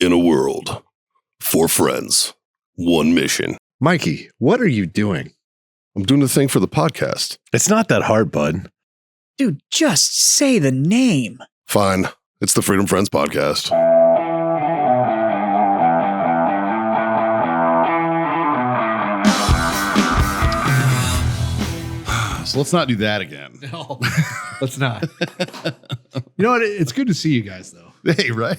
In a world, 4 friends, 1 mission. Mikey, what are you doing? I'm doing the thing for the podcast. It's not that hard, bud. Dude, just say the name. Fine. It's the Freedom Friends podcast. So let's not do that again. No, let's not. You know what? It's good to see you guys, though. Hey, right?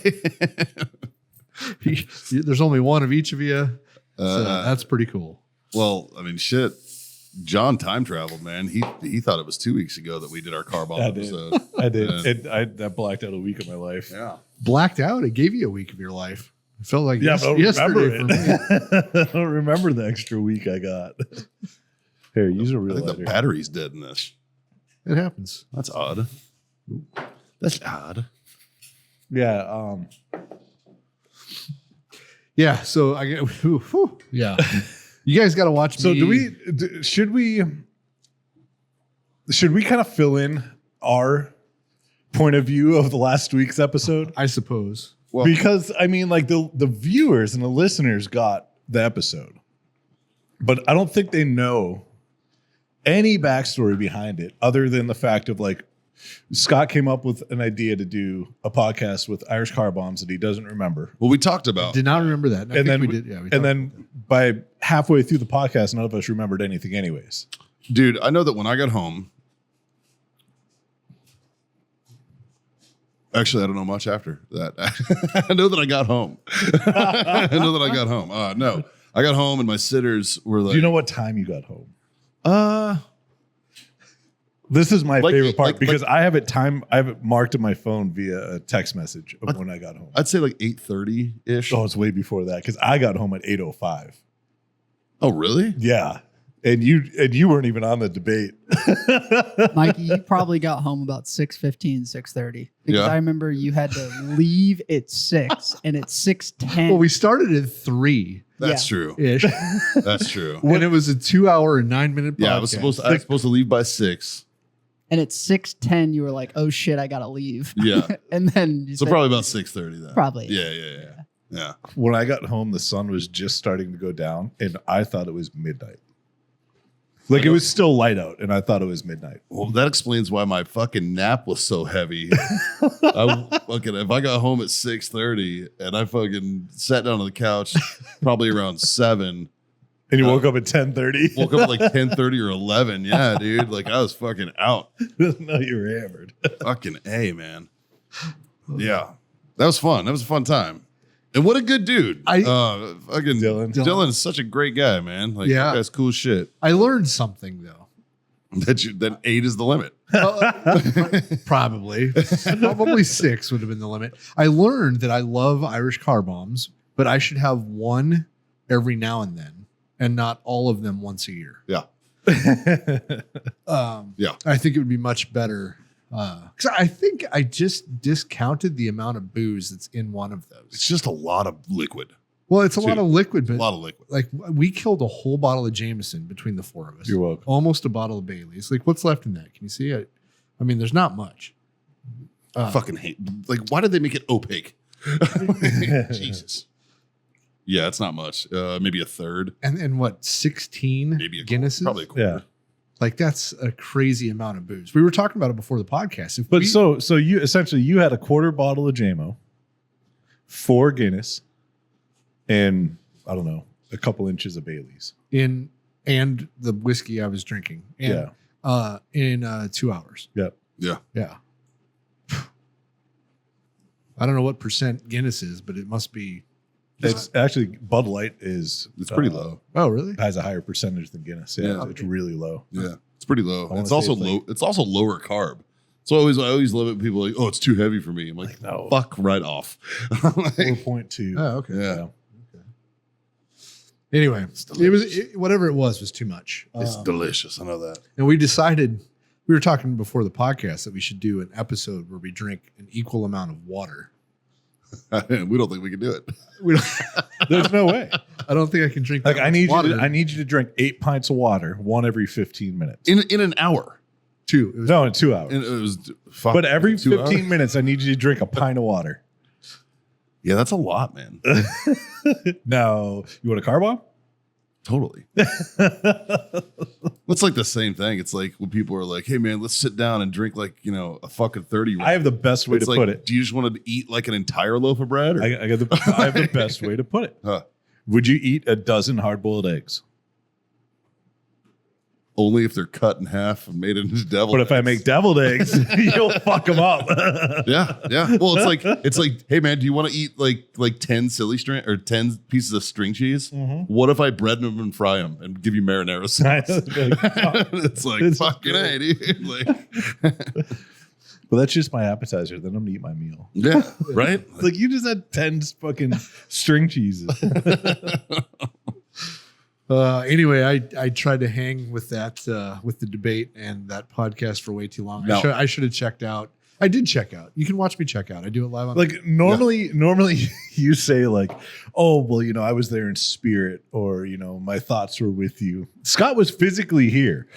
There's only one of each of you. So that's pretty cool. Well, I mean, shit. John time traveled, man. He thought it was 2 weeks ago that we did our car bomb episode. I did. I blacked out a week of my life. Yeah. Blacked out? It gave you a week of your life. It felt like Yeah, but yesterday for me. I don't remember the extra week I got. Here, use a I real think the lighter. battery's dead in this. It happens. That's odd. That's odd. Yeah. Yeah. So I get. Yeah. You guys got to watch. So me. should we kind of fill in our point of view of the last week's episode? I suppose. Well, Because I mean, like the viewers and the listeners got the episode, but I don't think they know any backstory behind it other than the fact of like Scott came up with an idea to do a podcast with Irish car bombs that he doesn't remember. well, we talked about. Did not remember that. I And think then we did. Yeah. And then by halfway through the podcast, none of us remembered anything anyways. Dude, I know that when I got home. Actually, I don't know much after that. I know that I got home. I know that I got home. No, I got home and my sitters were like, Do you know what time you got home? This is my favorite part because I have it marked in my phone via a text message of when I got home. I'd say like 8:30 ish. Oh, it's way before that because I got home at 8:05. Oh, really? Yeah, and you weren't even on the debate. Mikey, you probably got home about 6:15, 6:30. Because Yeah. I remember you had to leave at 6 and at 6:10. well, we started at 3 That's true. ish, That's true. and it was a 2-hour and 9-minute podcast. Yeah, I was supposed to leave by 6. and at 6:10, you were like, oh shit, I got to leave. Yeah. And then you So said- probably about 6:30 then. Probably. Yeah. When I got home, the sun was just starting to go down, and I thought it was midnight. Like it was still light out, and I thought it was midnight. Well, that explains why my fucking nap was so heavy. If I got home at 6:30 and I fucking sat down on the couch probably around 7. And you woke up at 10:30. Woke up at like 10:30 or 11. Yeah, dude. Like I was fucking out. No, you were hammered. Fucking A, man. Yeah. That was fun. That was a fun time. And what a good dude. Fucking Dylan is such a great guy, man. Like Yeah. that's cool shit. I learned something though. That 8 is the limit. Probably 6 would have been the limit. I learned that I love Irish car bombs, but I should have one every now and then, and not all of them once a year. Yeah. Yeah, I think it would be much better. Because I think I just discounted the amount of booze that's in one of those. It's just a lot of liquid. Well, it's a lot of liquid, but A lot of liquid. like we killed a whole bottle of Jameson between the 4 of us. You're welcome. Almost a bottle of Bailey's. Like, what's left in that? Can you see it? I mean, there's not much. Fucking hate. Like, why did they make it opaque? Jesus. Yeah, it's not much. Maybe a third. And what, 16 Maybe a Guinnesses? Probably a quarter. Yeah. Like, that's a crazy amount of booze. We were talking about it before the podcast. If But we, so you essentially you had a quarter bottle of JMO, 4 Guinness, and I don't know, a couple inches of Bailey's. and the whiskey I was drinking. And, in 2 hours. Yep. Yeah. Yeah. I don't know what percent Guinness is, but it must be. It's actually Bud Light is It's pretty low. Oh, really? has a higher percentage than Guinness. Yeah, Yeah. it's really low. Yeah. It's pretty low. wanna It's say also it's low. like- It's also lower carb. So I always love it when people are like, oh, it's too heavy for me. I'm like, No. fuck right off. Like, 4.2. Oh, okay. yeah. Anyway, whatever it was too much. It's delicious. I know that. And we decided, we were talking before the podcast that we should do an episode where we drink an equal amount of water. We don't think we can do it. We don't, There's no way. I don't think I can drink Like that I much need water. you to drink 8 pints of water, one every 15 minutes. In an hour. 2. It was, No, in 2 hours. And it was fuck, But every 2 15 hours? minutes, I need you to drink a pint of water. Yeah, that's a lot, man. Now, you want a car bomb? Totally. It's like the same thing. It's like when people are like, hey, man, let's sit down and drink like, a fucking 30. I have the best way to put it. Do you just want to eat like an entire loaf of bread? Or? I have the best way to put it. Huh. Would you eat a dozen hard-boiled eggs? Only if they're cut in half and made into deviled But if I make deviled eggs, you'll fuck them up. Yeah. Well, it's like, hey man, do you want to eat like 10 silly string or 10 pieces of string cheese? Mm-hmm. What if I bread them and fry them and give you marinara sauce? It's like It's fucking good. A, dude. Like, Well, that's just my appetizer. Then I'm gonna eat my meal. yeah, right. It's like you just had 10 fucking string cheeses. Anyway, I tried to hang with that with the debate and that podcast for way too long. No. I should have checked out. I did check out. You can watch me check out. I do it live on Like normally you say like, oh, well, I was there in spirit, or my thoughts were with you. Scott was physically here,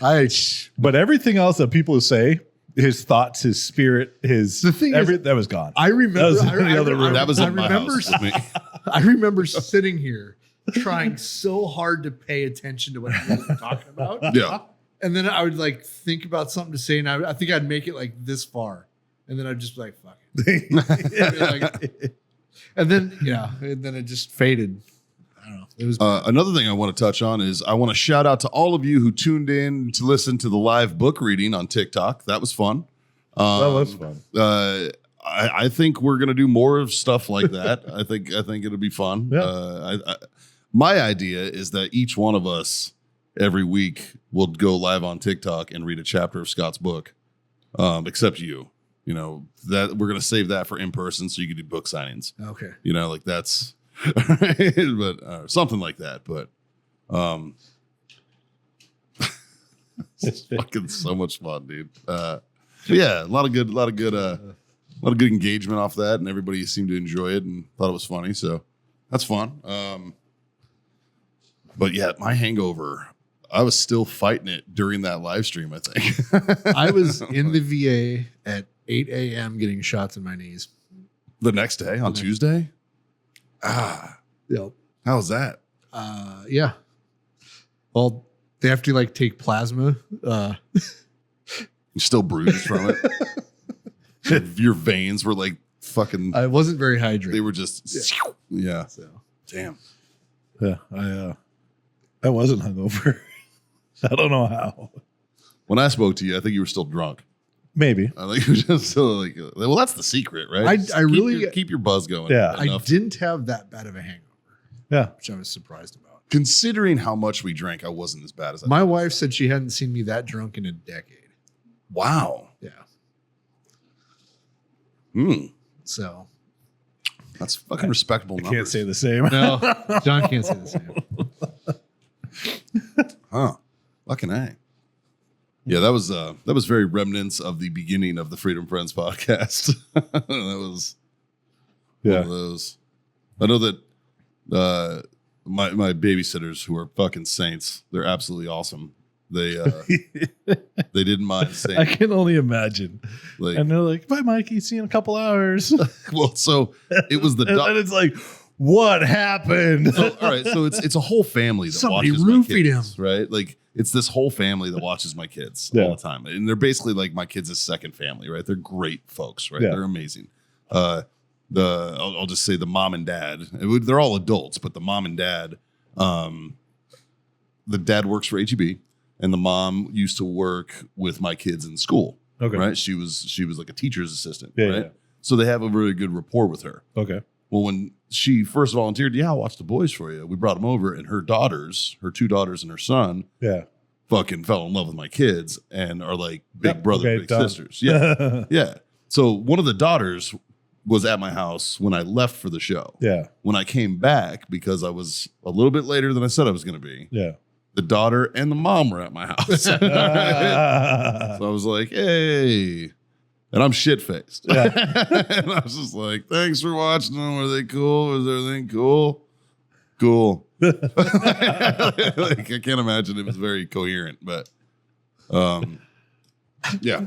but everything else that people say, his thoughts, his spirit, The thing is, that was gone. I remember That was in the other room. That was I in my remember house with me. I remember sitting here trying so hard to pay attention to what you guys were talking about. Yeah. And then I would like think about something to say, and I think I'd make it like this far, and then I'd just be like, "Fuck it," and then it just faded. I don't know. It was Another thing I want to touch on is I want to shout out to all of you who tuned in to listen to the live book reading on TikTok. That was fun. That was fun. I think we're gonna do more of stuff like that. I think it'll be fun. Yeah. My idea is that each one of us every week will go live on TikTok and read a chapter of Scott's book, except you. That we're gonna save that for in person, so you can do book signings. okay. Like that's, but something like that. But it's fucking so much fun, dude. Yeah, a lot of good engagement off that, and everybody seemed to enjoy it and thought it was funny. So that's fun. But yeah, my hangover, I was still fighting it during that live stream, I think. I was in the VA at 8 a.m. getting shots in my knees. The next day on Tuesday. Yep. How was that? Yeah. Well, they have to like take plasma. You're still bruised from it. Your veins were like fucking. I wasn't very hydrated. They were just. Yeah. So. Damn. Yeah, I wasn't hungover. I don't know how. When I spoke to you, I think you were still drunk. Maybe. I think you were just still like, well, that's the secret, right? Just I really keep your buzz going. Yeah. enough. I didn't have that bad of a hangover, Yeah. which I was surprised about. Considering how much we drank, I wasn't as bad as I My wife said she hadn't seen me that drunk in a decade. Wow. Yeah. So That's fucking respectable I numbers. can't say the same. no, John can't say the same. Huh. Fucking A. Yeah, that was very remnants of the beginning of the Freedom Friends podcast. That was one of those. I know that my babysitters, who are fucking saints, they're absolutely awesome. They they didn't mind saying I can only imagine. like, And they're like, bye, Mikey. See you in a couple hours. well, so it was the And then it's like, what happened? So, all right, so it's a whole family that Somebody watches my roofied kids, right? Like it's this whole family that watches my kids all the time, and they're basically like my kids' second family, right? They're great folks, right? Yeah. They're amazing. I'll just say the mom and dad. They're all adults, but the mom and dad, the dad works for HEB, and the mom used to work with my kids in school. Okay. Right? She was like a teacher's assistant, Yeah, right? yeah. So they have a really good rapport with her. Okay. Well, when she first volunteered, yeah, I'll watch the boys for you. We brought them over, and her two daughters and her son Yeah. fucking fell in love with my kids and are like big Yep, brother, okay, big done. sisters. Yeah. Yeah. So one of the daughters was at my house when I left for the show. Yeah. When I came back, because I was a little bit later than I said I was going to be, Yeah. the daughter and the mom were at my house. So I was like, hey. And I'm shit-faced. Yeah. And I was just like, thanks for watching them. Were they cool? Was everything cool? Cool. Like, I can't imagine it was very coherent, but yeah.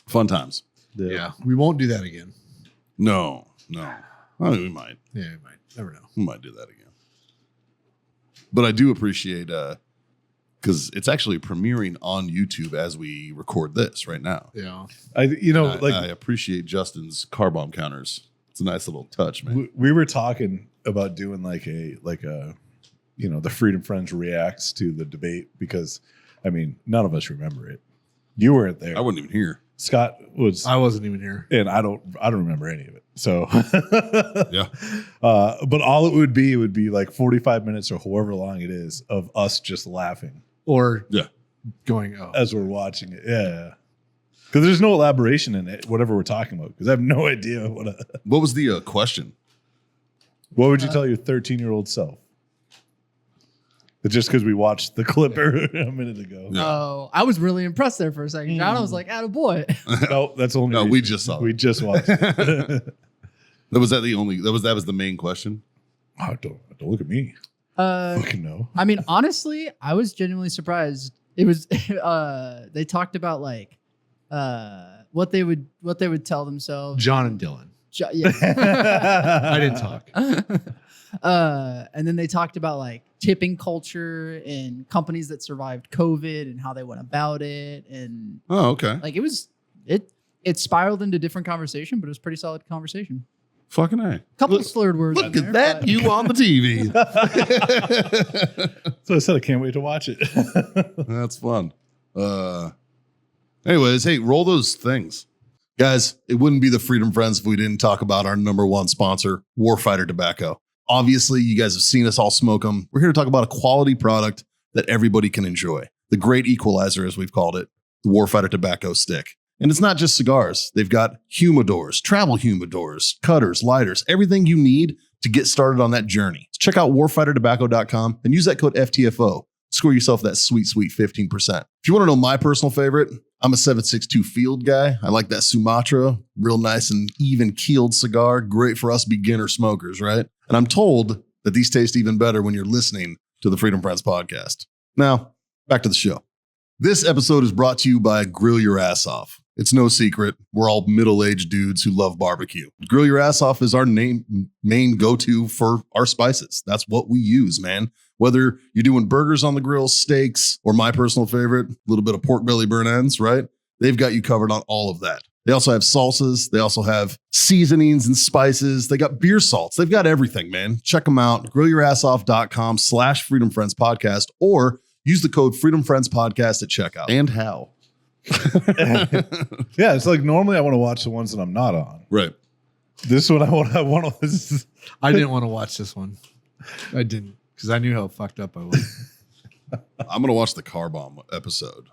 Fun times. Yeah, we won't do that again. No. Oh, we might. Yeah, we might. Never know. We might do that again. But I do appreciate because it's actually premiering on YouTube as we record this right now. Yeah. I appreciate Justin's car bomb counters. It's a nice little touch, man. We were talking about doing like a the Freedom Friends reacts to the debate because I mean none of us remember it. You weren't there. I wasn't even here. Scott was. I wasn't even here. And I don't remember any of it. So Yeah. But all it would be like 45 minutes or however long it is of us just laughing Or Yeah. going, oh. as we're watching it. Yeah. Because there's no elaboration in it, whatever we're talking about. Because I have no idea What was the question? what would you tell your 13-year-old self? It's just because we watched the clip a minute ago. Yeah. Oh, I was really impressed there for a second, John. I was like, attaboy. No, that's only. No, reason. we just saw it. We just watched it. That was the main question. Oh, don't look at me. Fucking no. I mean, honestly, I was genuinely surprised. It was they talked about like what they would tell themselves. John and Dylan. Yeah. I didn't talk. And then they talked about like tipping culture and companies that survived COVID and how they went about it. And Oh, okay. like it spiraled into different conversation, but it was pretty solid conversation. Fucking A. Couple of slurred words. Look in at there, that. but- You on the TV. So I said I can't wait to watch it. That's fun. Anyways, hey, roll those things. Guys, it wouldn't be the Freedom Friends if we didn't talk about our number one sponsor, Warfighter Tobacco. Obviously, you guys have seen us all smoke them. We're here to talk about a quality product that everybody can enjoy. The great equalizer, as we've called it, the Warfighter Tobacco Stick. And it's not just cigars. They've got humidors, travel humidors, cutters, lighters, everything you need to get started on that journey. Check out warfightertobacco.com and use that code FTFO. Score yourself that sweet, sweet 15%. If you want to know my personal favorite, I'm a 762 Field guy. I like that Sumatra, real nice and even keeled cigar. Great for us beginner smokers, right? And I'm told that these taste even better when you're listening to the Freedom Friends podcast. Now, back to the show. This episode is brought to you by Grill Your Ass Off. It's no secret. We're all middle-aged dudes who love barbecue. Grill Your Ass Off is our main go-to for our spices. That's what we use, man. Whether you're doing burgers on the grill, steaks, or my personal favorite, a little bit of pork belly burn ends, right? They've got you covered on all of that. They also have salsas. They also have seasonings and spices. They got beer salts. They've got everything, man. Check them out. GrillYourAssOff.com/Freedom Friends Podcast or use the code Freedom Friends Podcast at checkout. And how? Yeah, it's like normally I want to watch the ones that I'm not on. Right. This one I want to. I didn't want to watch this one. I didn't because I knew how fucked up I was. I'm going to watch the car bomb episode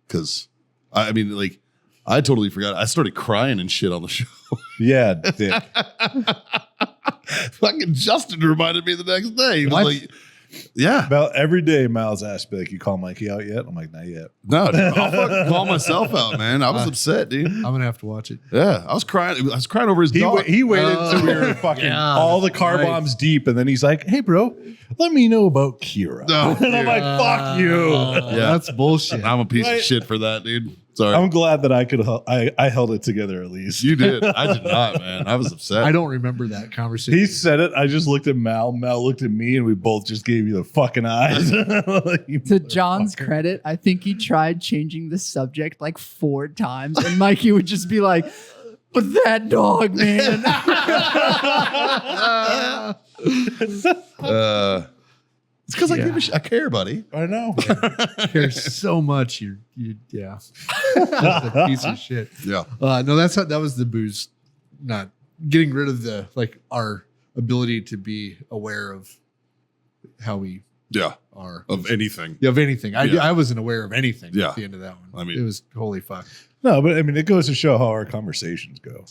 because, I mean, like, I totally forgot. I started crying and shit on the show. Yeah, dick. Fucking Justin reminded me the next day. He was What? like, yeah. About every day, Miles asked me, like, you call Mikey out yet? I'm like, not yet. No, dude, I'll fucking call myself out, man. I was upset, dude. I'm gonna have to watch it. Yeah, I was crying. I was crying over his dog. He waited until we were fucking all the car bombs deep, and then he's like, hey, bro, let me know about Kira. No, and I'm like, fuck you. Yeah. That's bullshit. I'm a piece Right. of shit for that, dude. Sorry. I'm glad that I held it together at least. You did. I did not, man. I was upset. I don't remember that conversation. He said it. I just looked at Mal. Mal looked at me, and we both just gave you the fucking eyes. Like, you To John's motherfucker. credit, I think he tried changing the subject like 4 times, and Mikey would just be like, "But that dog, man." It's because I give a I care, buddy. I know. care so much. You yeah. Just a piece of shit. Yeah. No, that was the booze, not getting rid of the like our ability to be aware of how we Yeah. are Of anything. of anything. Yeah. I wasn't aware of anything Yeah. at the end of that one. I mean- it was holy fuck. No, but I mean, it goes to show how our conversations go.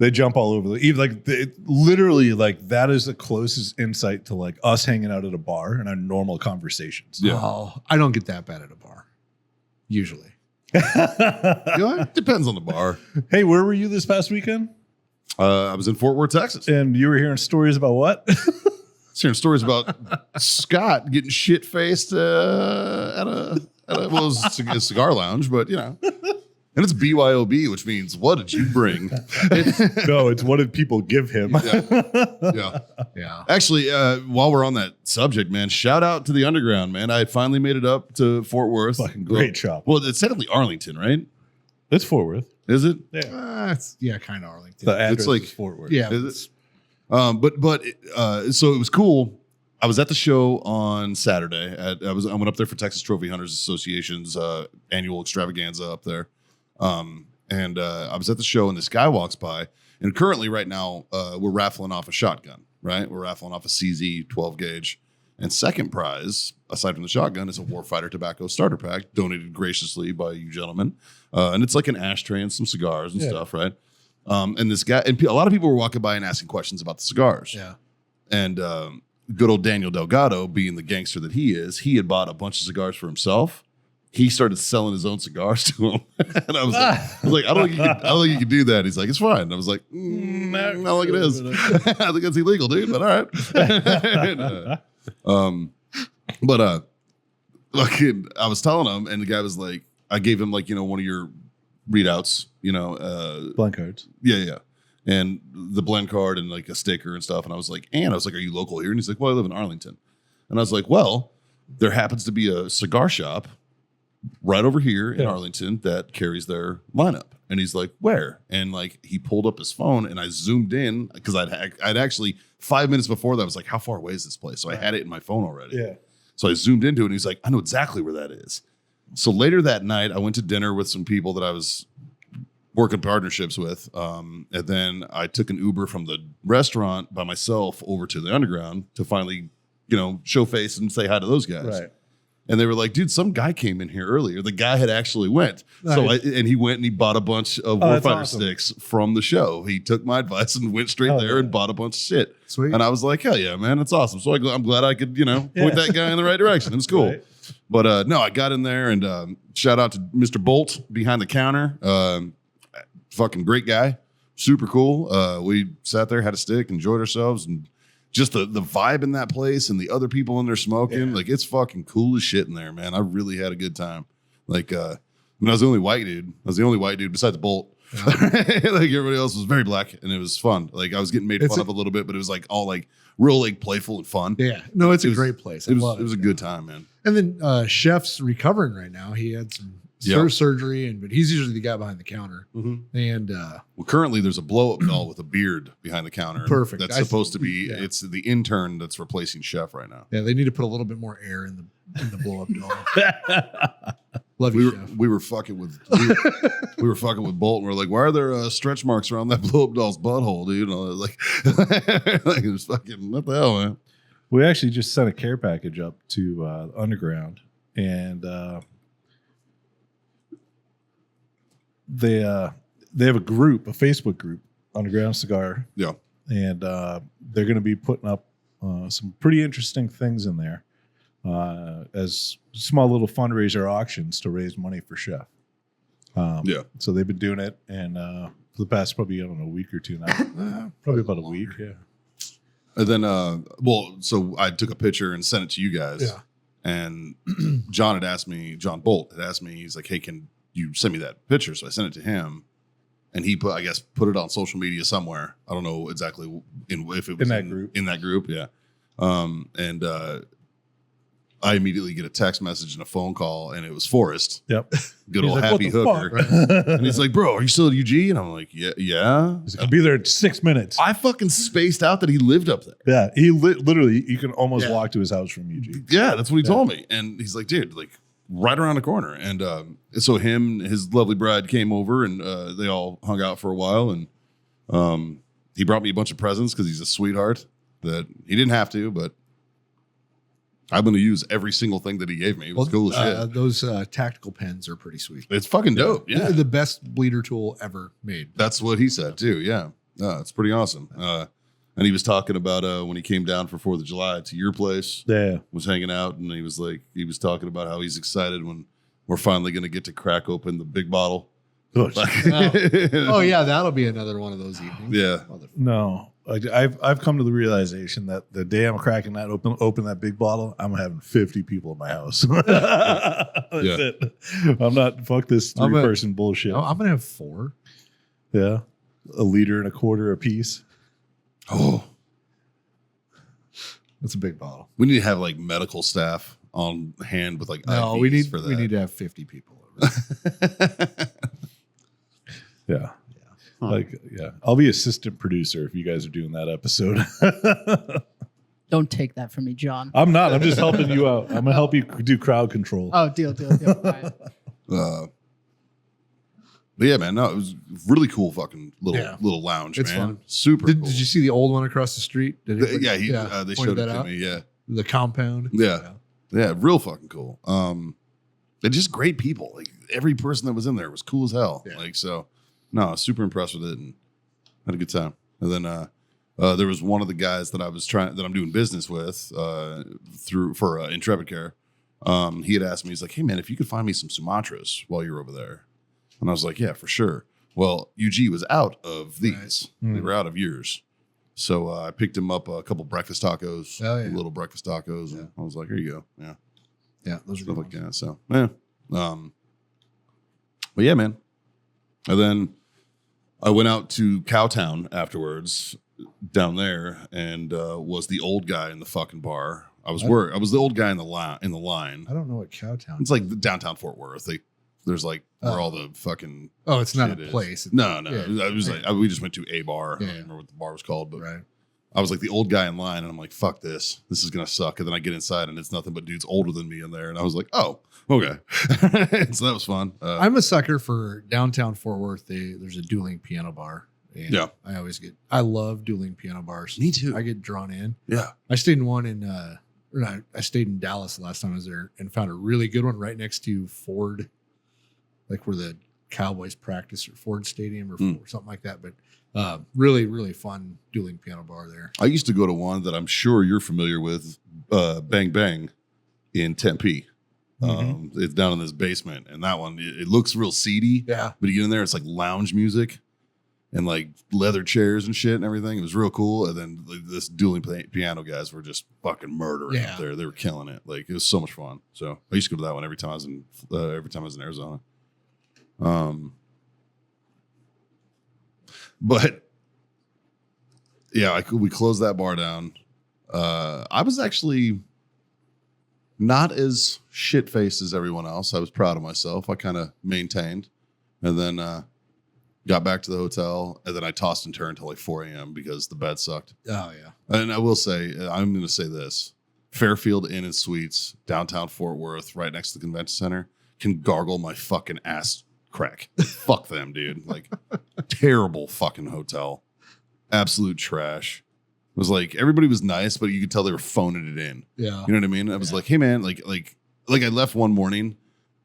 They jump all over even like literally like that is the closest insight to like us hanging out at a bar and our normal conversations. Yeah. Oh, I don't get that bad at a bar. Usually. You know, it depends on the bar. Hey, where were you this past weekend? I was in Fort Worth, Texas. And you were hearing stories about what? I was hearing stories about Scott getting shit faced at a well, it was a cigar lounge, but you know. And it's BYOB, which means what did you bring? No, it's what did people give him? Yeah. Actually, while we're on that subject, man, shout out to the Underground, man. I finally made it up to Fort Worth. Fucking great shop. Well, it's technically Arlington, right? It's Fort Worth. Is it? Yeah. It's kind of Arlington. The address It's like- is Fort Worth. Yeah. Is it? So it was cool. I was at the show on Saturday. I went up there for Texas Trophy Hunters Association's annual extravaganza up there. And I was at the show, and this guy walks by. And currently, right now, we're raffling off a shotgun. Right, we're raffling off a CZ 12 gauge. And second prize, aside from the shotgun, is a Warfighter Tobacco starter pack donated graciously by you gentlemen. And it's like an ashtray and some cigars and stuff, right? And this guy, and a lot of people were walking by and asking questions about the cigars. Yeah. And good old Daniel Delgado, being the gangster that he is, he had bought a bunch of cigars for himself. He started selling his own cigars to him. And I was like, I don't think you can do that. He's like, it's fine. And I was like, not like it is. I think that's illegal, dude, but all right. Fucking, I was telling him, and the guy was like, I gave him like, one of your readouts, Blank cards. yeah. And the blend card and like a sticker and stuff. And I was like, are you local here? And he's like, well, I live in Arlington. And I was like, well, there happens to be a cigar shop right over here in Arlington that carries their lineup. And he's like, where? And like, he pulled up his phone, and I zoomed in because I'd actually 5 minutes before that, I was like, how far away is this place? So I had it in my phone already. Yeah. So I zoomed into it, and he's like, I know exactly where that is. So later that night, I went to dinner with some people that I was working partnerships with. And then I took an Uber from the restaurant by myself over to the Underground to finally, show face and say hi to those guys. Right. And they were like, dude, some guy came in here earlier. The guy had actually went. Nice. And he went and he bought a bunch of Warfighter sticks from the show. He took my advice and went straight there and bought a bunch of shit. Sweet. And I was like, hell yeah, man, that's awesome. So I'm glad I could, point that guy in the right direction. It was cool. Right. But no, I got in there, and shout out to Mr. Bolt behind the counter. Fucking great guy. Super cool. We sat there, had a stick, enjoyed ourselves, and just the vibe in that place and the other people in there smoking, like it's fucking cool as shit in there, man. I really had a good time. Like, I was the only white dude. I was the only white dude besides Bolt. Yeah. Like everybody else was very black, and it was fun. Like I was getting made fun of a little bit, but it was like all like real like playful and fun. Yeah. No, it's a great place. It was a good time, man. And then Chef's recovering right now. He had some surgery, but he's usually the guy behind the counter. Mm-hmm. And well, currently there's a blow up doll with a beard behind the counter. Perfect. That's supposed to be. Yeah. It's the intern that's replacing Chef right now. Yeah, they need to put a little bit more air in the blow up doll. Love you, Chef. We were fucking with we were fucking with Bolt, and we're like, why are there stretch marks around that blow up doll's butthole, dude? And I was like, like it was fucking what the hell, man. We actually just sent a care package up to Underground, and they have a group, a Facebook group, Underground Cigar. Yeah. And they're going to be putting up some pretty interesting things in there as small little fundraiser auctions to raise money for Chef. So they've been doing it, and for the past probably, a week or two now. Probably about a week, yeah. And then, so I took a picture and sent it to you guys. Yeah. And John Bolt had asked me, he's like, hey, can you send me that picture? So I sent it to him, and he put it on social media somewhere. I don't know exactly if it was in that group. Yeah. And I immediately get a text message and a phone call, and it was Forrest. Yep. Good old happy hooker. And he's like, bro, are you still at UG? And I'm like, yeah. He's like, I'll be there in 6 minutes. I fucking spaced out that he lived up there. Yeah. He literally, you can almost walk to his house from UG. Yeah, that's what he told me. And he's like, dude, like right around the corner. And so his lovely bride came over, and they all hung out for a while. And he brought me a bunch of presents because he's a sweetheart that he didn't have to, but I'm going to use every single thing that he gave me. It was cool as shit. Those tactical pens are pretty sweet. It's fucking dope. Yeah. The best bleeder tool ever made. That's what he said too. Yeah. It's pretty awesome. And he was talking about when he came down for 4th of July to your place. Yeah. Was hanging out, and he was talking about how he's excited when we're finally going to get to crack open the big bottle. Oh yeah, that'll be another one of those evenings. Yeah. No. Like I've come to the realization that the day I'm cracking that open that big bottle, I'm having 50 people in my house. That's it. I'm not fuck this 3-person bullshit. I'm gonna have 4. Yeah, 1.25 liters a piece. Oh, That's a big bottle. we need to have like medical staff on hand with like No, IVs for that. we need to have 50 people over there. Yeah. Huh. Like, yeah, I'll be assistant producer if you guys are doing that episode. Don't take that from me, John. I'm not. I'm just helping you out. I'm gonna help you do crowd control. Oh, deal. All right. But yeah, man, no, it was really cool fucking little lounge, It's man. fun. Super cool. Did you see the old one across the street? Did it, They showed it to me. Yeah. The compound. Yeah. Real fucking cool. They're just great people. Like every person that was in there was cool as hell. Yeah. Like, so no, super impressed with it and had a good time. And then there was one of the guys that I'm doing business with for Intrepid Care. He had asked me, he's like, hey man, if you could find me some Sumatras while you're over there. And I was like, yeah, for sure. Well, UG was out of these. Right. They were out of yours. So I picked him up a couple breakfast tacos, little breakfast tacos. And I was like, here you go. Yeah. Yeah, those are Stuff good like ones. that. So, yeah. But yeah, man. And then I went out to Cowtown afterwards down there and was the old guy in the fucking bar. I was the old guy in the line. I don't know what Cowtown. It's like the downtown Fort Worth. There's like where all the fucking it's not a shit is. place. It's- No. Yeah. I was like we just went to a bar. I Yeah. don't remember what the bar was called, but Right. I was like the old guy in line, and I'm like, fuck this. This is gonna suck. And then I get inside, and it's nothing but dudes older than me in there, and I was like, oh, okay. So that was fun. I'm a sucker for downtown Fort Worth. There's a dueling piano bar. And Yeah. I love dueling piano bars. Me too. I get drawn in. Yeah. I stayed in one I stayed in Dallas the last time I was there and found a really good one right next to Ford, like where the Cowboys practice, or Ford Stadium or something like that. But really, really fun dueling piano bar there. I used to go to one that I'm sure you're familiar with, Bang Bang in Tempe. It's down in this basement, and that one, it looks real seedy. Yeah. But you get in there, it's like lounge music and like leather chairs and shit and everything. It was real cool. And then like, this dueling piano guys were just fucking murdering up there. They were killing it. Like it was so much fun. So I used to go to that one every time I was in Arizona. But yeah, we closed that bar down. I was actually not as shit faced as everyone else. I was proud of myself. I kind of maintained, and then got back to the hotel, and then I tossed and turned till like 4 a.m. because the bed sucked. Oh yeah. And I will say, I'm going to say this: Fairfield Inn and Suites, downtown Fort Worth, right next to the convention center, can gargle my fucking ass crack. Fuck them, dude. Like, terrible fucking hotel. Absolute trash. It was like, everybody was nice, but you could tell they were phoning it in. Yeah. You know what I mean? I was like, hey man, like I left one morning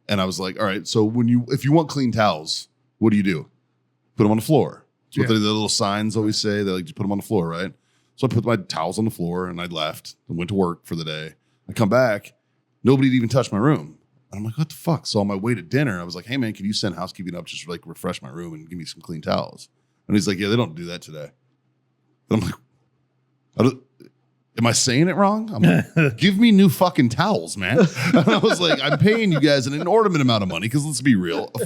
and I was like, all right, so if you want clean towels, what do? Put them on the floor. That's what the little signs always say. They like, just put them on the floor, right? So I put my towels on the floor and I left and went to work for the day. I come back, nobody had even touched my room. And I'm like, what the fuck? So on my way to dinner, I was like, hey man, can you send housekeeping up just to like refresh my room and give me some clean towels? And he's like, yeah, they don't do that today. And I'm like, am I saying it wrong? I'm like, give me new fucking towels, man. And I was like, I'm paying you guys an inordinate amount of money because let's be real, a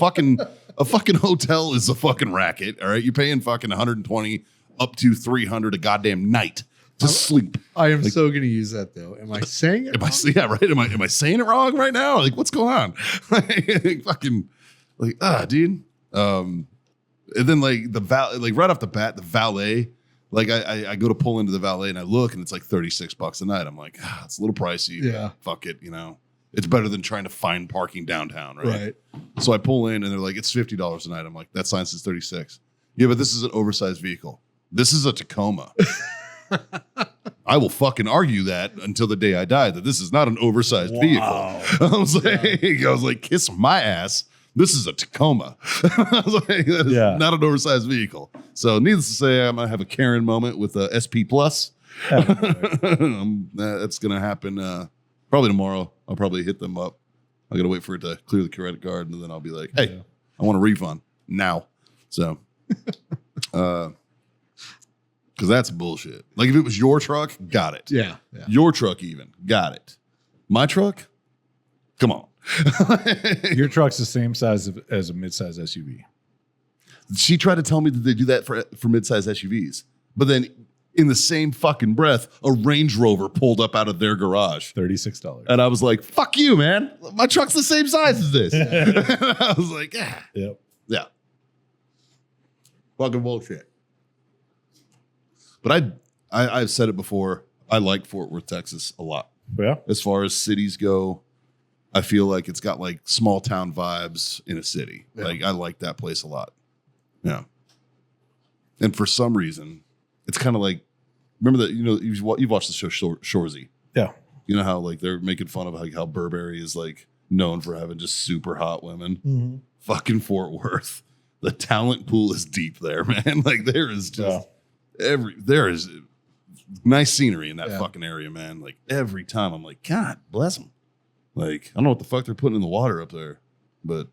fucking hotel is a fucking racket. All right, you're paying fucking 120 up to 300 a goddamn night to sleep. I am so going to use that though. Am I saying it? Right? Am I saying it wrong right now? Like, what's going on? Fucking like, dude. And then like right off the bat, the valet. Like I go to pull into the valet and I look and it's like $36 a night. I'm like, it's a little pricey. Yeah. Fuck it. It's better than trying to find parking downtown. Right. So I pull in and they're like, it's $50 a night. I'm like, that sign says 36. Yeah, but this is an oversized vehicle. This is a Tacoma. I will fucking argue that until the day I die that this is not an oversized vehicle. I was like, kiss my ass. This is a Tacoma. I was like, that is not an oversized vehicle. So needless to say, I'm going to have a Karen moment with SP Plus. That's going to happen probably tomorrow. I'll probably hit them up. I got to wait for it to clear the credit card, and then I'll be like, hey, I want a refund now. So, Because that's bullshit. Like if it was your truck, got it. Yeah. Your truck even, got it. My truck, come on. Your truck's the same size as a midsize SUV. She tried to tell me that they do that for midsize SUVs. But then in the same fucking breath, a Range Rover pulled up out of their garage. $36. And I was like, fuck you, man. My truck's the same size as this. I was like, yeah. Yep. Yeah. Fucking bullshit. But I've said it before. I like Fort Worth, Texas a lot. Yeah. As far as cities go, I feel like it's got like small town vibes in a city. Yeah. Like I like that place a lot. Yeah. And for some reason, it's kind of like, remember that, you've watched the show Shoresy. Yeah. You know how like they're making fun of like how Burberry is like known for having just super hot women. Fucking Fort Worth. The talent pool is deep there, man. Like there is just there is nice scenery in that fucking area, man. Like every time I'm like, God bless them. Like, I don't know what the fuck they're putting in the water up there, but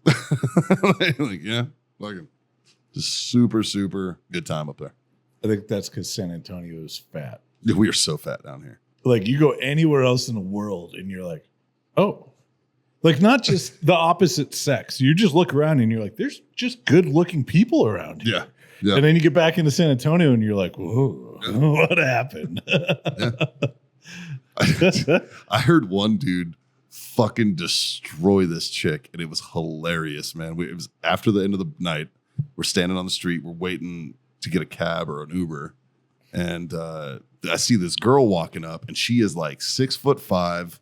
like, yeah, fucking just super, super good time up there. I think that's because San Antonio is fat. Yeah, we are so fat down here. Like you go anywhere else in the world and you're like, oh, like not just the opposite sex. You just look around and you're like, there's just good looking people around here. Yeah. Yeah. And then you get back into San Antonio and you're like, whoa, what happened? I heard one dude fucking destroy this chick, and it was hilarious, man. It was after the end of the night. We're standing on the street. We're waiting to get a cab or an Uber, and I see this girl walking up, and she is like 6'5",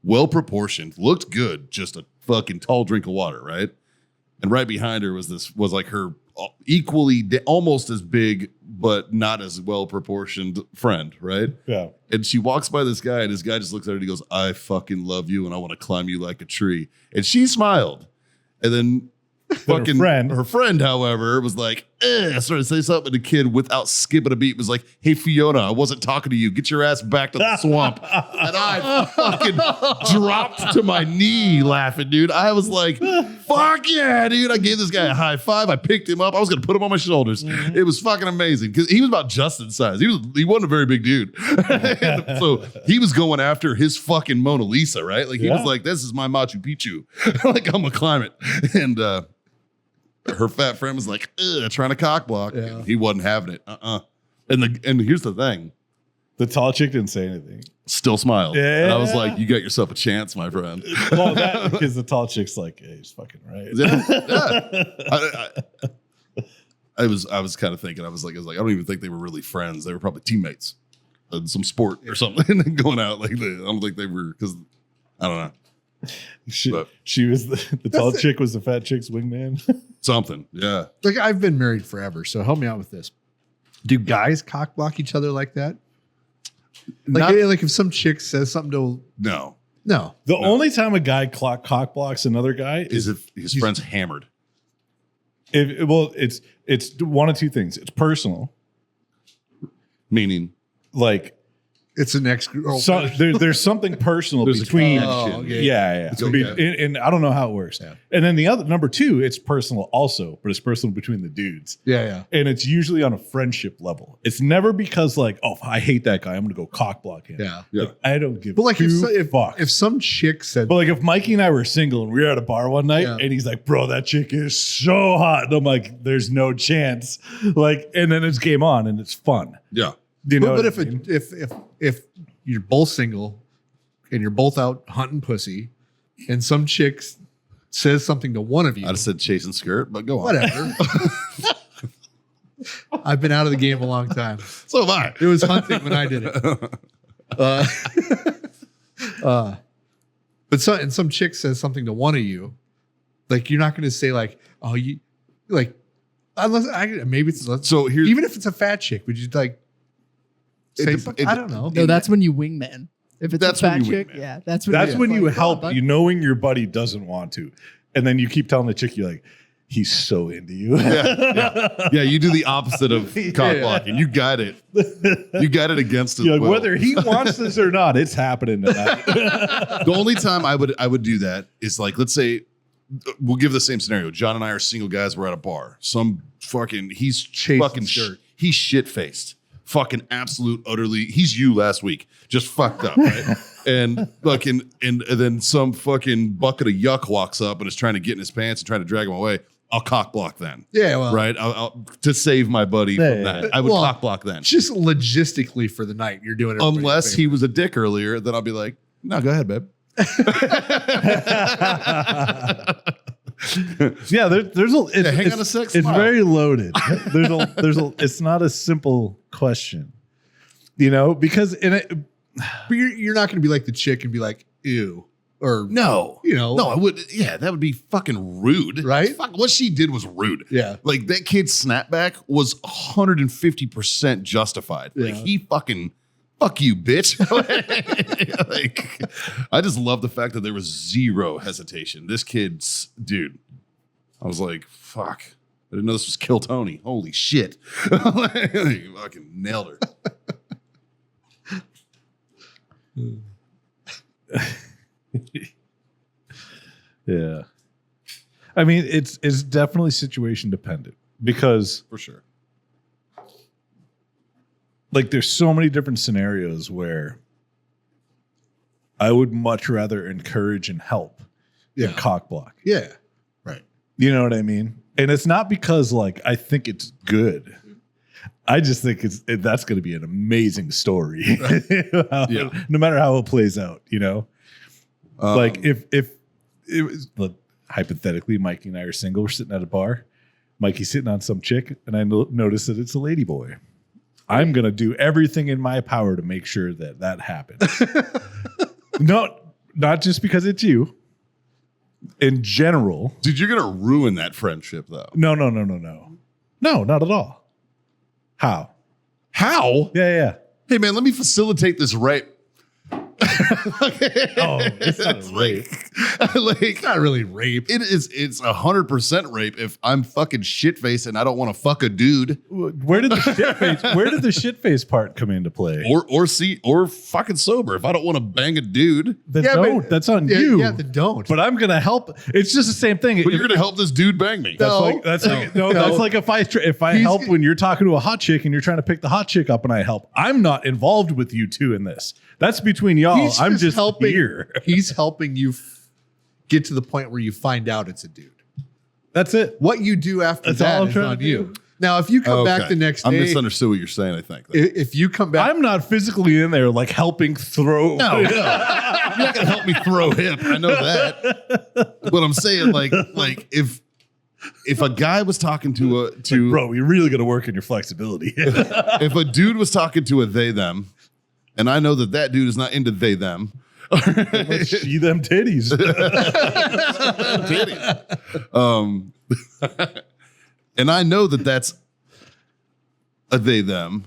well proportioned, looked good, just a fucking tall drink of water, right? And right behind her was like her equally almost as big but not as well proportioned friend, right? Yeah. And she walks by this guy, and this guy just looks at her and he goes, I fucking love you and I want to climb you like a tree. And she smiled. And then fucking her friend, however, was like, started to say something. And the kid, without skipping a beat, was like, hey, Fiona, I wasn't talking to you. Get your ass back to the swamp. And I fucking dropped to my knee laughing, dude. I was like, fuck yeah, dude. I gave this guy a high five. I picked him up. I was going to put him on my shoulders. It was fucking amazing because he was about Justin's size. He wasn't a very big dude. So he was going after his fucking Mona Lisa, right? Like he was like, this is my Machu Picchu. Like I'm going to climb it. And her fat friend was like, trying to cock block. Yeah. He wasn't having it. And here's the thing. The tall chick didn't say anything. Still smiled. Yeah. And I was like, you got yourself a chance, my friend. Well, that because the tall chick's like, hey, he's fucking right. I was kind of thinking, I was like, I don't even think they were really friends. They were probably teammates in some sport or something and going out. Like I don't think they were, because I don't know. She was the tall chick was the fat chick's wingman. Something, yeah. Like I've been married forever, so help me out with this. Do guys cock block each other like that? Like if some chick says something to no. The only time a guy cock blocks another guy is if his friend's hammered. It's one of two things. It's personal, meaning like it's an ex-girlfriend. So there's something personal between. Yeah. Okay. And I don't know how it works. Yeah. And then the other number two, it's personal also, but it's personal between the dudes. Yeah. And it's usually on a friendship level. It's never because like, oh, I hate that guy, I'm gonna go cock block him. Yeah. Like, I don't give. But like fucks. if some chick said, but like if Mikey and I were single and we were at a bar one night and he's like, bro, that chick is so hot, and I'm like, there's no chance. Like, and then it's game on and it's fun. Yeah. You know, but if you're both single and you're both out hunting pussy, and some chick says something to one of you, I'd have said chasing skirt, but go on. Whatever. I've been out of the game a long time. So have I. It was hunting when I did it. But some chick says something to one of you, like you're not going to say like, oh, you like, unless maybe it's so here. Even if it's a fat chick, would you like? I don't know. No, that's when you wingman. If it's That's a fat when you chick, wingman. yeah, that's when you like, help, oh, you knowing your buddy doesn't want to, and then you keep telling the chick, you're like, he's so into you. Yeah, you do the opposite of cock blocking. You got it. You got it against his like, will. whether he wants this or not, it's happening tonight. The only time I would do that is like, let's say we'll give the same scenario. John and I are single guys. We're at a bar. Some fucking, he's Chasing fucking, skirt. he's shit-faced. Fucking absolute, utterly, he's you last week. Just fucked up, right? and fucking, and then some fucking bucket of yuck walks up and is trying to get in his pants and trying to drag him away. I'll cock block then. Yeah, well, Right? I'll to save my buddy from that. I would Well, cock block then. just logistically for the night, you're doing it. Unless he was a dick earlier, then I'll be like, no, go ahead, babe. Yeah, there's a hang on a sec, it's smile. very loaded. It's not a simple question, you know, because But you're not going to be like the chick and be like, ew, or No. you know, No, I would. Yeah, that would be fucking rude. Right? Fuck, what she did was rude. Yeah. Like that kid's snapback was 150% justified. Like Yeah. he fucking, fuck you, bitch. Like, I just love the fact that there was zero hesitation. This kid's, dude, I was like, fuck. I didn't know this was Kill Tony. Holy shit. You fucking nailed her. yeah. I mean, it's definitely situation dependent because For sure. like there's so many different scenarios where I would much rather encourage and help than Yeah. cock block. yeah, right. You know what I mean? And it's not because like I think it's good. I just think that's going to be an amazing story. Yeah. No matter how it plays out, you know? Like if it was hypothetically, Mikey and I are single, we're sitting at a bar, Mikey's sitting on some chick, and I notice that it's a lady boy. I'm gonna do everything in my power to make sure that happens. No, not just because it's you. In general, dude, you're going to ruin that friendship though. no, not at all. How? How? Yeah. Hey man, let me facilitate this rape. Oh, it's not a rape. Like, Not really rape. it's 100% rape if I'm fucking shit faced and I don't want to fuck a dude Where did the shit face part come into play? or fucking sober. If I don't want to bang a dude, Then Yeah, don't. but- That's on Yeah, you. yeah, then don't. But I'm gonna help. It's just the same thing. but you're gonna help this dude bang me. No. That's like if I He's- help when you're talking to a hot chick and you're trying to pick the hot chick up and I help. I'm not involved with you two in this. That's between y'all. I'm just helping. here. He's helping you get to the point where you find out it's a dude. That's it. What you do after That's all that I'm is trying on to you. do. Now, if you come back the next I day, misunderstood what you're saying. I think. if you come back, I'm not physically in there like helping throw. No, you're not gonna help me throw hip. I know that. But I'm saying, like if a guy was talking to Bro, you're really gonna work in your flexibility. if a dude was talking to a they them, and I know that dude is not into they them. Let's see them titties. And I know that that's a they them.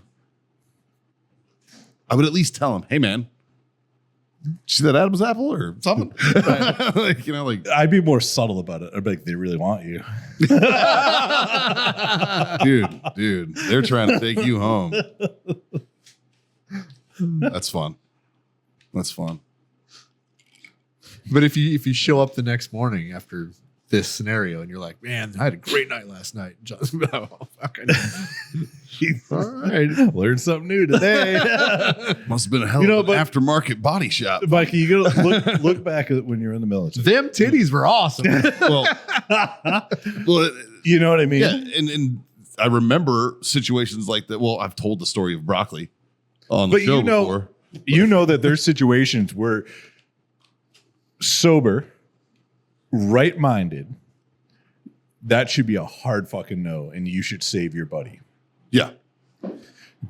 I would at least tell him, hey man, see that Adam's apple or something? Like, you know, like, I'd be more subtle about it. I'd be like, they really want you. dude, they're trying to take you home. That's fun. but if you show up the next morning after this scenario and you're like, man, I had a great night last night. John's oh, fucking, all right. Learn something new today. Must have been a hell of an aftermarket body shop. Mikey, you gotta look back at when you're in the military. Them titties were awesome. Well, You know what I mean? yeah, and I remember situations like that. Well, I've told the story of broccoli on the But show you know, before. you know that there's situations where sober, right-minded, that should be a hard fucking no, and you should save your buddy. Yeah.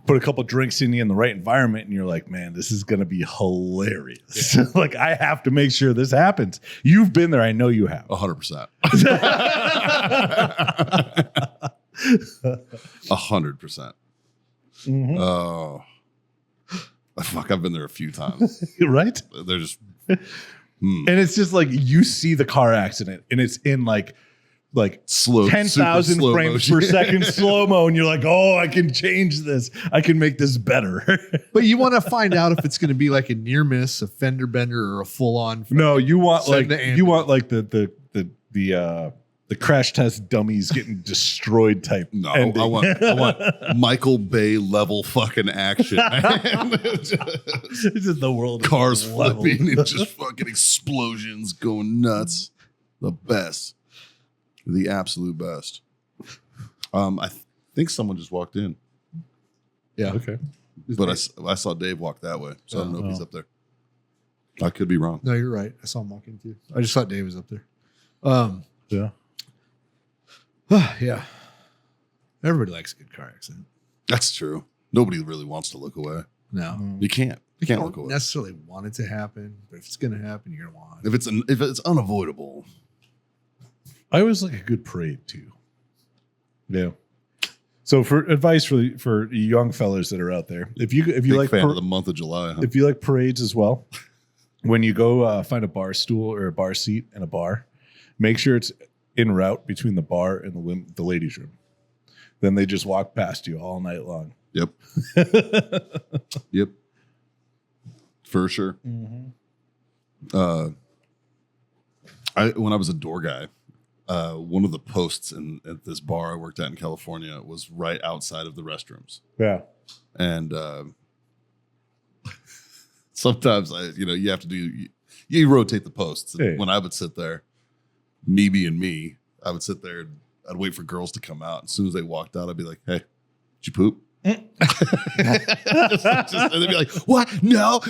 Put a couple drinks in you in the right environment, and you're like, man, this is gonna be hilarious. Like, I have to make sure this happens. You've been there, I know you have. 100%. 100%. Mhm. Oh, fuck! I've been there a few times. Right? They're just And it's just like you see the car accident, and it's in like slow, 10,000 super slow frames motion. per second slow mo, and you're like, oh, I can change this. I can make this better. But you want to find out if it's going to be like a near miss, a fender bender, or a full on. No, you want Send like the you want like the the crash test dummies getting destroyed type. No, ending. I want Michael Bay level fucking action, man. It's just the world. Cars is leveled. flipping and just fucking explosions going nuts. The best. The absolute best. I think someone just walked in, Yeah. Okay. but I saw Dave walk that way, so I don't know if he's up there. I could be wrong. No, you're right. I saw him walk in too. I just thought Dave was up there. Yeah. Yeah. Everybody likes a good car accident. That's true. Nobody really wants to look away. No. You can't. You You can't don't look away. necessarily want it to happen, but if it's going to happen, you're going to want it. If it's unavoidable. I always like a good parade too. Yeah. So for advice for young fellas that are out there, if you Big like fan of the month of July. Huh? if you like parades as well, when you go find a bar stool or a bar seat in a bar, make sure it's en route between the bar and the ladies' room. Then they just walk past you all night long. Yep. Yep. For sure. When I was a door guy, one of the posts at this bar I worked at in California was right outside of the restrooms. Yeah. And sometimes you have to you rotate the posts. And Yeah. when I would sit there, me being me, I would sit there and I'd wait for girls to come out. As soon as they walked out, I'd be like, "Hey, did you poop?" and they'd be like, "What? No."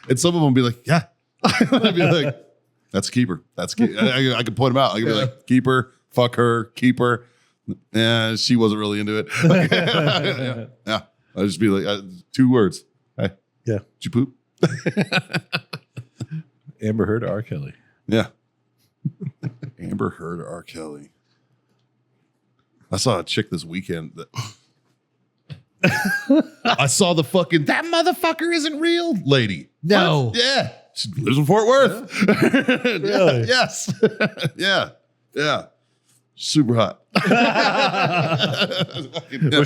And some of them would be like, "Yeah." I'd be like, "That's a keeper. That's a keeper." I could point them out. I could be like, "Keeper, fuck her, keeper." Yeah, she wasn't really into it. yeah. I'd just be like, 2 words. Hey, Yeah. did you poop? Amber Heard, R. Kelly. Yeah. Amber Heard, R. Kelly. I saw a chick this weekend that I saw the fucking that motherfucker isn't real lady. No. What? Yeah. She lives in Fort Worth. Yeah. Really? Yes. Yeah. Super hot. Was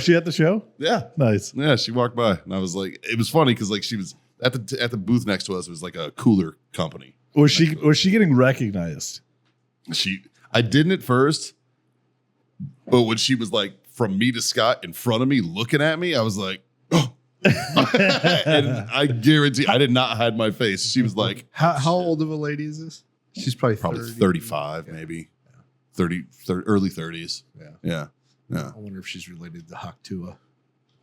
she at the show? Yeah. Nice. Yeah, she walked by and I was like, it was funny because like she was at the booth next to us. It was like a cooler company. Was she getting recognized? I didn't at first, but when she was like from me to Scott in front of me looking at me, I was like, oh. And I guarantee I did not hide my face. She was like, How old of a lady is this? She's probably 30. 35, maybe 30, early 30s. Yeah. Yeah. I wonder if she's related to Haktua.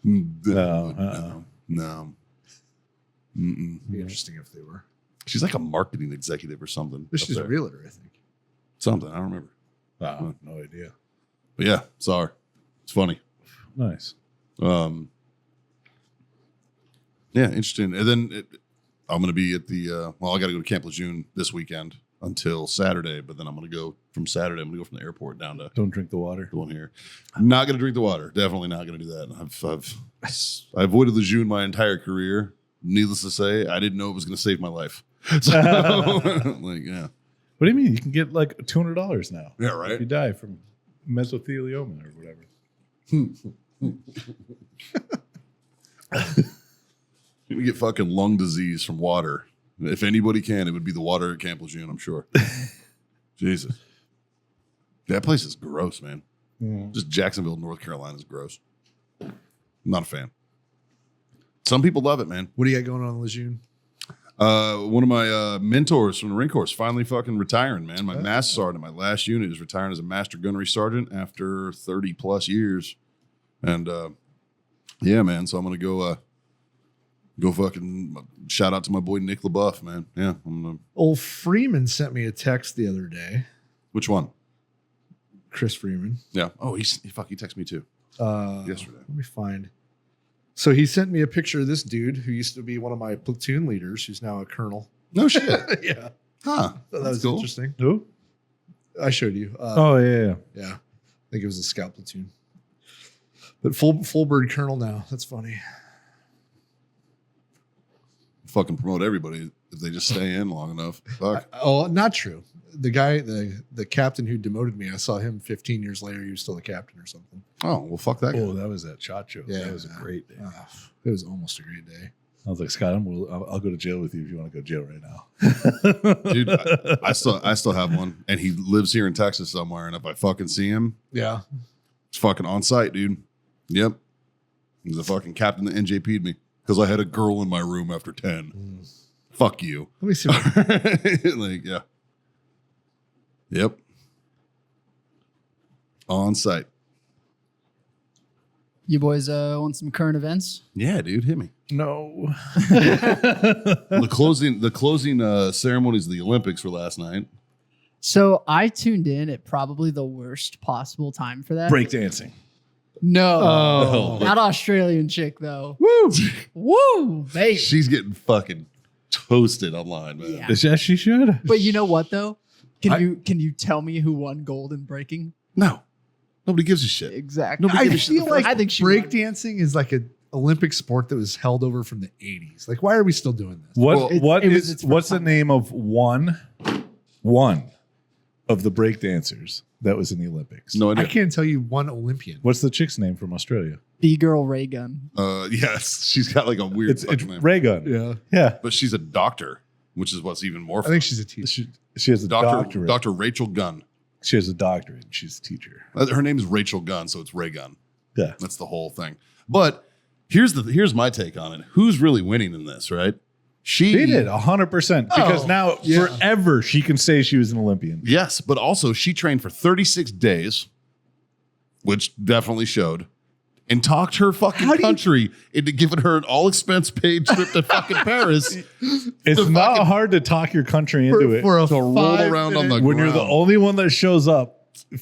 No. No. Mm-mm. Be interesting if they were. She's like a marketing executive or something. But up she's a there. realtor, I think. Something. I don't remember. Wow, no idea. But yeah, saw her. It's funny. Nice. Yeah, interesting. And then I'm going to be at the, I got to go to Camp Lejeune this weekend until Saturday, but then I'm going to go from Saturday. I'm going to go from the airport down to Don't drink the water. the one here. I'm not going to drink the water. Definitely not going to do that. I avoided Lejeune my entire career. Needless to say, I didn't know it was going to save my life. So, like, yeah. What do you mean? You can get like $200 now. Yeah, If right. you die from mesothelioma or whatever. You can get fucking lung disease from water. If anybody can, it would be the water at Camp Lejeune, I'm sure. Jesus. That place is gross, man. Just Jacksonville, North Carolina is gross. I'm not a fan. Some people love it, man. What do you got going on in Lejeune? One of my mentors from the Marine Corps is finally fucking retiring, man. My master sergeant, my last unit, is retiring as a master gunnery sergeant after 30 plus years. And yeah, man. So I'm gonna go fucking shout out to my boy Nick LaBeouf, man. Yeah, I'm gonna. Old Freeman sent me a text the other day. Which one? Chris Freeman. Yeah. Oh, he texted me too yesterday. Let me find. So he sent me a picture of this dude who used to be one of my platoon leaders, who's now a colonel. No shit. Yeah. Huh. That That's was cool. interesting. Who? I showed you. Oh, yeah. Yeah. I think it was a scout platoon. But full bird colonel now. That's funny. Fucking promote everybody if they just stay in long enough. Fuck. Not true. The guy, the captain who demoted me, I saw him 15 years later. He was still a captain or something. Oh, well, fuck that guy. Oh, that was at Shot Show. Yeah. That was a great day. It was almost a great day. I was like, Scott, I'll go to jail with you if you want to go to jail right now. Dude, I still have one, and he lives here in Texas somewhere. And if I fucking see him, Yeah. it's fucking on site, dude. Yep, he's the fucking captain that NJP'd me because I had a girl in my room after 10. Fuck you. Let me see. What, Like, yeah, yep, on site. You boys want some current events? Yeah, dude, hit me. No. The closing ceremonies of the Olympics were last night. So I tuned in at probably the worst possible time for that. Breakdancing. No, Oh. not Australian chick though. Woo, woo, baby. She's getting fucking toasted online, man. Yeah. Yes, she should. But you know what though? I- Can you tell me who won gold in breaking? No, nobody gives a shit. Exactly. Nobody I gives a shit. feel like I think she breakdancing is like an Olympic sport that was held over from the 80s. Like, why are we still doing this? What Well, what's the name of one of the breakdancers that was in the Olympics? No I idea. can't tell you one Olympian. What's the chick's name from Australia? B-girl Ray Gun. Yes, she's got like a weird It's fucking name. Ray Gun. Yeah. Yeah. But she's a doctor, which is what's even more I fun. think she's a teacher. She has a Doctor doctorate. Dr. Rachel Gunn. She has a doctorate. She's a teacher. Her name is Rachel Gunn, so it's Ray Gunn. Yeah. That's the whole thing. But here's my take on it. Who's really winning in this, right? She did 100% because now yeah. forever she can say she was an Olympian. Yes, but also she trained for 36 days, which definitely showed, and talked her fucking country into giving her an all expense paid trip to fucking Paris It's The not fucking- hard to talk your country into it For a to roll 5 around on the minute- when you're the ground. only one that shows up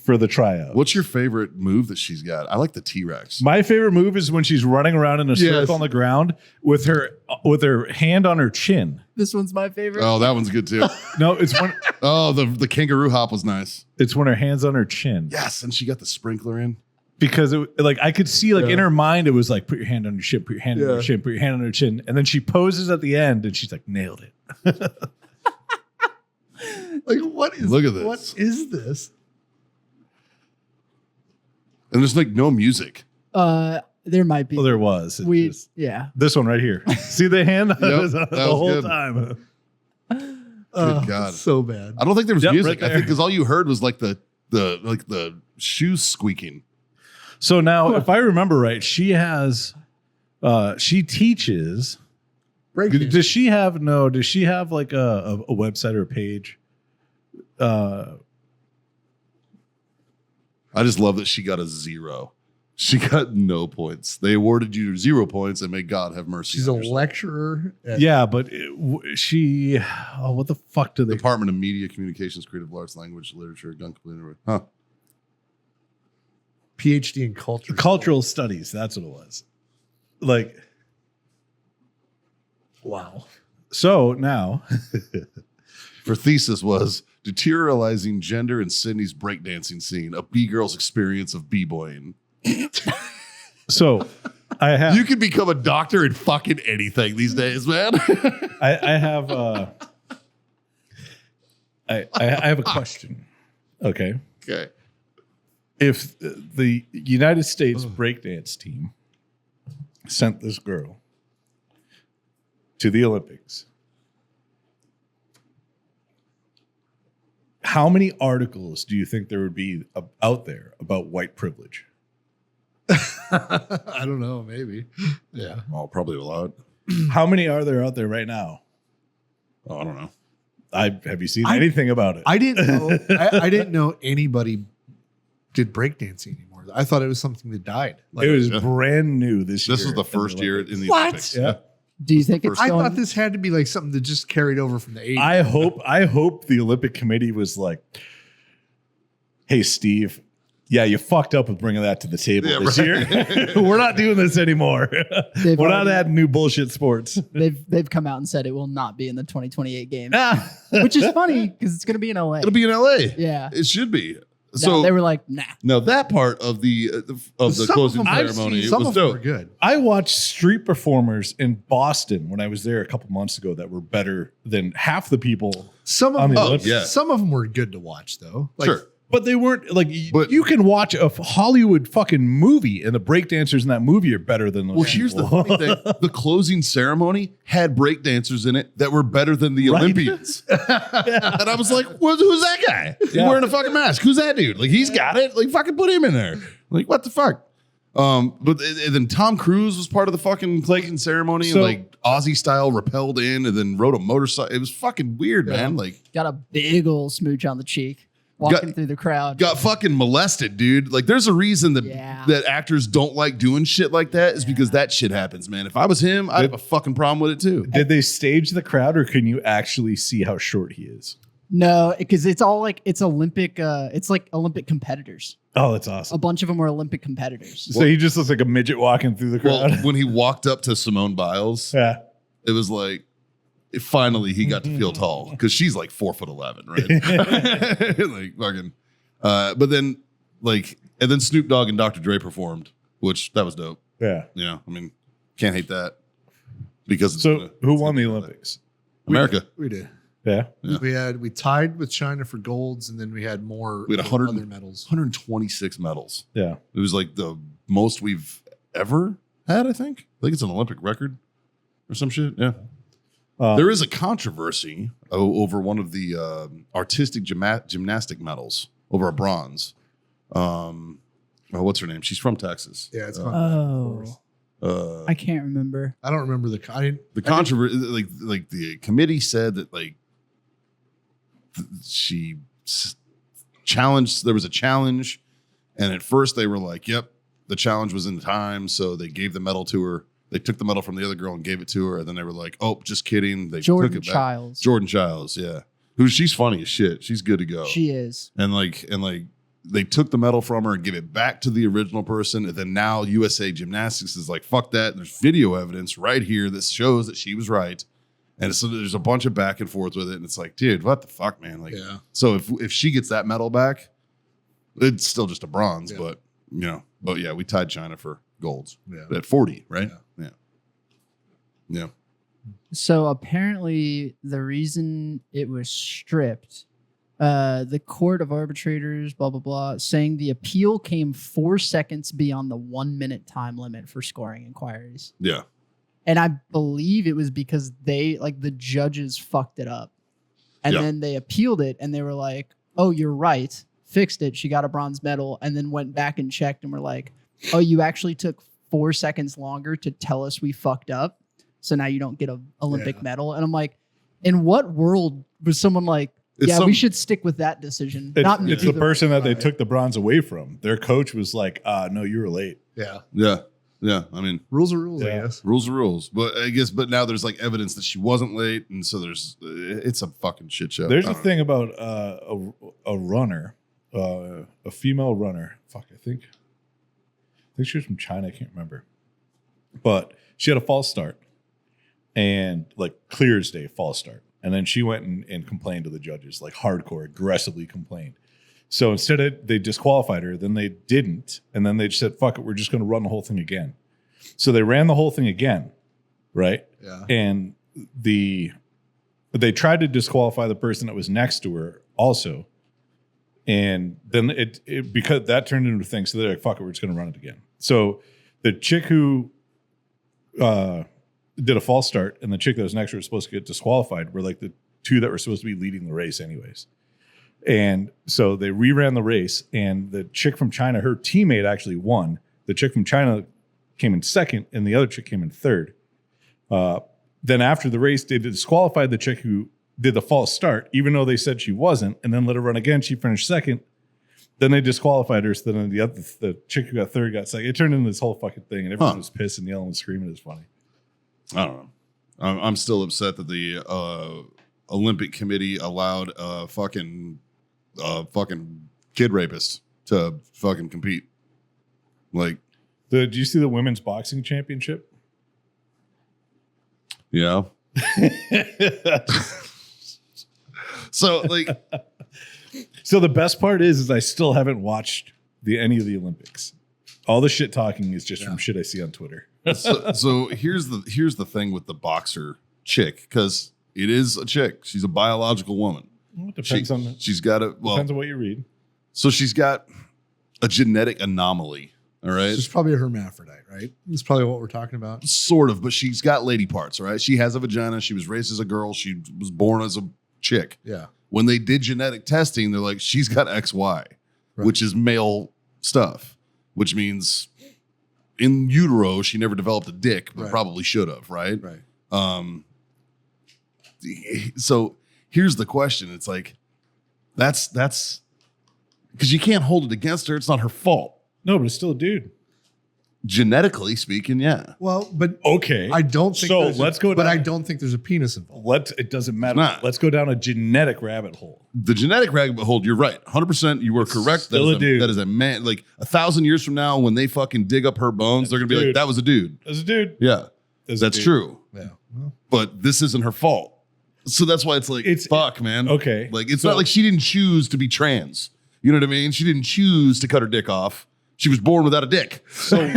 for the tryout. What's your favorite move that she's got? I like the T-Rex. My favorite move is when she's running around in a circle on the ground with her hand on her chin. This one's my favorite. Oh, that one's good too. No, it's when Oh, the kangaroo hop was nice. it's when her hand's on her chin. Yes, and she got the sprinkler in. Because I could see in her mind it was like put your hand on your chin, put your hand on your chin, put your hand on her chin, and then she poses at the end and she's like nailed it. Like, what is Look at this. What is this? And there's like no music. There might be. Well, there was. Yeah. This one right here. See the hand Yep, the that was whole good. time. Good God. So bad. I don't think there was Yep, music. right I think there. because all you heard was like the shoes squeaking. So now, if I remember right, she teaches. Breakdancing. Does she have like a website or a page? I just love that she got a 0. She got no points. They awarded you 0 points, and may God have mercy. She's a on your soul. lecturer. At Yeah, but what the fuck do they? Department of Media, Communications, Creative Arts, Language, Literature, gun completed. Huh. PhD in culture. Cultural studies. That's what it was. Like, Wow. so now, Her thesis was deteriorizing gender in Sydney's breakdancing scene, a B-girl's experience of b-boying. so I have You can become a doctor in fucking anything these days, man. I have I have a question. Okay. Okay. If the United States breakdance team sent this girl to the Olympics, how many articles do you think there would be out there about white privilege? I don't know. Maybe. Yeah. Oh, probably a lot. How many are there out there right now? Oh, I don't know. Have you seen anything about it? I didn't know. I didn't know anybody did breakdancing anymore. I thought it was something that died. Like, it was Yeah. brand new this year. This was the in first year Olympics. in the What? Olympics. Yeah. Do you think it's I going? thought this had to be like something that just carried over from the 80s. I hope the Olympic Committee was like, "Hey, Steve, yeah, you fucked up with bringing that to the table Yeah, this right. year. We're not doing this anymore. They've We're not already- adding new bullshit sports." They've come out and said it will not be in the 2028 games, Ah. which is funny because it's going to be in LA. It'll be in LA. Yeah. It should be. No, So they were like, nah. now that part of the Some closing of them I've ceremony seen, some was of them dope. were good. I watched street performers in Boston when I was there a couple months ago that were better than half the people. Some of On them, the Olympics. yeah. some of them were good to watch though. Like, Sure. But they weren't like But- you can watch a Hollywood fucking movie and the breakdancers in that movie are better than those. Well, here's the people. funny thing. The closing ceremony had breakdancers in it that were better than the Right. Olympians. And I was like, who's that guy? He's Yeah. wearing a fucking mask. Who's that dude? Like, he's got it. Like, fucking put him in there. Like, what the fuck? And then Tom Cruise was part of the fucking closing ceremony So- and like Aussie style rappelled in and then rode a motorcycle. It was fucking weird, man. Like, Got a big old smooch on the cheek, walking through the crowd. got fucking molested, dude. Like, there's a reason that Yeah. that actors don't like doing shit like that is because that shit happens, man. If I was him, I'd have a fucking problem with it too. Did they stage the crowd, or can you actually see how short he is? No, because it's all like it's Olympic. It's like Olympic competitors. Oh, that's A awesome. bunch of them are Olympic competitors. So he just looks like a midget walking through the Well, crowd. when he walked up to Simone Biles, Yeah. it was like finally he got to feel tall because she's like 4'11", right? Like fucking. But then and then Snoop Dogg and Dr. Dre performed, which that was dope. Yeah. Yeah, I mean, can't hate that because it's So gonna- who it's won gonna the be like Olympics? America. We did. Yeah. Yeah. We tied with China for golds, and then we had more. We had 100 other medals. 126 medals. Yeah. It was like the most we've ever had. I think it's an Olympic record or some shit. Yeah. There is a controversy over one of the artistic gymnastic medals over a bronze. What's her name? She's from Texas. Yeah, it's I can't remember. I don't remember the controversy. Like the committee said that she challenged. There was a challenge, and at first they were like, "Yep, the challenge was in time," so they gave the medal to her. They took the medal from the other girl and gave it to her, and then they were like, "Oh, just kidding." They Jordan took it back. Childs. Jordan Childs, yeah. She's funny as shit. She's good to go. She is. And they took the medal from her and gave it back to the original person. And then now USA Gymnastics is like, fuck that. And there's video evidence right here that shows that she was right. And so there's a bunch of back and forth with it. And it's like, dude, what the fuck, man? Like, Yeah. So if she gets that medal back, it's still just a bronze, Yeah. but yeah, we tied China for golds Yeah. at 40, right? Yeah. So apparently, the reason it was stripped, the court of arbitrators, blah blah blah, saying the appeal came 4 seconds beyond the 1 minute time limit for scoring inquiries, Yeah. and I believe it was because the judges fucked it up, and Yeah. then they appealed it, and they were like, "Oh, you're right, fixed it. She got a bronze medal," and then went back and checked, and were like, "Oh, you actually took 4 seconds longer to tell us we fucked up. So now you don't get an Olympic Yeah. medal." And I'm like, in what world was someone like, we should stick with that decision? It's the person that they Right. took the bronze away from. Their coach was like, no, you were late. Yeah. Yeah. I mean, Rules are rules, I Yeah. guess. rules are rules. But now there's like evidence that she wasn't late. And so it's a fucking shit show. There's I a don't thing about a runner, a female runner. Fuck, I think she was from China. I can't remember. But she had a false start. And like clear as day, false start. And then she went and complained to the judges, like hardcore, aggressively complained. So instead they disqualified her, then they didn't. And then they just said, fuck it, we're just going to run the whole thing again. So they ran the whole thing again, right? Yeah. And they tried to disqualify the person that was next to her also. And then it because that turned into a thing. So they're like, fuck it, we're just going to run it again. So the chick who did a false start and the chick that was next to her was supposed to get disqualified were like the two that were supposed to be leading the race anyways. And so they reran the race, and the chick from China, her teammate actually won. The chick from China came in second, and the other chick came in third. Then after the race, they disqualified the chick who did the false start, even though they said she wasn't, and then let her run again. She finished second. Then they disqualified her. So then the chick who got third got second. It turned into this whole fucking thing, and everyone was pissed and yelling and screaming. It was funny. I don't know. I'm still upset that the Olympic Committee allowed a fucking kid rapist to fucking compete. Like, Did you see the women's boxing championship? yeah. So like, So the best part is I still haven't watched any of the Olympics. All the shit talking is just from shit I see on Twitter. so here's the thing with the boxer chick, because it is a chick. She's a biological woman. Well, it depends on She's got a well. depends on what you read. So she's got a genetic anomaly. All right. She's probably a hermaphrodite, right? That's probably what we're talking about. Sort of, but she's got lady parts, all right? She has a vagina. She was raised as a girl. She was born as a chick. Yeah. When they did genetic testing, they're like, she's got XY, Right. which is male stuff, which means in utero, she never developed a dick, but Right. probably should have, right? Right. So here's the question. It's like, that's because you can't hold it against her. It's not her fault. No, but it's still a dude. Genetically speaking, yeah. Well, but Okay. I don't think So there's let's go But down- I don't think there's a penis involved. It doesn't matter. It's not. Let's go down a genetic rabbit hole. The genetic rabbit hole, you're right. 100%. You were correct. still a dude. That is a man. Like 1,000 years from now, when they fucking dig up her bones, they're going to be like, Dude. that was a dude. As a dude. Yeah. As a That's dude. true. Yeah. Well, But this isn't her fault. So that's why it's like, It's- fuck, man. Okay. Like, it's So- not like she didn't choose to be trans. You know what I mean? She didn't choose to cut her dick off. She was born without a dick. So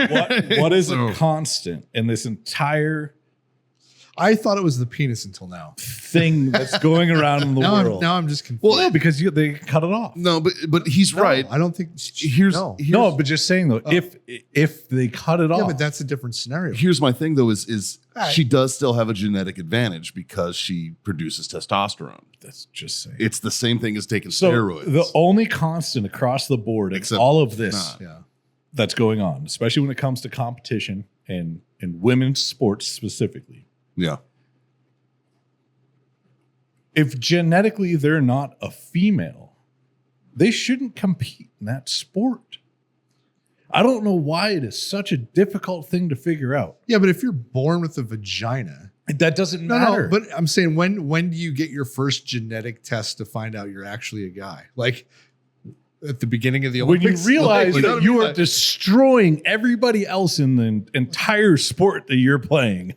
what is So- a constant in this entire I thought it was the penis until now. thing that's going around in the world? Now I'm just confused. Well, No, because they cut it off. No, but he's No, right. I don't think. Here's no. No, but just saying though, Oh. if they cut it Yeah, off, but that's a different scenario. Here's my thing though is Right. she does still have a genetic advantage because she produces testosterone. that's just saying. It's the same thing as taking So steroids. the only constant across the board in Except all of this not. Yeah. that's going on, especially when it comes to competition and women's sports specifically, Yeah. if genetically they're not a female, they shouldn't compete in that sport. I don't know why it is such a difficult thing to figure out. Yeah, but if you're born with a vagina, That doesn't no, matter. but I'm saying when do you get your first genetic test to find out you're actually a guy? Like at the beginning of the when you Olympics? realize Like, know that what I you mean? are Like, destroying everybody else in the entire sport that you're playing.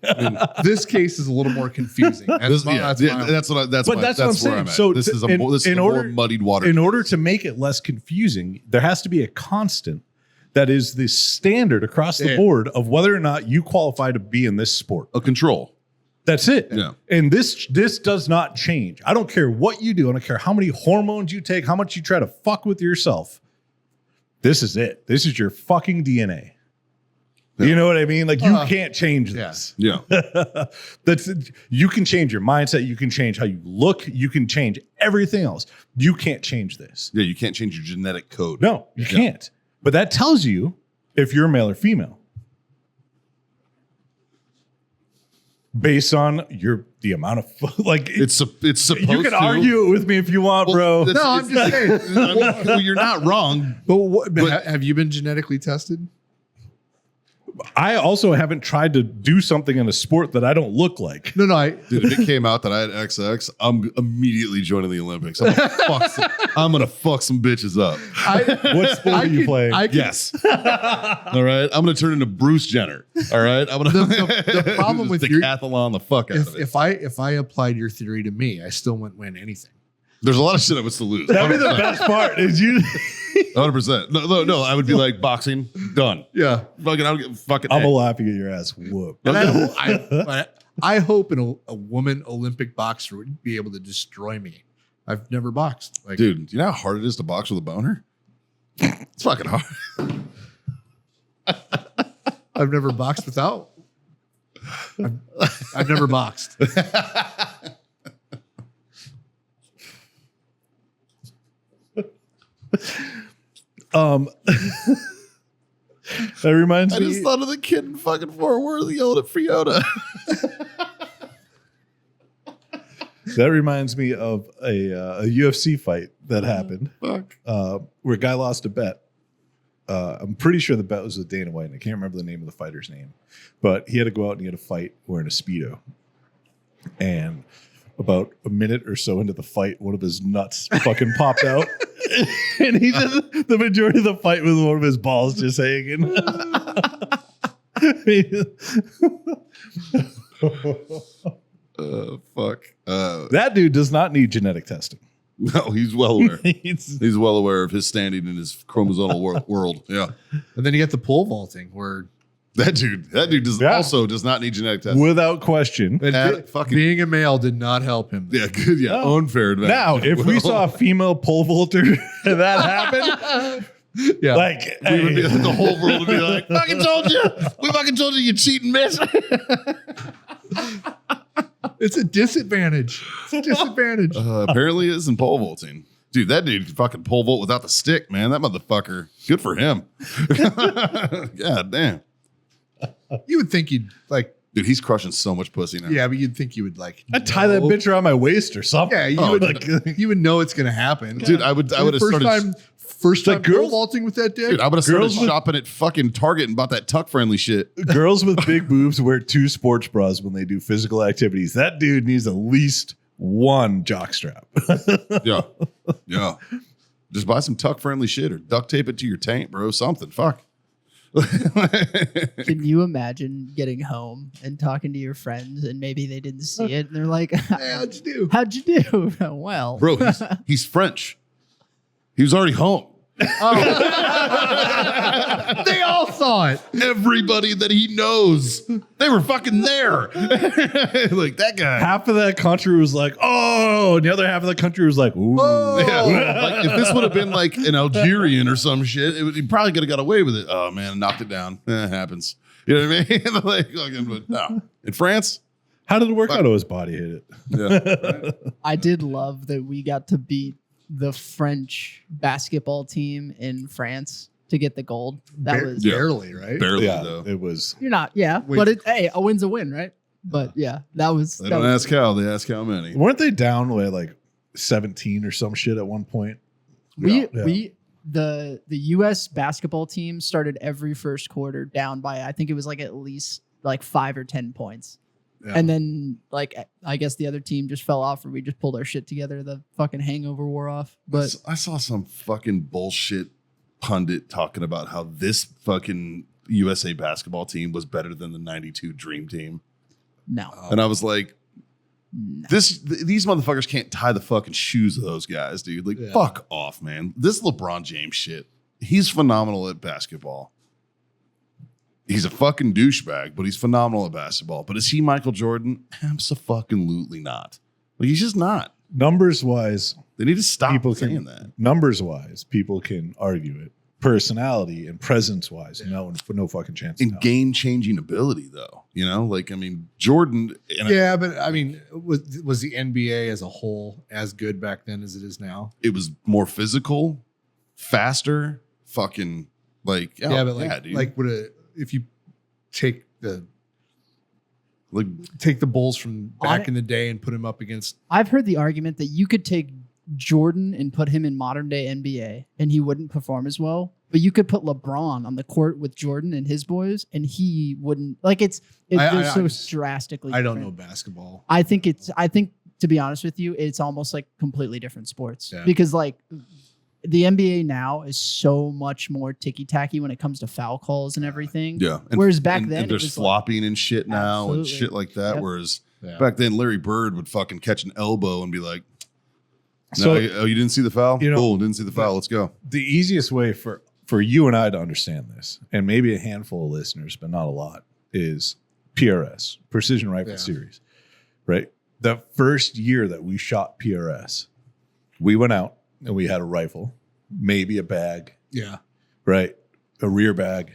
this case is a little more confusing. That's my- that's my- that's what But where that's what I'm I'm saying. at. So this is a in- more, this is in a order- more muddied water. In order to make it less confusing, there has to be a constant that is the standard across the Yeah. board of whether or not you qualify to be in this sport. a control. That's it. Yeah. And this does not change. I don't care what you do. I don't care how many hormones you take, how much you try to fuck with yourself. This is it. This is your fucking DNA. Yeah. You know what I mean? Like you can't change yeah. this. Yeah. That's you can change your mindset. You can change how you look. You can change everything else. You can't change this. Yeah. You can't change your genetic code. No, you can't. But that tells you if you're male or female based on the amount of like It's supposed you can to. argue it with me if you want, bro. that's- No, I'm just saying. well, you're not wrong. But have you been genetically tested? I also haven't tried to do something in a sport that I don't look like. No, I. Dude, if it came out that I had XX, I'm immediately joining the Olympics. I'm gonna fuck some bitches up. What sport are you playing? Yes. All right. I'm gonna turn into Bruce Jenner. All right. I'm gonna The problem with your- decathlon the fuck out of it. If I applied your theory to me, I still wouldn't win anything. There's a lot of shit I would still lose. That'd be the best part. Is you 100%. No. I would be like boxing done. Yeah, Fucking, I'll get fucking. I'm laughing at your ass whoop. and I hope a woman Olympic boxer would be able to destroy me. I've never boxed. Like, Dude, do you know how hard it is to box with a boner? It's fucking hard. I've never boxed without. I've never boxed. That reminds I me. just thought of the kid in fucking Fort Worth yelling at Fiona. That reminds me of a UFC fight that happened Fuck. where a guy lost a bet. I'm pretty sure the bet was with Dana White, and I can't remember the name of the fighter's name, but he had to go out and he had a fight wearing a Speedo. And about a minute or so into the fight, one of his nuts fucking popped out. And he did the majority of the fight with one of his balls just hanging. Fuck. That dude does not need genetic testing. No, he's well aware. He's- He's well aware of his standing in his chromosomal world. Yeah. And then you get the pole vaulting where That dude also does not need genetic testing. Without question. And being a male did not help him. Yeah, good. Yeah, unfair advantage. Now, if we saw a female pole vaulter and that happened, Yeah. like we would be, the whole world would be like, "Fucking told you, we fucking told you, cheating miss." It's a disadvantage. Apparently, it is in pole vaulting. Dude, that dude can fucking pole vault without the stick, man. That motherfucker. Good for him. God damn. You would think you'd like, Dude, he's crushing so much pussy now. yeah, but you'd think you would like. I'd tie that bitch around my waist or something. Yeah, you would know it's gonna happen. Dude, I would have started. First time Like girls- pole vaulting with that dick. Dude, I would have started Girls with- shopping at fucking Target and bought that tuck friendly shit. Girls with big boobs wear 2 sports bras when they do physical activities. That dude needs at least 1 jockstrap. Yeah. Yeah. Just buy some tuck friendly shit or duct tape it to your tank, bro. Something. Fuck. Can you imagine getting home and talking to your friends and maybe they didn't see it and they're like, Hey, how'd you do? "How'd you do?" Well, Bro, he's French. He was already home. They all saw it. Everybody that he knows, they were fucking there. Like that guy. Half of that country was like, "Oh," and the other half of the country was like, "Ooh." Yeah. Like if this would have been like an Algerian or some shit, he probably could have got away with it. Oh man, knocked it down. It happens. You know what I mean? Like, but no. In France, How did it work out? Oh, his body hit it. yeah. I did love that we got to beat the French basketball team in France to get the gold. That was Yeah. Barely, right? Barely Yeah, though. it was. you're not, yeah, Wait. but hey, a win's a win, right? But yeah, that was. They that don't was ask how, they ask how many. Weren't they down by like 17 or some shit at one point? we Yeah. we the U.S. basketball team started every first quarter down by I think it was like at least like 5 or 10 points. Yeah. And then, like, I guess the other team just fell off, or we just pulled our shit together. The fucking hangover wore off. But I saw some fucking bullshit pundit talking about how this fucking USA basketball team was better than the 92 Dream Team. no, And I was like, no. these motherfuckers can't tie the fucking shoes of those guys, dude. Like, Yeah. fuck off, man. This LeBron James shit. He's phenomenal at basketball. He's a fucking douchebag, but he's phenomenal at basketball. But is he Michael Jordan? Absolutely not. Like, he's just not. Numbers wise, They need to stop people saying can that. numbers wise, people can argue it. Personality and presence wise, no fucking chance. in In hell. game changing ability, though, you know, like I mean, Jordan. And Yeah, but I mean, was the NBA as a whole as good back then as it is now? it was more physical, faster, fucking like Yeah, but like, dude. if you take the like Bulls from back in the day and put him up against I've heard the argument that you could take Jordan and put him in modern day NBA and he wouldn't perform as well. But you could put LeBron on the court with Jordan and his boys and he wouldn't. Like they're so drastically I don't know different. basketball. I think to be honest with you, it's almost like completely different sports. Yeah. Because like the NBA now is so much more ticky-tacky when it comes to foul calls and everything. yeah. Whereas back then, and it there's was like- flopping and shit now and Absolutely. shit like that. Yep. Whereas Yeah. back then, Larry Bird would fucking catch an elbow and be like, "No, So- you didn't see the foul? You know- Cool, didn't see the foul. Let's go." The easiest way for you and I to understand this, and maybe a handful of listeners, but not a lot, is PRS, Precision Rifle Yeah. Series, right? The first year that we shot PRS, we went out and we had a rifle, maybe a bag, Yeah. right? A rear bag.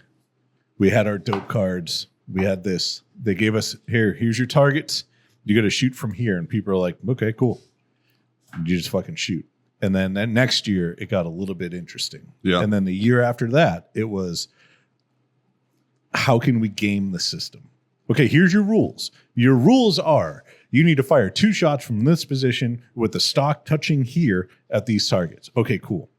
We had our dope cards. We had this. They gave us, here's your targets. You got to shoot from here. And people are like, okay, cool. And you just fucking shoot. And then that next year, it got a little bit interesting. Yeah. And then the year after that, it was, how can we game the system? Okay, here's your rules. Your rules are you need to fire 2 shots from this position with the stock touching here at these targets. Okay, cool.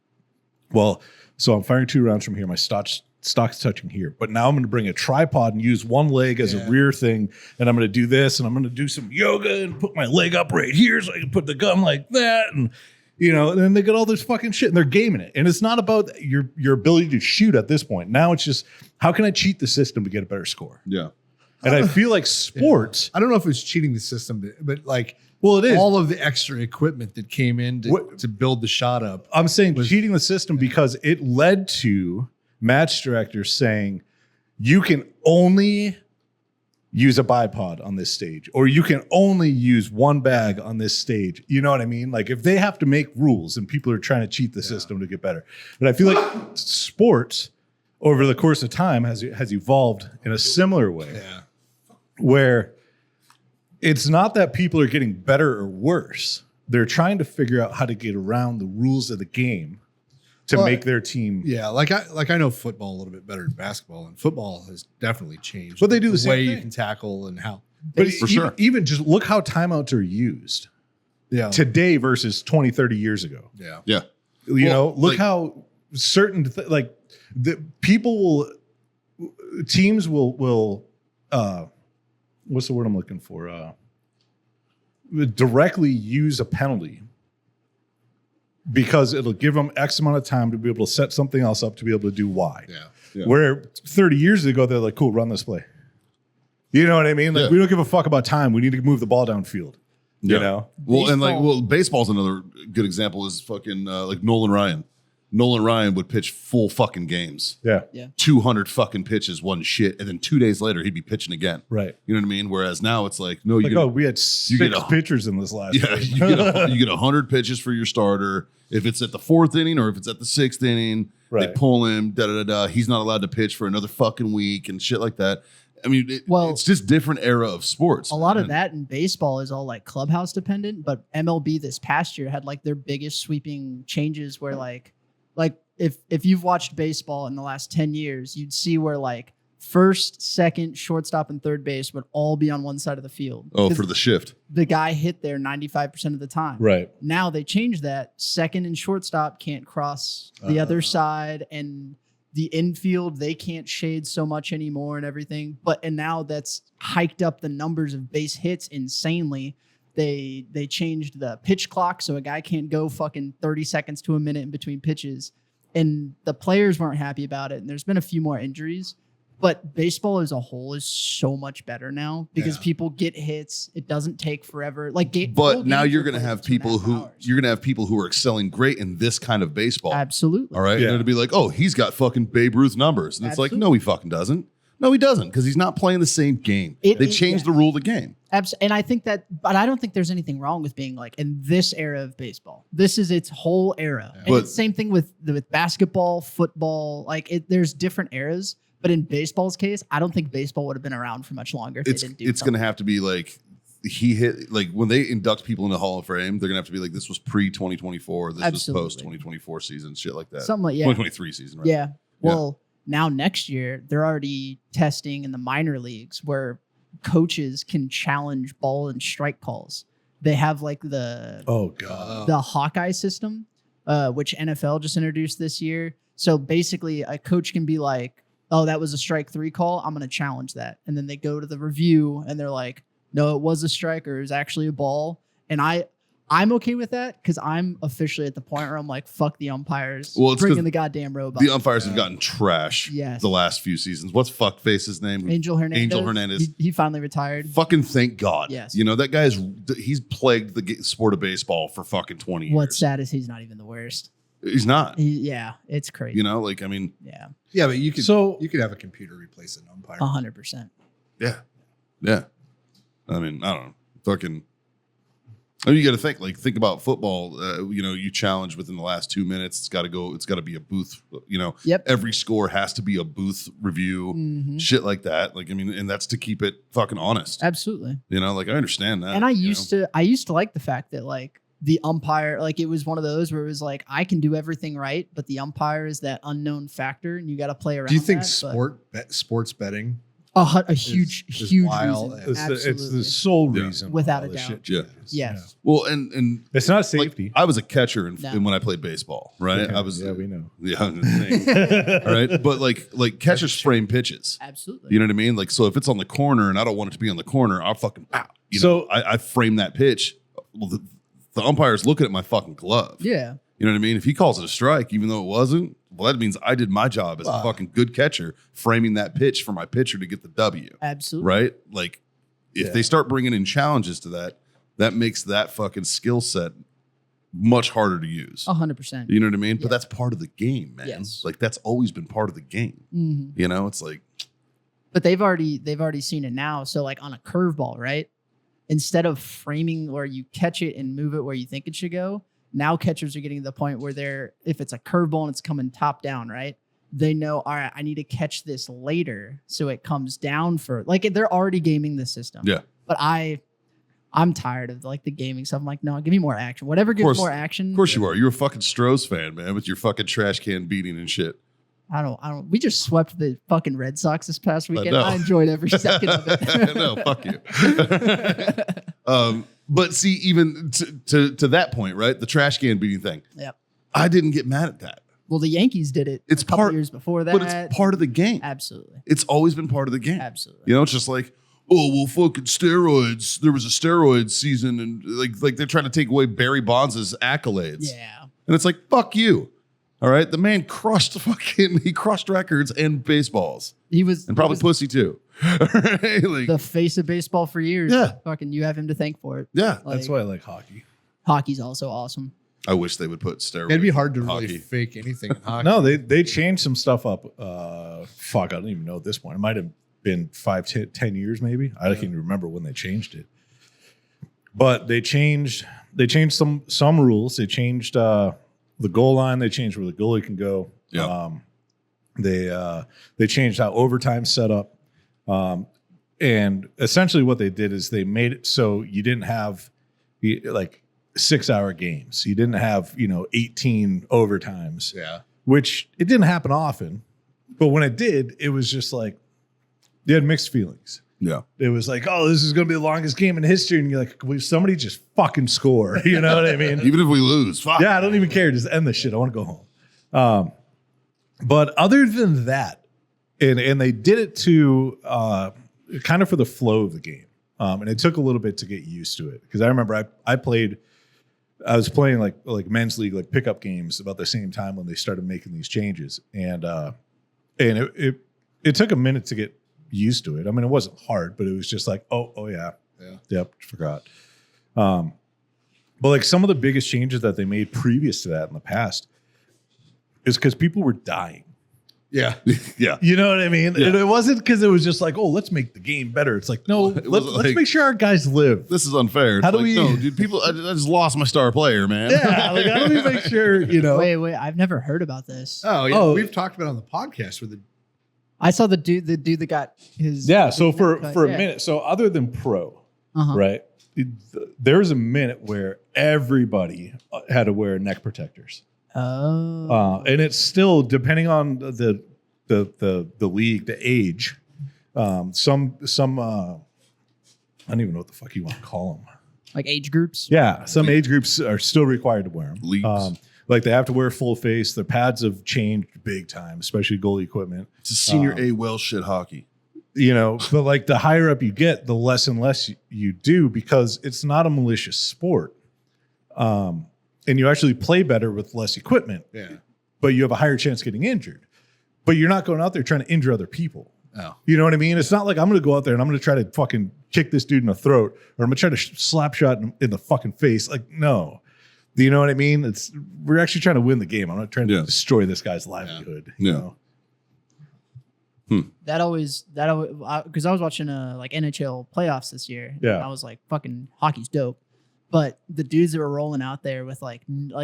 Well, so I'm firing 2 rounds from here. My stock's touching here. But now I'm going to bring a tripod and use one leg as a rear thing. And I'm going to do this. And I'm going to do some yoga and put my leg up right here so I can put the gun like that. And, you know, and then they got all this fucking shit and they're gaming it. And it's not about your ability to shoot at this point. Now it's just, how can I cheat the system to get a better score? Yeah. And I feel like sports, I don't know if it's cheating the system, but like well, it is. all of the extra equipment that came in to build the shot up. I'm saying cheating the system because it led to match directors saying, you can only use a bipod on this stage, or you can only use one bag on this stage. You know what I mean? Like if they have to make rules and people are trying to cheat the system to get better. But I feel like sports over the course of time has evolved in a similar way where it's not that people are getting better or worse. They're trying to figure out how to get around the rules of the game to make their team. Yeah, like I know football a little bit better than basketball, and football has definitely changed. But they do the same way thing. you can tackle and how. But For sure. even just look how timeouts are used Yeah, today versus 20, 30 years ago. yeah. Yeah. You know, look like- how certain the people will, teams will what's the word I'm looking for? Directly use a penalty because it'll give them X amount of time to be able to set something else up to be able to do Y. Yeah. Where 30 years ago, they're like, cool, run this play. You know what I mean? Like, Yeah. we don't give a fuck about time. We need to move the ball downfield. You Yeah. know? Well, and like, Baseball- well, baseball's another good example is fucking like Nolan Ryan. Nolan Ryan would pitch full fucking games, Yeah. 200 fucking pitches, one shit, and then 2 days later he'd be pitching again. Right. You know what I mean? Whereas now it's like, no, you Like, get, oh, we had get six a- pitchers in this last yeah, game. you get 100 pitches for your starter. If it's at the 4th inning or if it's at the 6th inning, they Right. pull him. Da da da da. He's not allowed to pitch for another fucking week and shit like that. I mean, Well, it's just different era of sports. A lot of man. that in baseball is all like clubhouse dependent, but MLB this past year had like their biggest sweeping changes where like if you've watched baseball in the last 10 years, you'd see where like first, second, shortstop, and third base would all be on one side of the field. Oh, 'Cause for the shift. the guy hit there 95% of the time. Right. Now they changed that. Second and shortstop can't cross the other side, and the infield they can't shade so much anymore and everything. And now that's hiked up the numbers of base hits insanely. They changed the pitch clock so a guy can't go fucking 30 seconds to a minute in between pitches, and the players weren't happy about it. And there's been a few more injuries. But baseball as a whole is so much better now because people get hits. It doesn't take forever. Like, But now you're going to have people who are excelling great in this kind of baseball. Absolutely. All right. Yeah. And it'll be like, oh, he's got fucking Babe Ruth numbers. And it's like, no, he fucking doesn't. No, he doesn't, because he's not playing the same game. They changed the rule of the game. And I think but I don't think there's anything wrong with being like in this era of baseball. This is its whole era. And But- it's the same thing with basketball, football. Like there's different eras. But in baseball's case, I don't think baseball would have been around for much longer if they didn't do It's going to have to be like, he hit, like when they induct people in the Hall of Fame, they're going to have to be like, this was pre-2024. This Absolutely. was post-2024 season, shit like that. Something like, 2023 season, right? Yeah. Well, now next year, they're already testing in the minor leagues where coaches can challenge ball and strike calls. They have like the Oh, God. the Hawkeye system, which NFL just introduced this year. So basically, a coach can be like, oh, that was a strike 3 call. I'm going to challenge that. And then they go to the review and they're like, no, it was a strike or it was actually a ball. And I'm okay with that because I'm officially at the point where I'm like, fuck the umpires. Well, it's bring 'cause in the goddamn robot. The umpires have gotten trash Yes. the last few seasons. What's fuckface's name? Angel Hernandez. Angel Hernandez. He finally retired. Fucking thank God. Yes. You know, that he's plagued the sport of baseball for fucking 20 years. What's sad is he's not even the worst. He's not. Yeah, it's crazy. You know, like, I mean, Yeah, Yeah, but you could have a computer replace an umpire. 100%. yeah. Yeah. I mean, I don't know. Fucking. I mean, you got to think about football. You know, you challenge within the last 2 minutes. It's got to be a booth. You know, Yep. every score has to be a booth review, Mhm. shit like that. Like, I mean, and that's to keep it fucking honest. Absolutely. You know, like, I understand that. And I you used know? to like the fact that like the umpire, like it was one of those where it was like I can do everything right, but the umpire is that unknown factor, and you got to play around. Do you think that, but sports betting? a huge is huge wild. reason? It's Absolutely. the sole Yeah. reason. Without all a this doubt. shit Yeah. changes. Yes. Well, and It's not like, safety. I was a catcher No. when I played baseball, right? I was Yeah, we know. yeah, all right. But like catchers frame pitches. Absolutely. You know what I mean? Like, so if it's on the corner and I don't want it to be on the corner, I'll fucking you So- know, I frame that pitch. Well, the umpire's looking at my fucking glove. Yeah. You know what I mean? If he calls it a strike, even though it wasn't, well, that means I did my job as a fucking good catcher, framing that pitch for my pitcher to get the W. Absolutely. Right? Like, if they start bringing in challenges to that, that makes that fucking skill set much harder to use. 100%. You know what I mean? Yeah. But that's part of the game, man. Yes. Like, that's always been part of the game. Mhm. You know, it's like, But they've already seen it now. So like on a curveball, right? Instead of framing where you catch it and move it where you think it should go, now catchers are getting to the point where if it's a curveball and it's coming top down, right? They know, all right, I need to catch this later so it comes down for like they're already gaming the system. Yeah. But I'm tired of like the gaming stuff. I'm like, no, give me more action. Whatever gives more action. Of course you are. You're a fucking Strohs fan, man, with your fucking trash can beating and shit. I don't. We just swept the fucking Red Sox this past weekend. know. I enjoyed every second of it. No, fuck you. But see, even to that point, right? The trash can beating thing. Yep. I didn't get mad at that. Well, the Yankees did it. It's a couple part years before that, but it's part of the game. Absolutely. It's always been part of the game. Absolutely. You know, it's just like, oh well, fucking steroids. There was a steroid season, and like they're trying to take away Barry Bonds' accolades. Yeah. And it's like, fuck you. All right, the man crushed records and baseballs. And probably pussy too. Right? Like, the face of baseball for years. Yeah. Fucking, you have him to thank for it. yeah. That's why I like hockey. Hockey's also awesome. I wish they would put steroids. It'd be hard to in really hockey. fake anything in hockey. No, they changed some stuff up. Fuck, I don't even know at this point. It might have been 10 years maybe. I can't even remember when they changed it. But they changed some rules. They changed the goal line. They changed where the goalie can go. Yeah. They changed how overtime's set up. And essentially what they did is they made it so you didn't have like 6-hour games. You didn't have, 18 overtimes. Yeah. Which it didn't happen often. But when it did, it was just like you had mixed feelings. Yeah. It was like, oh, this is going to be the longest game in history. And you're like, will somebody just fucking score? You know what I mean? Even if we lose, fuck. Yeah, I don't even care. Just end this shit. I want to go home. But other than that, and they did it to kind of for the flow of the game. And it took a little bit to get used to it. Because I remember I was playing like men's league, like pickup games about the same time when they started making these changes. And it took a minute to get used to it. I mean, it wasn't hard, but it was just like, oh yeah. Yep, forgot. But like some of the biggest changes that they made previous to that in the past is because people were dying. Yeah. Yeah. You know what I mean? Yeah. And it wasn't because it was just like, oh, let's make the game better. It's like, no, let's make sure our guys live. This is unfair. How do we- No, dude, I just lost my star player, man. Yeah, like how do we make sure, Wait, I've never heard about this. Oh, yeah. Oh. We've talked about it on the podcast where I saw the dude that got his. Yeah, so for a yeah. minute, so other than pro, Uh-huh. right? There was a minute where everybody had to wear neck protectors. Oh. And it's still depending on the league, the age. Some I don't even know what the fuck you want to call them. Like age groups? Yeah, some age groups are still required to wear them. Leagues. Like they have to wear full face. Their pads have changed big time, especially goalie equipment. It's a senior A well shit hockey. But like the higher up you get, the less and less you do because it's not a malicious sport. And you actually play better with less equipment. Yeah. But you have a higher chance of getting injured. But you're not going out there trying to injure other people. Oh. You know what I mean? It's not like I'm going to go out there and I'm going to try to fucking kick this dude in the throat or I'm going to try to slap shot in the fucking face. Like, no. Do you know what I mean? We're actually trying to win the game. I'm not trying to destroy this guy's livelihood. Yeah. You know? That always, because I was watching like NHL playoffs this year. Yeah. And I was like, fucking hockey's dope. But the dudes that were rolling out there with like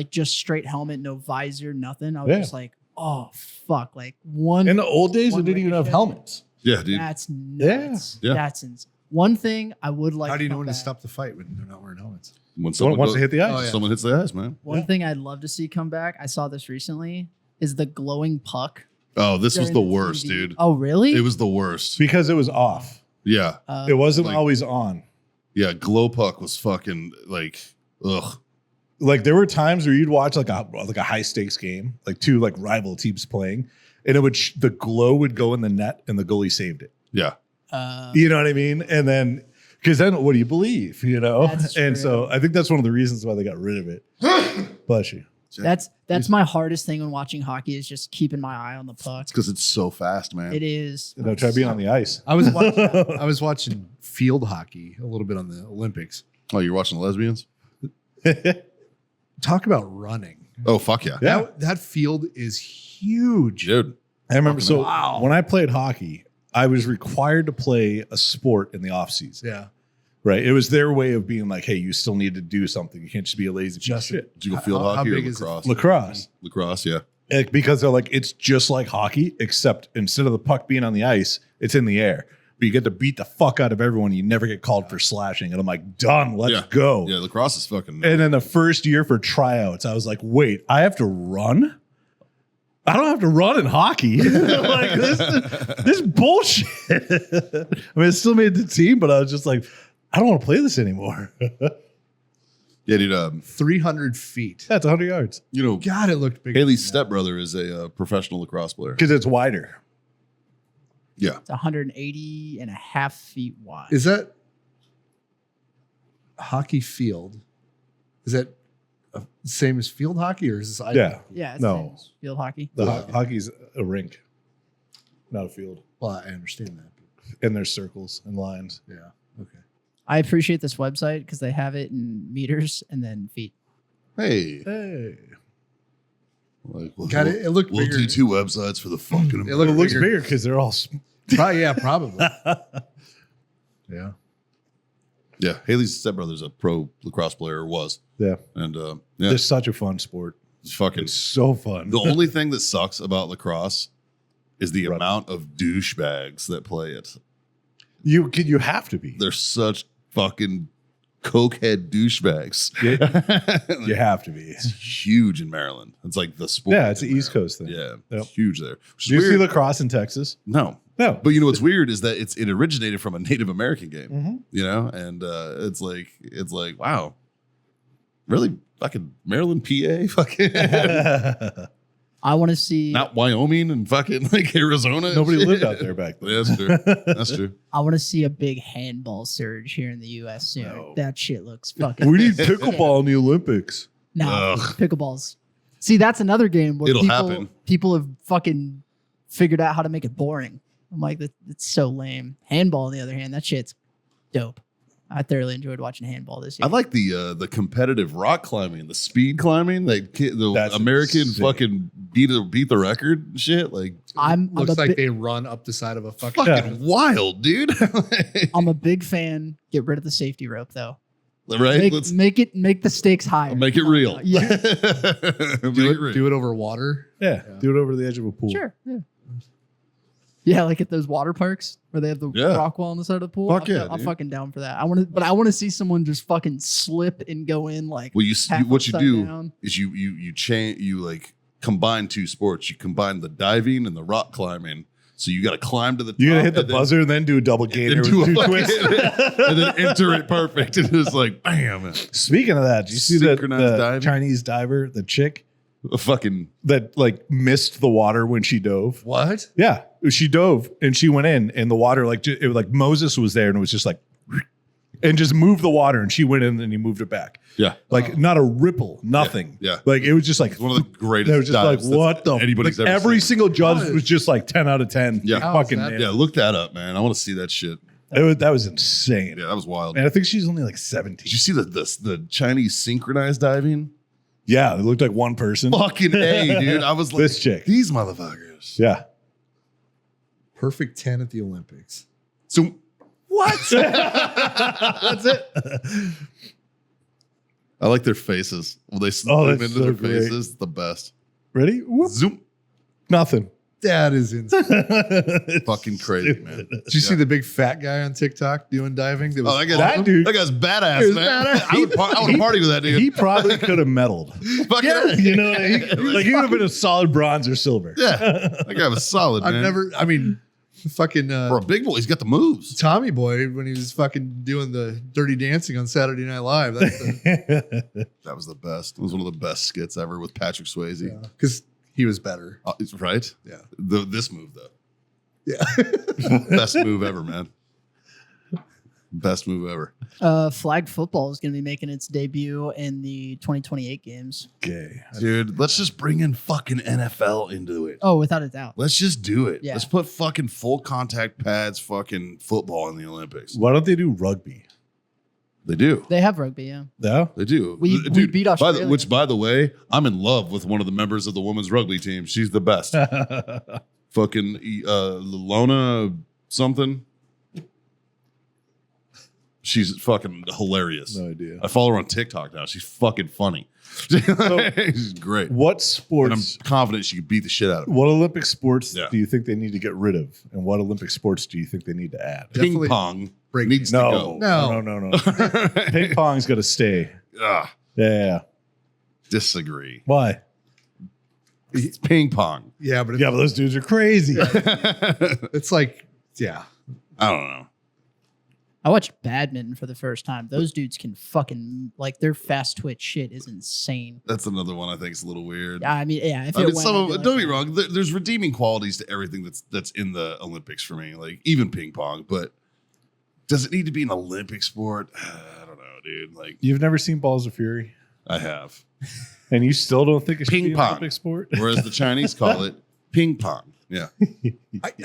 just straight helmet, no visor, nothing. I was just like, oh fuck! Like one. In the old days, they one didn't even have ricochet. helmets. Yeah, dude. That's nuts. Yeah. That's insane. One thing I would like. how do you know come when to back- stop the fight when they're not wearing helmets? When Someone wants to hit the ice. Oh, yeah. someone hits the ice, man. One thing I'd love to see come back. I saw this recently. Is the glowing puck? Oh, this was during the worst, TV. dude. Oh really? It was the worst. Because it was off. Yeah. It wasn't like- always on. Yeah. Glow puck was fucking like, ugh. Like there were times where you'd watch like a high stakes game, like two like rival teams playing, and it would the glow would go in the net and the goalie saved it. Yeah. You know what I mean? And then because then what do you believe? You know? That's And true. so I think that's one of the reasons why they got rid of it. Bless you. That's my hardest thing when watching hockey is just keeping my eye on the puck. Because it's so fast, man. It is. You know, try being on the ice. I was watching field hockey a little bit on the Olympics. Oh, you're watching the lesbians? Talk about running. Oh, fuck yeah. Yeah. That field is huge. Dude. I remember. So Wow. when I played hockey, I was required to play a sport in the off season. Yeah. Right. It was their way of being like, hey, you still need to do something. You can't just be a lazy piece of Just shit. Did you go field How hockey or big is it? lacrosse? Lacrosse. Lacrosse, yeah. Because they're like, it's just like hockey, except instead of the puck being on the ice, it's in the air. But you get to beat the fuck out of everyone. You never get called for slashing. And I'm like, done, let's go. Yeah, lacrosse is fucking. And then the first year for tryouts, I was like, wait, I have to run? I don't have to run in hockey. Like this bullshit. I mean, it still made the team, but I was just like, I don't want to play this anymore. Yeah, dude. 300 feet. That's 100 yards You know, God, it looked big. Haley's stepbrother is a professional lacrosse player. because it's wider. Yeah. It's 180 and a half feet wide. Is that hockey field? Is that same as field hockey, or is this? Yeah. yeah, it's No. same as field hockey. The hockey's a rink, not a field. Well, I understand that. And there's circles and lines. Yeah. Okay. I appreciate this website because they have it in meters and then feet. Hey. Hey. Like, God, it looked we'll bigger. do 2 websites for the fucking. It looked It looks bigger. bigger because they're all. Probably, yeah, probably. Yeah. Yeah, Haley's stepbrother's a pro lacrosse player, or was. Yeah. And yeah, It's such a fun sport. it's fucking. It's so fun. The only thing that sucks about lacrosse is the Right. amount of douchebags that play it. You have to be. They're such fucking cokehead douchebags. You have to be. It's huge in Maryland. It's like the sport. Yeah, it's an in East Maryland. Coast thing. Yeah, Yep. it's huge there. Which is Do you see weird. lacrosse in Texas? No, No. but you know what's weird is that it originated from a Native American game. Mhm. You know, and it's like wow, really fucking Maryland, PA, fucking I want to see. not Wyoming and fucking like Arizona. and Nobody shit. lived out there back then. Yeah, that's true. That's true. I want to see a big handball surge here in the U.S. soon. No. That shit looks fucking. We need pickleball in the Olympics. No, Ugh. pickleballs. See, that's another game where It'll happen. people have fucking figured out how to make it boring. I'm like, it's so lame. Handball, on the other hand, that shit's dope. I thoroughly enjoyed watching handball this year. I like the competitive rock climbing, the speed climbing, like the That's American insane. fucking beat the record and shit. Like I'm Looks a like bi- they run up the side of a fucking. fucking wild, dude. I'm a big fan. Get rid of the safety rope though. Right? Make the stakes higher. make it real. Yeah, Make it real. Do it over water. Yeah. Do it over the edge of a pool. sure. Yeah. Yeah, like at those water parks where they have the Yeah. rock wall on the side of the pool. Fuck I'm dude. fucking down for that. I want to see someone just fucking slip and go in like. Well, half what you upside do down. is you like combine 2 sports. You combine the diving and the rock climbing. So you got to climb to the top. You gotta hit the and then- buzzer and then do a double gainer and with do a 2 fucking- twists. and then enter it perfect. And it's like, bam. Speaking of that, do you see the Synchronized diving? Chinese diver, the chick A fucking that like missed the water when she dove? What? Yeah, she dove and she went in, and the water like it was like Moses was there, and it was just like, and just moved the water, and she went in and he moved it back, yeah. like not a ripple, nothing. Yeah. Like it was just like It's one of the greatest. They were just like, dives that what the? anybody's Like, ever every seen. single judge How is- was just like 10 out of 10. Yeah. Like, How is fucking that? nailed Yeah, it. look that up, man. I want to see that shit. That was insane. Yeah, that was wild. And I think she's only like 17. Did you see the Chinese synchronized diving? Yeah, it looked like one person. Fucking A, dude. I was like, This chick. these motherfuckers. Yeah. Perfect 10 at the Olympics. So What? That's it. I like their faces. When they Oh, zoom that's into so their great. faces, the best. Ready? Whoop. Zoom. Nothing. That is insane. It's Fucking crazy, stupid. man. Did you see the big fat guy on TikTok doing diving? That was Oh, That dude- that guy's badass, He was man. badass. I would party with that dude. He probably could have medaled. Fucking A. You know what I mean? Like he would have been a solid bronze or silver. Yeah, that guy was solid, man. I've never, I mean, fucking For a big boy, he's got the moves. Tommy Boy when he was fucking doing the dirty dancing on Saturday Night Live. That's That was the best. It was one of the best skits ever with Patrick Swayze. because he was better. Right? Yeah. This move, though. Yeah. Best move ever, man. Best move ever. Flag football is going to be making its debut in the 2028 games. Okay. Dude, let's just bring in fucking NFL into it. Oh, without a doubt. Let's just do it. Yeah. Let's put fucking full contact pads, fucking football in the Olympics. Why don't they do rugby? They do. They have rugby, yeah. Yeah. They do. We beat Australia. Which, by the way, I'm in love with one of the members of the women's rugby team. She's the best. Fucking Lona something. She's fucking hilarious. No idea. I follow her on TikTok now. She's fucking funny. She's great. What And I'm sports? confident she could beat the shit out of me. What Olympic sports Yeah. do you think they need to get rid of, and what Olympic sports do you think they need to add? Definitely Ping pong break needs to go. No. Ping pong's got to stay. Ah, Yeah. disagree. Why? It's ping pong. Yeah, but Yeah, but those dudes are crazy. it's like, yeah. I don't know. I watched badminton for the first time. Those dudes can fucking like their fast twitch shit is insane. That's another one I think is a little weird. Yeah, I mean, yeah. If I it mean, went, some I'd of, be like, don't be wrong. There's redeeming qualities to everything that's in the Olympics for me. Like even ping pong, but does it need to be an Olympic sport? I don't know, dude. Like You've never seen Balls of Fury, I have. and you still don't think it should Ping be an pong. Olympic sport? Whereas the Chinese call it ping pong. Yeah.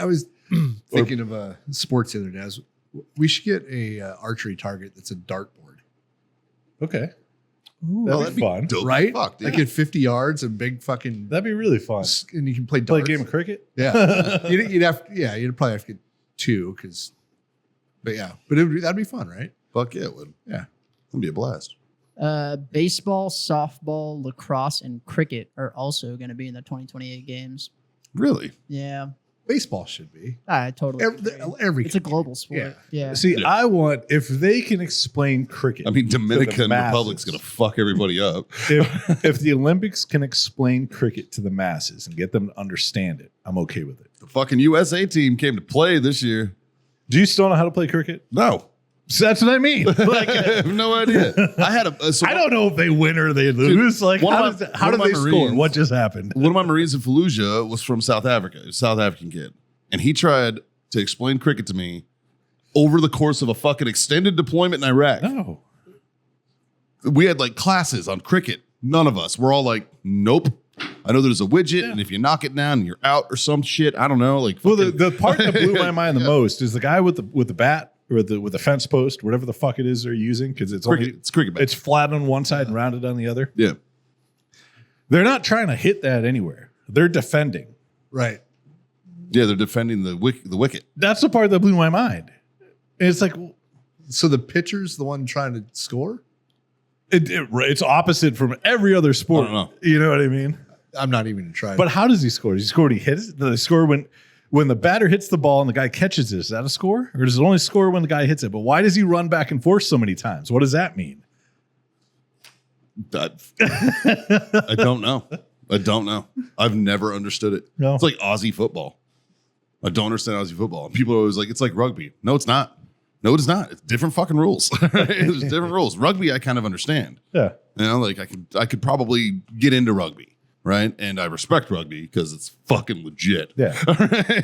I was thinking of a sports the other day. We should get a archery target that's a dartboard, Okay, Well, that'd be fun. dope as right? fuck, dude. Like at 50 yards and big fucking, That'd be really fun. and you can play Play a darts. game of cricket. Yeah, you'd probably have to get two but that'd be fun, right? Fuck yeah, it would. Yeah. It'd be a blast. baseball, softball, lacrosse, and cricket are also going to be in the 2028 games. Really? Yeah, Baseball should be. I totally. agree. It's a global sport. Yeah. See, Yeah. I want if they can explain cricket. I mean, Dominican masses. Republic's gonna fuck everybody up. if the Olympics can explain cricket to the masses and get them to understand it, I'm okay with it. The fucking USA team came to play this year. Do you still know how to play cricket? No, So that's what I mean. Like, I have no idea. I had a. So I don't know if they win or they lose. Like, one how, of my- how one did of they my score? Marines- What just happened? One of my Marines in Fallujah was from South Africa, a South African kid. And he tried to explain cricket to me over the course of a fucking extended deployment in Iraq. No. We had like classes on cricket. None of us. We're all like, nope. I know there's a widget, and if you knock it down, you're out or some shit. I don't know. Like, Well, fucking- the part that blew my mind the most is the guy with the bat or with the fence post, whatever the fuck it is they're using, because it's cricket. only It's cricket bat. it's flat on one side and rounded on the other. Yeah. They're not trying to hit that anywhere. They're defending. Right. Yeah, they're defending the wicket. That's the part that blew my mind. And it's like So the pitcher's the one trying to score? it's opposite from every other sport. I don't know. You know what I mean? I'm not even going to try. But how does he score? Does he score when he hits it? Does he score when the batter hits the ball and the guy catches it? Is that a score? Or does it only score when the guy hits it? But why does he run back and forth so many times? What does that mean? I don't know. I don't know. I've never understood it. No. It's like Aussie football. I don't understand Aussie football. And people are always like, it's like rugby. No, it's not. No, it is not. It's different fucking rules. There's different rules. Rugby, I kind of understand. Yeah. You know, like I could probably get into rugby, right? And I respect rugby because it's fucking legit. Yeah.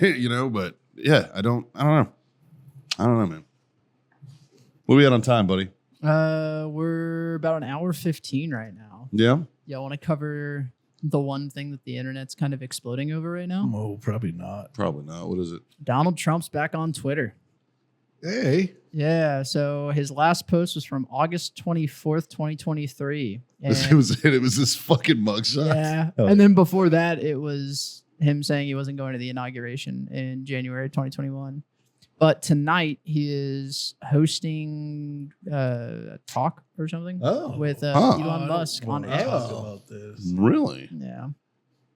You know, but yeah, I don't know. I don't know, man. What are we at on time, buddy? We're about an hour 15 right now. Yeah. Y'all want to cover the one thing that the internet's kind of exploding over right now? Oh, probably not. Probably not. What is it? Donald Trump's back on Twitter. hey, Yeah, so his last post was from August 24th, 2023. It was this fucking mugshot. Yeah. Oh. And then before that, it was him saying he wasn't going to the inauguration in January 2021. But tonight, he is hosting a talk or something with Elon Musk on X. about this. Really? Yeah.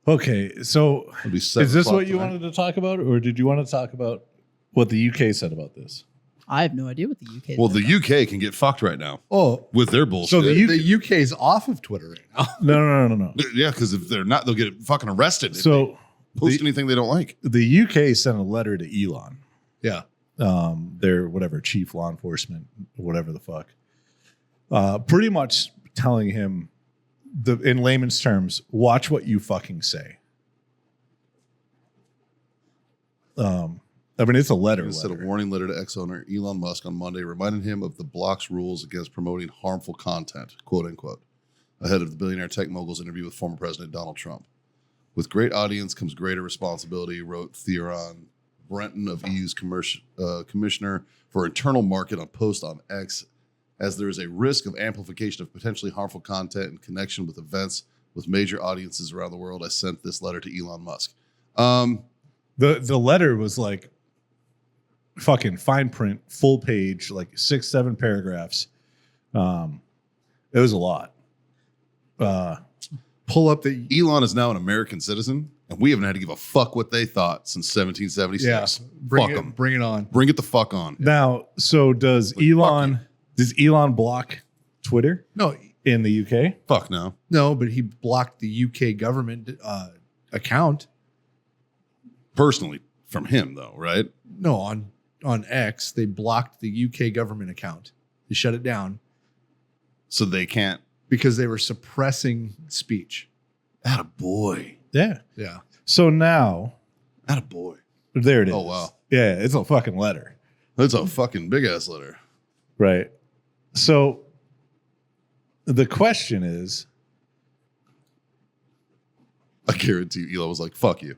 Okay, so It'll be is this 7 o'clock what you tonight. wanted to talk about, or did you want to talk about what the UK said about this? I have no idea what the UK Well, said. the UK can get fucked right now oh, with their bullshit. So the the UK's off of Twitter right now. No. yeah, because if they're not, they'll get fucking arrested. If So they post the- anything they don't like. the UK sent a letter to Elon, Yeah. their whatever chief law enforcement, whatever the fuck, pretty much telling him, in layman's terms, watch what you fucking say. I mean, it's a letter. They sent a warning letter to X owner Elon Musk on Monday, reminding him of the bloc's rules against promoting harmful content, quote unquote, ahead of the billionaire tech mogul's interview with former President Donald Trump. With great audience comes greater responsibility, wrote Theron Brenton of EU's commissioner for internal market on post on X, as there is a risk of amplification of potentially harmful content in connection with events with major audiences around the world. I sent this letter to Elon Musk. The letter was like, fucking fine print, full page, like 6-7 paragraphs. It was a lot. Pull up the Elon is now an American citizen, and we haven't had to give a fuck what they thought since 1776. yeah. Fuck them. Bring it on. Bring it the fuck on. Now, so does Elon block Twitter No, in the UK? Fuck no. no, but he blocked the UK government account. Personally, from him though, right? No, on X, they blocked the UK government account. They shut it down So they can't. because they were suppressing speech. Attaboy. Yeah. Yeah. So now, Attaboy. there it is. Oh, wow. Yeah, it's a fucking letter. That's a fucking big ass letter. Right. So the question is, I guarantee you, Elon was like, fuck you.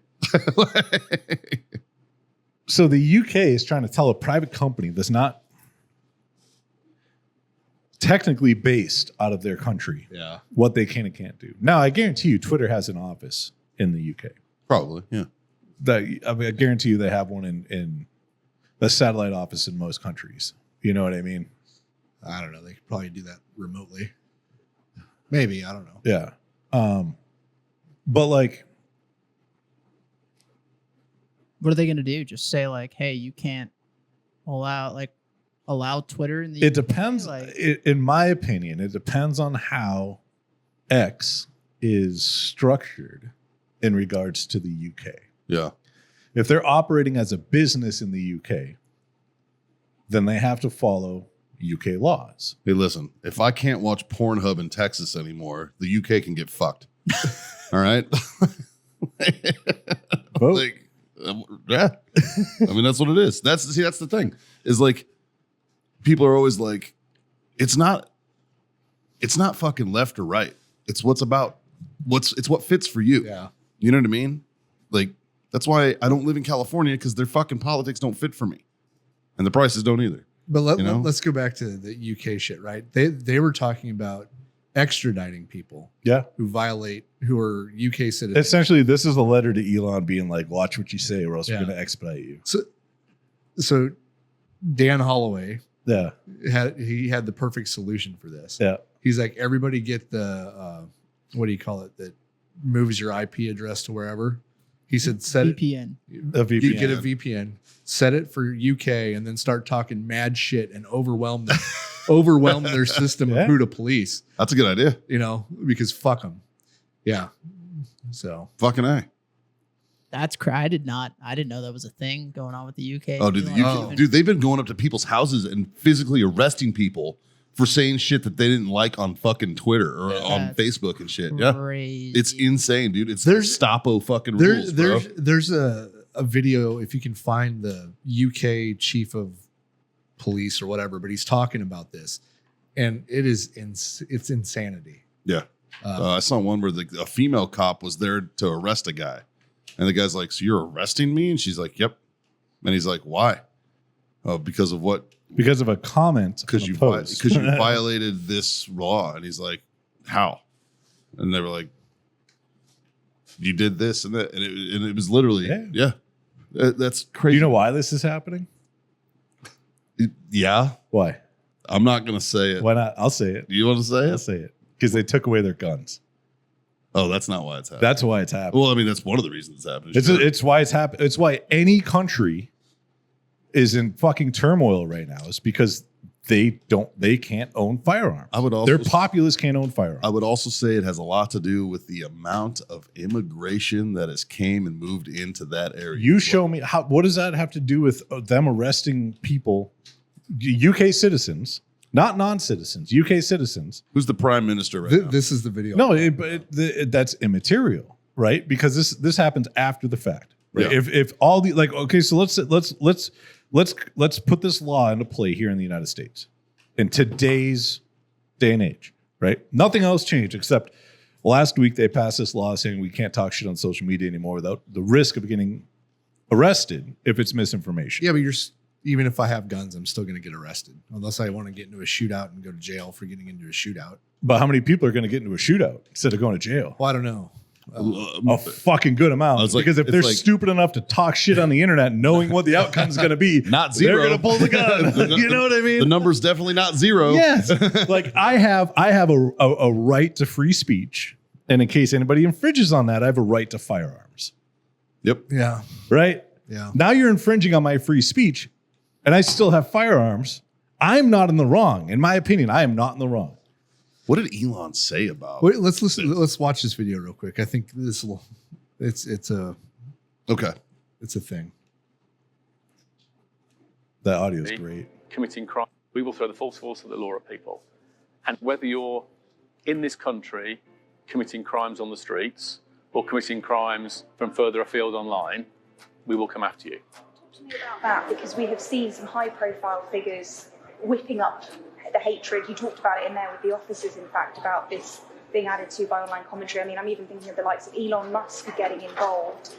so the UK is trying to tell a private company that's not technically based out of their country Yeah. what they can and can't do. Now, I guarantee you Twitter has an office in the UK. Probably, yeah. I guarantee you they have one in a satellite office in most countries. You know what I mean? I don't know. They could probably do that remotely. Maybe. I don't know. Yeah. But like, What are they going to do? Just say like, hey, you can't allow Twitter in the it depends. Like, In my opinion, it depends on how X is structured in regards to the UK. Yeah. If they're operating as a business in the UK, then they have to follow UK laws. Hey, listen, if I can't watch Pornhub in Texas anymore, the UK can get fucked. All right? Vote. Like, yeah. I mean, that's what it is. That's the thing. Is like, people are always like, it's not fucking left or right. It's what fits for you. Yeah. You know what I mean? Like, that's why I don't live in California, because their fucking politics don't fit for me. And the prices don't either. But You know? let's go back to the UK shit, right? They were talking about extraditing people Yeah. who are UK citizens. Essentially, this is a letter to Elon being like, watch what you say or else Yeah. we're going to expedite you. So Dan Holloway Yeah. had the perfect solution for this. Yeah. He's like, everybody get the what do you call it that moves your IP address to wherever. He said set VPN. A VPN. You get a VPN, set it for UK, and then start talking mad shit and overwhelm their system Yeah. of who to police. That's a good idea. You know, because fuck them. Yeah. So Fucking A. That's I didn't know that was a thing going on with the UK. Oh, dude, dude, they've been going up to people's houses and physically arresting people for saying shit that they didn't like on fucking Twitter or on Facebook and shit. Yeah. Crazy. It's insane, dude. It's There's- Gestapo fucking rules, bro. there's a video, if you can find the UK chief of police or whatever, but he's talking about this, and it's insanity. Yeah. I saw one where a female cop was there to arrest a guy. And the guy's like, so you're arresting me? And she's like, yep. And he's like, why? Oh, because of what? Because of a comment. Because on a you post. violated this law. And he's like, how? And they were like, you did this and that. And it was literally, yeah. That's Do crazy. you know why this is happening? Yeah. Why? I'm not going to say it. Why not? I'll say it. Do you want to say I'll it? say it. Because they took away their guns. Oh, that's not why it's happening. That's why it's happening. Well, I mean, that's one of the reasons it's happening. It's why it's happening. It's why any country is in fucking turmoil right now. It's because they can't own firearms. I would also Their populace can't own firearms. I would also say it has a lot to do with the amount of immigration that has came and moved into that area. You show me what does that have to do with them arresting people, UK citizens, not non-citizens, UK citizens. Who's the prime minister right now? This is the video. No, that's immaterial, right? Because this happens after the fact. Right? Yeah. If all the okay, so let's put this law into play here in the United States in today's day and age, right? Nothing else changed except last week they passed this law saying we can't talk shit on social media anymore without the risk of getting arrested if it's misinformation. Yeah, but even if I have guns, I'm still going to get arrested unless I want to get into a shootout and go to jail for getting into a shootout. But how many people are going to get into a shootout instead of going to jail? Well, I don't know. a fucking good amount. I was like, because if it's they're like- stupid enough to talk shit on the internet, knowing what the outcome is going to be, Not zero. they're going to pull the gun. You know what I mean? The number's definitely not zero. Yes. Like I have a right to free speech. And in case anybody infringes on that, I have a right to firearms. Yep. Yeah. Right? Yeah. Now you're infringing on my free speech and I still have firearms. I'm not in the wrong. In my opinion, I am not in the wrong. What did Elon say about? Wait, let's listen. Let's watch this video real quick. I think this will. It's a Okay. thing. That audio is great. Committing crime, we will throw the full force of the law at people. And whether you're in this country committing crimes on the streets or committing crimes from further afield online, we will come after you. Talk to me about that, because we have seen some high-profile figures whipping up the hatred. You talked about it in there with the officers, in fact, about this being added to by online commentary. I mean, I'm even thinking of the likes of Elon Musk getting involved.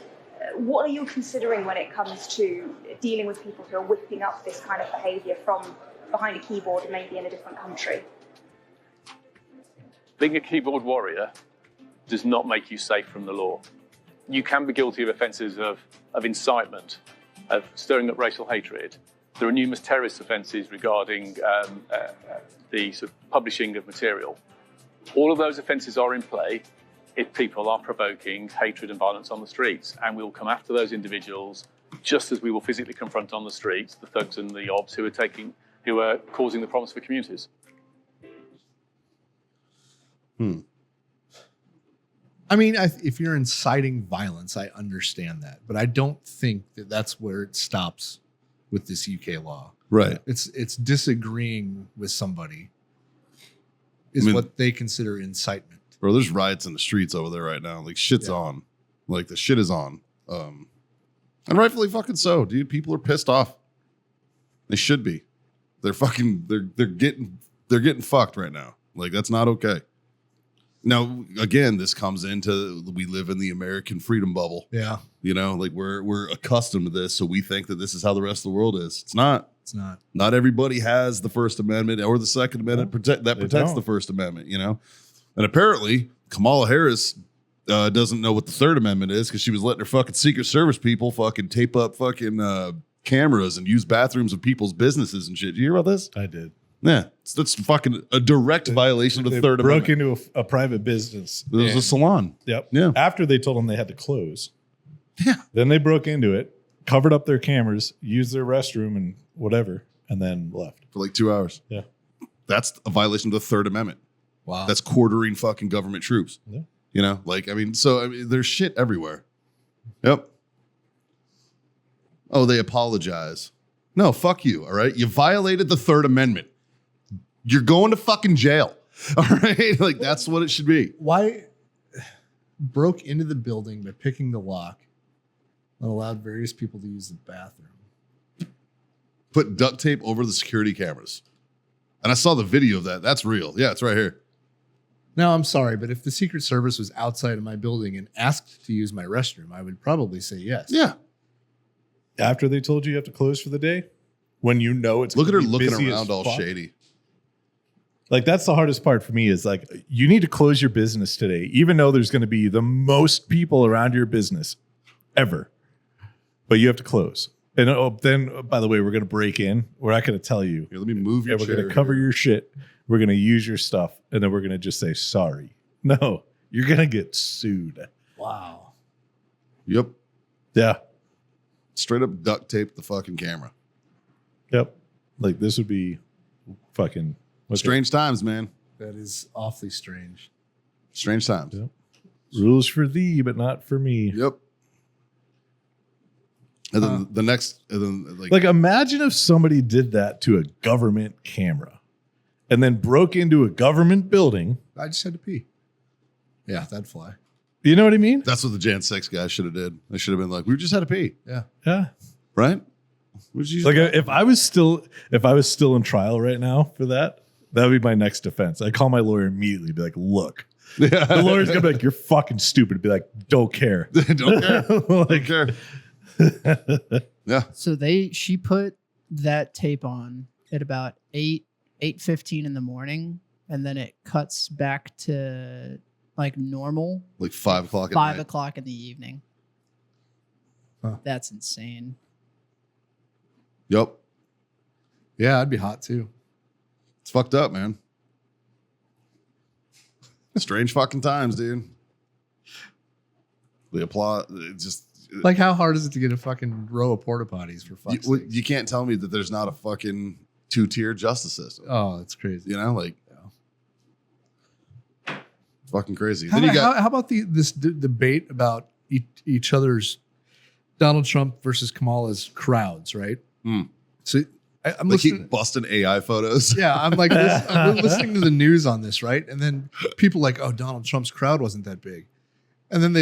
What are you considering when it comes to dealing with people who are whipping up this kind of behaviour from behind a keyboard, maybe in a different country? Being a keyboard warrior does not make you safe from the law. You can be guilty of offences of incitement, of stirring up racial hatred. There are numerous terrorist offences regarding the sort of publishing of material. All of those offences are in play if people are provoking hatred and violence on the streets, and we will come after those individuals just as we will physically confront on the streets the thugs and the obs who are causing the problems for communities. I mean, if you're inciting violence, I understand that, but I don't think that that's where it stops with this UK law. Right. It's disagreeing with somebody is what they consider incitement. Bro, there's riots in the streets over there right now. Like shit's on. Like the shit is on. And rightfully fucking so, dude. People are pissed off. They should be. They're getting fucked right now. Like that's not okay. Now, again, this comes into we live in the American freedom bubble. Yeah. You know, like we're accustomed to this, so we think that this is how the rest of the world is. It's not. It's not. Not everybody has the First Amendment or the Second Amendment protects the First Amendment, you know? And apparently, Kamala Harris doesn't know what the Third Amendment is because she was letting her fucking Secret Service people fucking tape up fucking cameras and use bathrooms of people's businesses and shit. Did you hear about this? I did. Yeah. That's fucking a direct violation of the Third Broke Amendment. into a private business. It was a salon. Yep. Yeah. After they told them they had to close. Yeah. Then they broke into it, covered up their cameras, used their restroom and whatever, and then left. For like 2 hours. Yeah. That's a violation of the Third Amendment. Wow. That's quartering fucking government troops. Yeah. You know, like, I mean, there's shit everywhere. Yep. Oh, they apologize. No, fuck you. All right. You violated the Third Amendment. You're going to fucking jail. All right. Like, that's what it should be. Why broke into the building by picking the lock and allowed various people to use the bathroom? Put duct tape over the security cameras. And I saw the video of that. That's real. Yeah, it's right here. Now, I'm sorry, but if the Secret Service was outside of my building and asked to use my restroom, I would probably say yes. Yeah. After they told you have to close for the day, when you know it's Look at her gonna be looking busy as around all fuck. shady. Like that's the hardest part for me is like you need to close your business today, even though there's going to be the most people around your business ever, but you have to close. And then, by the way, we're going to break in. We're not going to tell you. Here, let me move your We're chair. going to cover here. your shit. We're going to use your stuff, and then we're going to just say sorry. No, you're going to get sued. Wow. Yep. Yeah. Straight up duct tape the fucking camera. Yep. Like this would be fucking okay. Strange times, man. That is awfully strange. Strange times. Yep. Rules for thee, but not for me. Yep. And then the next, and then Like imagine if somebody did that to a government camera and then broke into a government building. I just had to pee. Yeah, that'd fly. You know what I mean? that's what the Jan 6 guys should have did. They should have been like, we just had to pee, Yeah. Yeah. right? We just Like if I was still in trial right now for that would be my next defense. I'd call my lawyer immediately, be like, look. The lawyer's gonna be like, you're fucking stupid. Be like, don't care. don't care. Like, Don't care. Yeah. So she put that tape on at about 8:15 in the morning, and then it cuts back to like normal, Like 5 o'clock at 5 night. o'clock in the evening. Huh. That's insane. Yep. Yeah, I'd be hot too. It's fucked up, man. Strange fucking times, dude. The applause, it just Like, how hard is it to get a fucking row of porta potties for fuck's sake? you can't tell me that there's not a fucking 2-tier justice system. Oh, that's crazy. You know, like fucking crazy. How Then you about, got how about this debate about each other's Donald Trump versus Kamala's crowds, right? Hmm. So I'm they listening. keep busting AI photos. Yeah, I'm like I'm listening to the news on this, right? And then people like, oh, Donald Trump's crowd wasn't that big, and then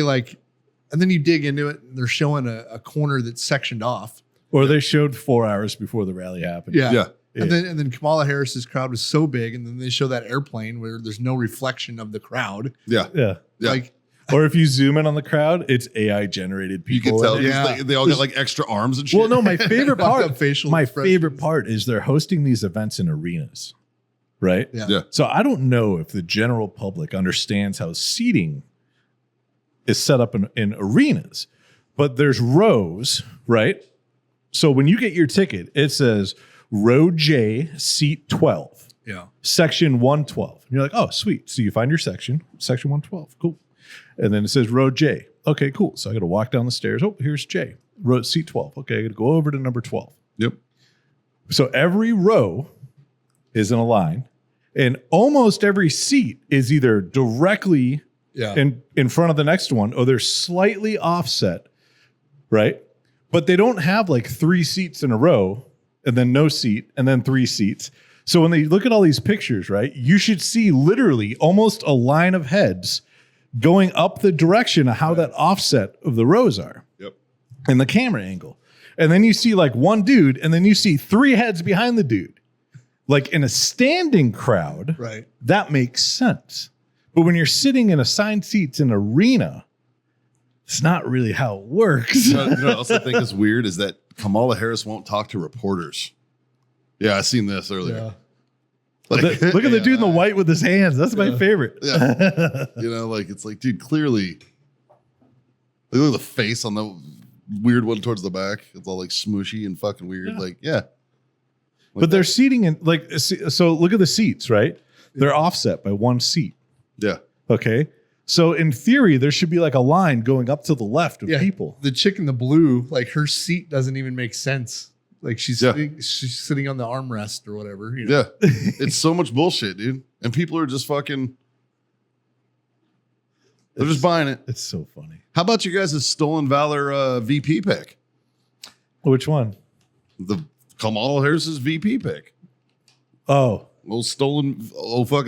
and then you dig into it, and they're showing a corner that's sectioned off. Or they showed 4 hours before the rally happened. Yeah. Yeah. And then Kamala Harris's crowd was so big, and then they show that airplane where there's no reflection of the crowd. Yeah. Yeah. Yeah. Like, Or if you zoom in on the crowd, it's AI generated You people. can tell in it. Yeah. they all got like extra arms and shit. Well, no, my favorite Fucked part. up facial My expressions. favorite part is they're hosting these events in arenas, right? yeah. Yeah. So I don't know if the general public understands how seating is set up in arenas, but there's rows, right? So when you get your ticket, it says row J, seat 12, Yeah. section 112. And you're like, oh, sweet. So you find your section 112. Cool. And then it says row J. Okay, cool. So I got to walk down the stairs. Oh, here's J. Row seat 12. Okay, I got to go over to number 12. Yep. So every row is in a line, and almost every seat is either directly Yeah. in front of the next one, or they're slightly offset, right? But they don't have like 3 seats in a row, and then no seat, and then 3 seats. So when they look at all these pictures, right, you should see literally almost a line of heads going up the direction of how that offset of the rows are. Yep. And the camera angle. And then you see like one dude, and then you see 3 heads behind the dude. Like in a standing crowd, Right. that makes sense. But when you're sitting in assigned seats in an arena, it's not really how it works. You know what else I think is weird is that Kamala Harris won't talk to reporters. Yeah, I seen this earlier. Yeah. Like, Look at the dude in the white with his hands. That's my favorite. Yeah. You know, like it's like, dude, clearly, look at the face on the weird one towards the back. It's all like smooshy and fucking weird. Yeah. Like, yeah. But they're seating in like, so look at the seats, right? They're offset by 1 seat. Yeah. Okay. So in theory, there should be like a line going up to the left of Yeah. people. The chick in the blue, like her seat doesn't even make sense. Like she's Yeah. she's sitting on the armrest or whatever. You know? Yeah. It's so much bullshit, dude. And people are just fucking, they're just buying it. It's so funny. How about you guys' Stolen Valor VP pick? Which one? The Kamala Harris's VP pick. Oh, Fucking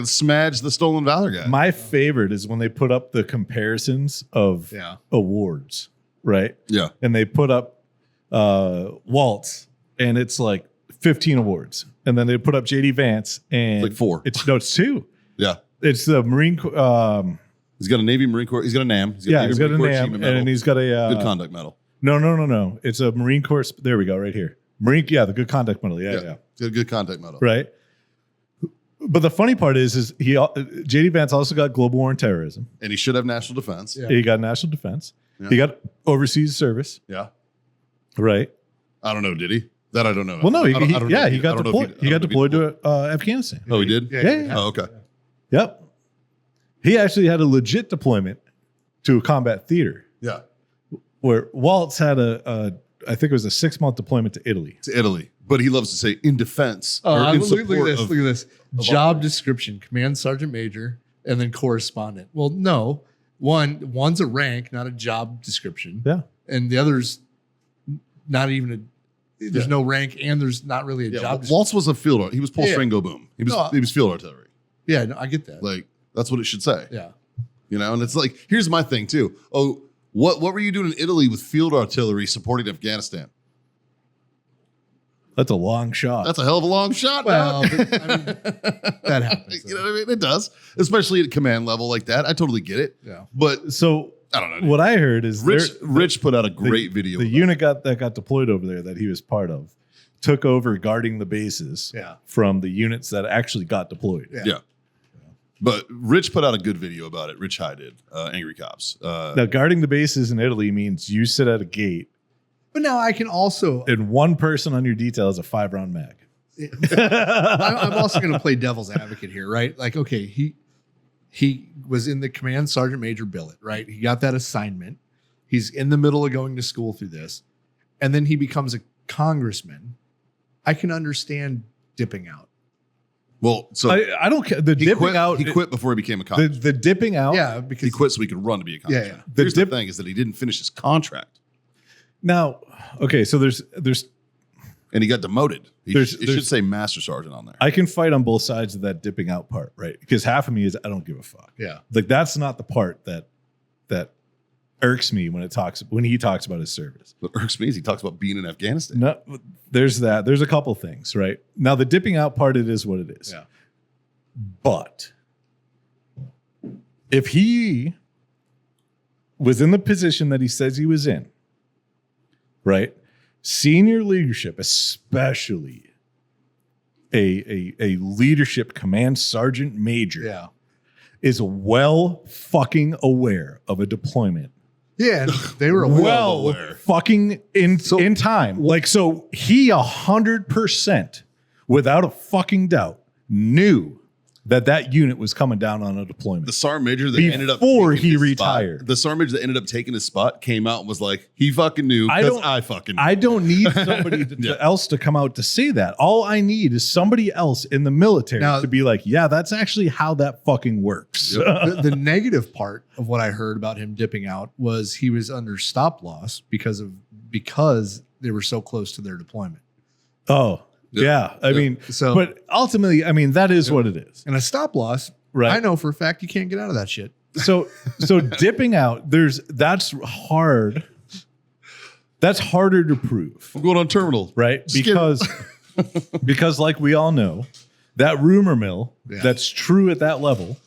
Smadge the Stolen Valor guy. my favorite is when they put up the comparisons of Yeah. awards, right? Yeah. And they put up Waltz, and it's like 15 awards. And then they put up JD Vance, and Like 4. It's 2. Yeah. It's the Marine Corps. He's got a Navy Marine Corps. He's got a NAM. He's got a Marine Corps NAM, Achievement Medal. and he's got a Good conduct medal. No. It's a Marine Corps. There we go, right here. The Good Conduct Medal. Yeah. He's got a good conduct medal. Right. But the funny part is JD Vance also got global war and terrorism. And he should have national defense. Yeah. He got national defense. Yeah. He got overseas service. Yeah. Right. I don't know. Did he? That I don't know. Well, no, I don't know he if got I don't know if deployed. He I got don't know if deployed to Afghanistan. Oh, he did? Yeah. Oh, okay. Yep. He actually had a legit deployment to a combat theater, Yeah. where Waltz had I think it was a 6-month deployment to Italy. To Italy. But he loves to say in defense. Oh, or in look at support this. of- Look at this. Job description: Command Sergeant Major, and then correspondent. Well, no, one's a rank, not a job description. Yeah. And the other's not even a. There's Yeah. no rank, and there's not really a Yeah, job. description. Waltz was a field. He was Paul Yeah. Stringo Boom. He was No, he was field artillery. Yeah, no, I get that. Like that's what it should say. Yeah, You know, and it's like, here's my thing too. Oh, what were you doing in Italy with field artillery supporting Afghanistan? That's a long shot. That's a hell of a long shot. well, dog. but, I mean, that happens. You know what I mean? It does, especially at command level like that. I totally get it. Yeah. But So I don't know. dude. what I heard is Rich put out a great video. The about unit that got deployed over there that he was part of took over guarding the bases Yeah. from the units that actually got deployed. Yeah. it. Yeah. But Rich put out a good video about it. Rich High did. Angry Cops. Now, guarding the bases in Italy means you sit at a gate But now I can also. and one person on your detail is a 5-round mag. I'm also going to play devil's advocate here, right? Like, okay, he was in the command sergeant major billet, right? He got that assignment. He's in the middle of going to school through this, and then he becomes a congressman. I can understand dipping out. Well, so I don't care. The he dipping quit, out. He quit before he became a cop. The dipping out. Yeah, because He quit so he could run to be a congressman. Yeah. The Here's the thing is that he didn't finish his contract. Now, okay, so there's And he got demoted. It There's- should say master sergeant on there. I can fight on both sides of that dipping out part, right? Because half of me is I don't give a fuck. Yeah. Like that's not the part that irks me when he talks about his service. What irks me is he talks about being in Afghanistan. No, there's that. There's a couple things, right? Now the dipping out part, it is what it is. Yeah. But if he was in the position that he says he was in, right? Senior leadership, especially a leadership command sergeant major, Yeah. is well fucking aware of a deployment. Yeah. And they were aware. Well aware. fucking in time. Like, so he 100% without a fucking doubt knew that unit was coming down on a deployment. The sergeant major that ended up Before taking he his retired. spot, the sergeant major that ended up taking his spot came out and was like, he fucking knew because I fucking knew. I don't need somebody else to come out to say that. All I need is somebody else in the military Now- to be like, yeah, that's actually how that fucking works. The negative part of what I heard about him dipping out was he was under stop loss because they were so close to their deployment. Oh, yeah. I mean, So- but ultimately, I mean, that is what it is. And a stop loss, Right. I know for a fact you can't get out of that shit. So dipping out, that's hard. That's harder to prove, I'm going on terminal. right? Just kidding. Because like we all know, that rumor mill Yeah. that's true at that level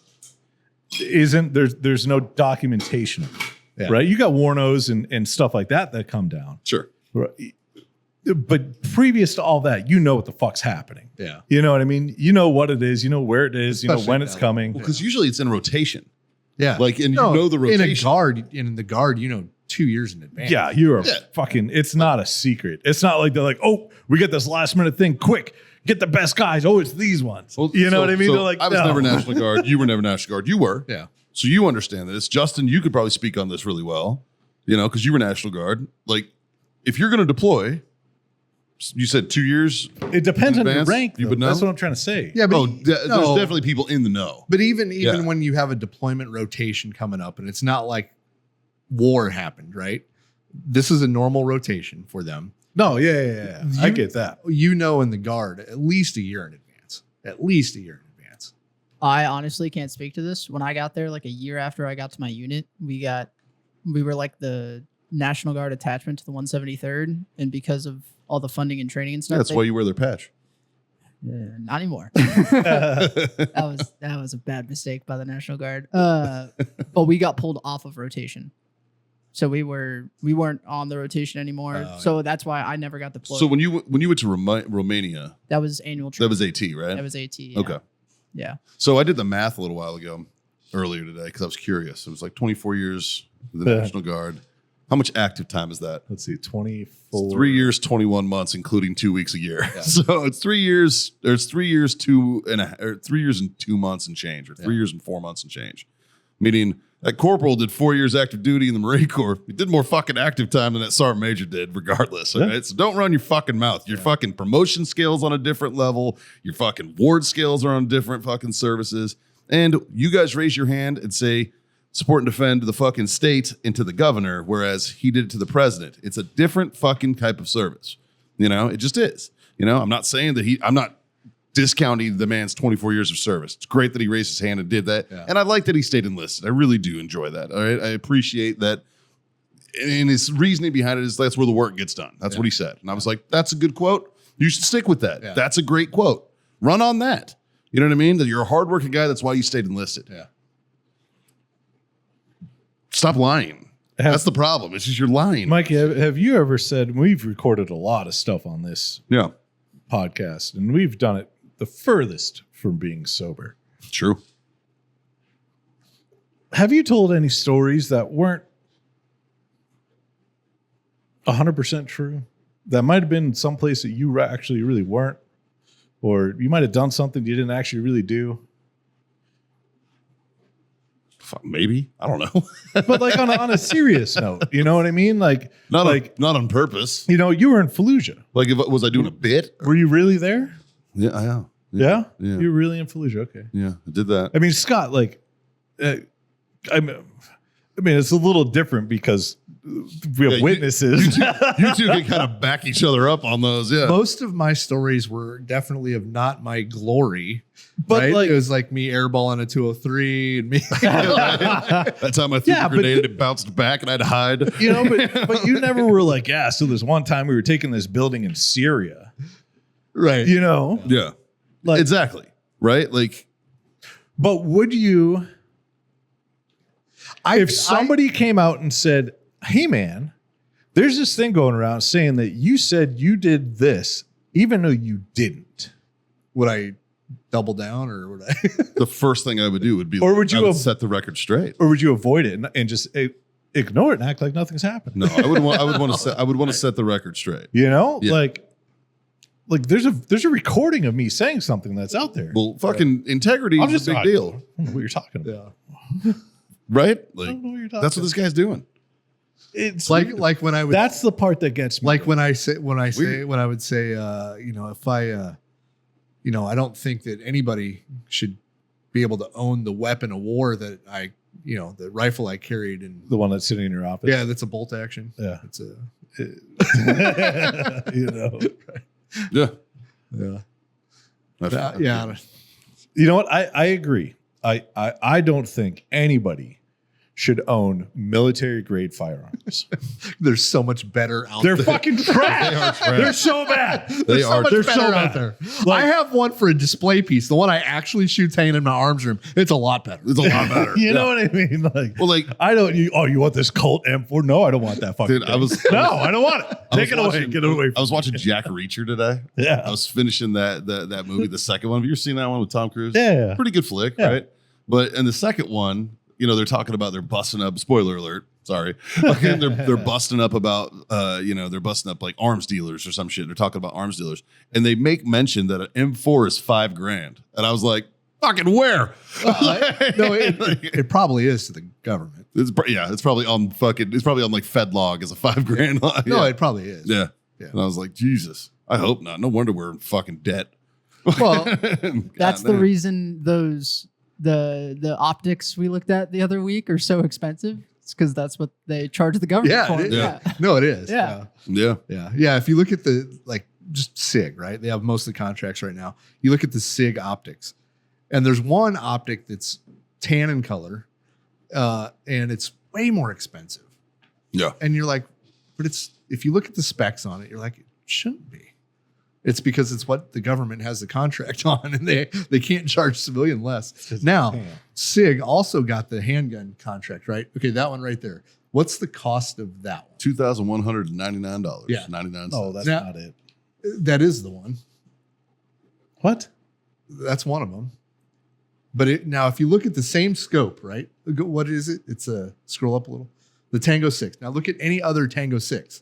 there's no documentation of it, Yeah. right? You got Warnos and stuff like that come down. Sure. Right. But previous to all that, you know what the fuck's happening. Yeah. You know what I mean? You know what it is. You know where it is. You know Especially when now. it's coming. Because usually it's in rotation. Yeah. Like, and you know the rotation. In the guard, 2 years in advance. Yeah, you're Yeah. fucking. It's not a secret. It's not like they're like, oh, we get this last minute thing. Quick, get the best guys. Oh, it's these ones. Well, You know so- what I mean? so They're like, I was no. never National Guard. You were never National Guard. You were. Yeah. So you understand this. Justin, you could probably speak on this really well, because you were National Guard. Like, if you're going to deploy, you said 2 years. It depends on your advance, rank. you though. would know? That's what I'm trying to say. Yeah, but There's definitely people in the know. But even Yeah. when you have a deployment rotation coming up, and it's not like war happened, right? This is a normal rotation for them. No, yeah. I get that. In the guard at least a year in advance. At least a year in advance. I honestly can't speak to this. When I got there, like a year after I got to my unit, we were like the National Guard attachment to the 173rd, and because of all the funding and training and stuff, That's why you wear their patch. not anymore. that was a bad mistake by the National Guard. But we got pulled off of rotation, so we weren't on the rotation anymore. Oh, so that's why I never got deployed. So when you went to Romania, that was annual trip. that was AT, right? That was AT. Yeah. Okay. Yeah. So I did the math a little while ago, earlier today, because I was curious. It was like 24 years in the Yeah. National Guard. How much active time is that? Let's see, 24. 3 years, 21 months, including 2 weeks a year. So it's 3 years. There's 3 years, 3 years and 2 months and change, or 3 years and 4 months and change. Meaning that corporal did 4 years active duty in the Marine Corps. He did more fucking active time than that sergeant major did, regardless. All Yeah. right? So don't run your fucking mouth. Your fucking promotion scales on a different level. Your fucking ward scales are on different fucking services. And you guys raise your hand and say, support and defend the fucking state and to the governor, whereas he did it to the president. It's a different fucking type of service. It just is. I'm not saying that I'm not discounting the man's 24 years of service. It's great that he raised his hand and did that. Yeah. And I like that he stayed enlisted. I really do enjoy that. All right. I appreciate that. And his reasoning behind it is that's where the work gets done. That's what he said. And I was like, that's a good quote. You should stick with that. Yeah. That's a great quote. Run on that. You know what I mean? That you're a hardworking guy. That's why you stayed enlisted. Yeah. Stop lying. That's the problem. It's just you're lying. Mike, have you ever said, we've recorded a lot of stuff on this Yeah. podcast, and we've done it the furthest from being sober. True. have you told any stories that weren't 100% true? That might have been someplace that you actually really weren't, or you might have done something you didn't actually really do. Maybe, I don't know. But like on a serious note, you know what I mean? Like not on purpose. You know, you were in Fallujah. Like, was I doing a bit? Were you really there? Yeah, I am. Yeah? Yeah. You were really in Fallujah. Okay. Yeah, I did that. I mean, Scott, like, I mean, it's a little different because we have witnesses. You two can kind of back each other up on those. Yeah. Most of my stories were definitely of not my glory. But right? like, it was like me airballing a 203 and me. That time I threw the grenade and it bounced back and I had to hide. You know, but you never were like, yeah. So this one time we were taking this building in Syria. Right. You know? Yeah. Like, exactly. Right? Like, but would you, if somebody came out and said, hey man, there's this thing going around saying that you said you did this, even though you didn't. Would I double down or would I? the first thing I would do would be, or would you set the record straight, or would you avoid it and just ignore it and act like nothing's happened? No, I would want to set the record straight. You know, yeah. like there's a recording of me saying something that's out there. Well, fucking integrity is a big deal. I don't know what you're talking about. Yeah. Right? Like, I don't know what you're talking that's what this guy's doing. It's like when I would. That's the part that gets me. Like when I would say, you know, if I, you know, I don't think that anybody should be able to own the weapon of war that I, you know, the rifle I carried and the one that's sitting in your office. Yeah, that's a bolt action. Yeah, it's a, you know, yeah, yeah. You know what? I agree. I don't think anybody should own military grade firearms. They're so much better out there. there. They're fucking trash. They are trash. They're so bad. They are. Much they're better so out bad. there. Like, I have one for a display piece. The one I actually shoot hanging in my arms room. It's a lot better. It's a lot better. You know what I mean? Like, well, like I don't. You want this Colt M4? No, I don't want that fucking. Dude, thing. No, I don't want it. Take it away. Get it away. I was watching Jack Reacher today. Yeah, I was finishing that movie, the second one. Have you ever seen that one with Tom Cruise? Yeah, pretty good flick, right? But in the second one, you know, they're talking about they're busting up. Spoiler alert. Sorry, they're busting up about you know, they're busting up like arms dealers or some shit. They're talking about arms dealers, and they make mention that an M4 is $5,000, and I was like, fucking where? No, it probably is to the government. It's probably on like FedLog as a $5,000. No, yeah. it probably is. Yeah. Yeah. And I was like, Jesus, I hope not. No wonder we're in fucking debt. Well, that's the reason the optics we looked at the other week are so expensive. It's because that's what they charge the government for. Yeah. No, it is. Yeah. Yeah. If you look at the just SIG, right? They have most of the contracts right now. You look at the SIG optics, and there's one optic that's tan in color, and it's way more expensive. Yeah. And you're like, but if you look at the specs on it, you're like, it shouldn't be. It's because it's what the government has the contract on, and they can't charge civilian less. Now, SIG also got the handgun contract, right? Okay, that one right there. What's the cost of that one? $2,199. Yeah. 99 Oh, that's Now- not it. That is the one. What? That's one of them. But now, if you look at the same scope, right? What is it? It's a scroll up a little. The Tango 6. Now look at any other Tango 6.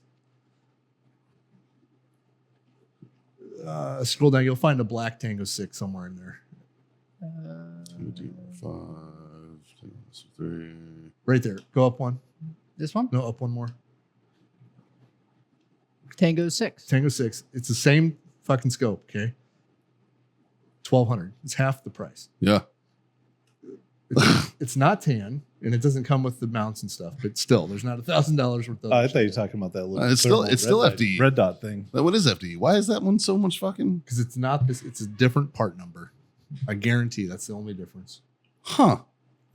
Scroll down. You'll find a black Tango 6 somewhere in there. 2, 5, 3. Right there. Go up one. This one? No, up one more. Tango 6. Tango 6. It's the same fucking scope, okay? $1,200. It's half the price. Yeah. It's not tan, and it doesn't come with the mounts and stuff, but still, there's not $1,000 worth of I thought you were talking about that little. It's still red FDE. red dot thing. What is FDE? Why is that one so much fucking? because it's not this, it's a different part number. I guarantee that's the only difference. Huh.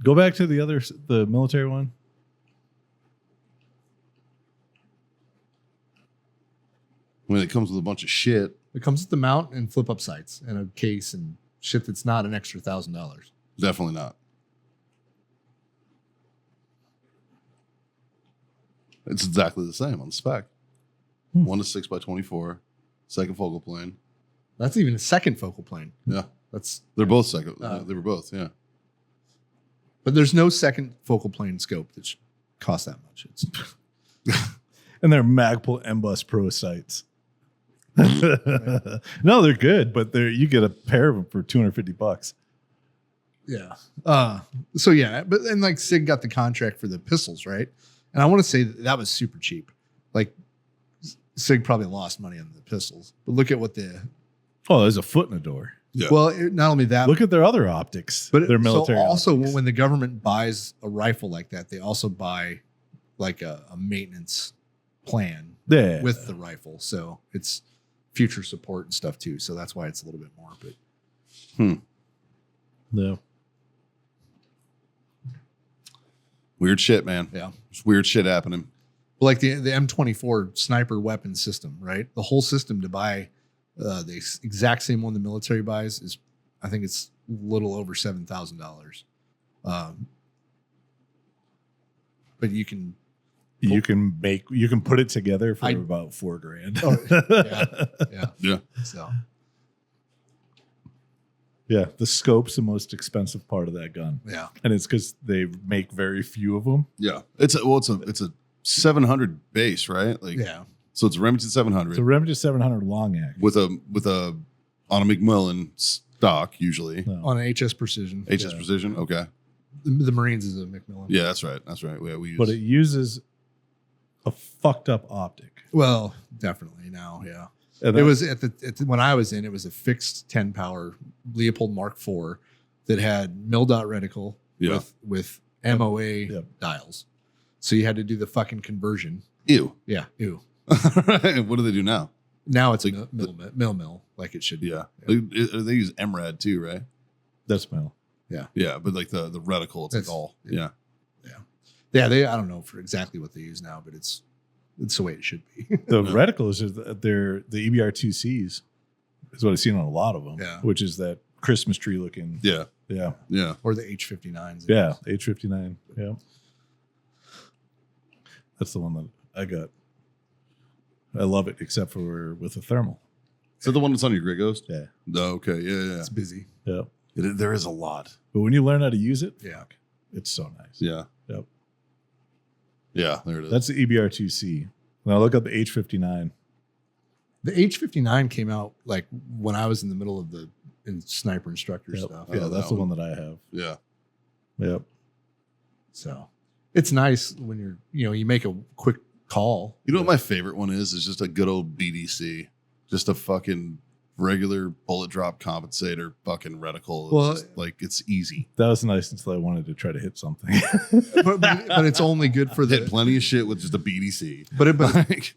Go back to the military one. I mean, it comes with a bunch of shit. It comes with the mount and flip up sights and a case and shit that's not an extra $1,000. Definitely not. It's exactly the same on the spec. 1 to 6 by 24, second focal plane. That's even a second focal plane. Yeah. That's They're both second. They were both, yeah. But there's no second focal plane scope that costs that much. It's And they're Magpul M-Bus Pro sights. No, they're good, but you get a pair of them for $250. yeah. So yeah, but then like Sig got the contract for the pistols, right? And I want to say that was super cheap. Like Sig probably lost money on the pistols, but look at what Oh, there's a foot in the door. Yeah. well, not only that, Look at their other optics. but their military. So also, optics. when the government buys a rifle like that, they also buy like a maintenance plan Yeah. with the rifle. So it's future support and stuff too. So that's why it's a little bit more. But No. Weird shit, man. yeah, There's weird shit happening. like the M24 sniper weapon system, right? The whole system to buy the exact same one the military buys is, I think it's a little over $7,000. But you can You can put it together for I- about $4,000. yeah. So Yeah, the scope's the most expensive part of that gun, yeah, and it's because they make very few of them. Yeah. It's a 700 base, right? Like, yeah. so it's a Remington 700 It's a Remington 700 long act. with a on a McMillan stock usually. No. On HS Precision. HS Precision. Okay. The Marines is a McMillan. Yeah, that's right. That's right. Yeah, we use. But it uses a fucked up optic. Well, definitely now. Yeah. And It was at the when I was in, it was a fixed 10 power Leopold Mark IV that had mil-dot reticle Yeah. with MOA Yep. dials. So you had to do the fucking conversion. Ew. Yeah. Ew. What do they do now? Now it's Like a mil like it should be. Yeah. They use MRAD too, right? that's metal. Yeah, but like the reticle, it's That's- like all. yeah. Yeah. Yeah. They I don't know for exactly what they use now, but it's the way it should be. The No. reticles are the EBR2Cs is what I've seen on a lot of them. Yeah. Which is that Christmas tree looking. Yeah. Yeah. Yeah. Or the H59s. Yeah. H59. Yeah. That's the one that I got. I love it, except for with the thermal. Is that the one that's on your Grey Ghost? Yeah. No, okay. Yeah. It's busy. Yeah. There is a lot. But when you learn how to use it, Yeah. fuck, it's so nice. Yeah. Yep. Yeah. There it is. That's the EBR2C. Now look up the H59. The H59 came out like when I was in the middle of the sniper instructor Yep. stuff. Yeah, Oh, that's that the one one. that I have. yeah. Yep. So it's nice when you make a quick call. You know what my favorite one is? Is just a good old BDC. Just a fucking regular bullet drop compensator fucking reticle. It's Well- just, like it's easy. That was nice until I wanted to try to hit something. but it's only good for Hit the. plenty of shit with just a BDC. But Like,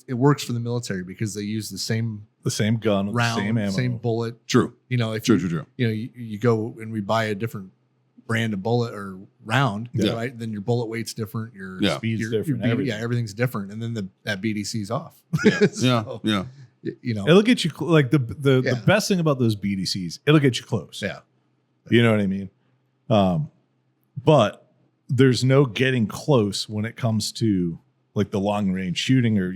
it works for the military because they use the same the same gun with round, the same ammo. same bullet. true. You know, if True. you, True. True. you know you go and we buy a different brand of bullet or round, Yeah. right? Then your bullet weight's different. Your Yeah. Speed's your- different. your- everything. yeah, everything's different, and then that BDC's off. Yeah. So, Yeah. You know, It'll get you like the Yeah. best thing about those BDCs. It'll get you close. yeah, You know what I mean? But there's no getting close when it comes to like the long range shooting or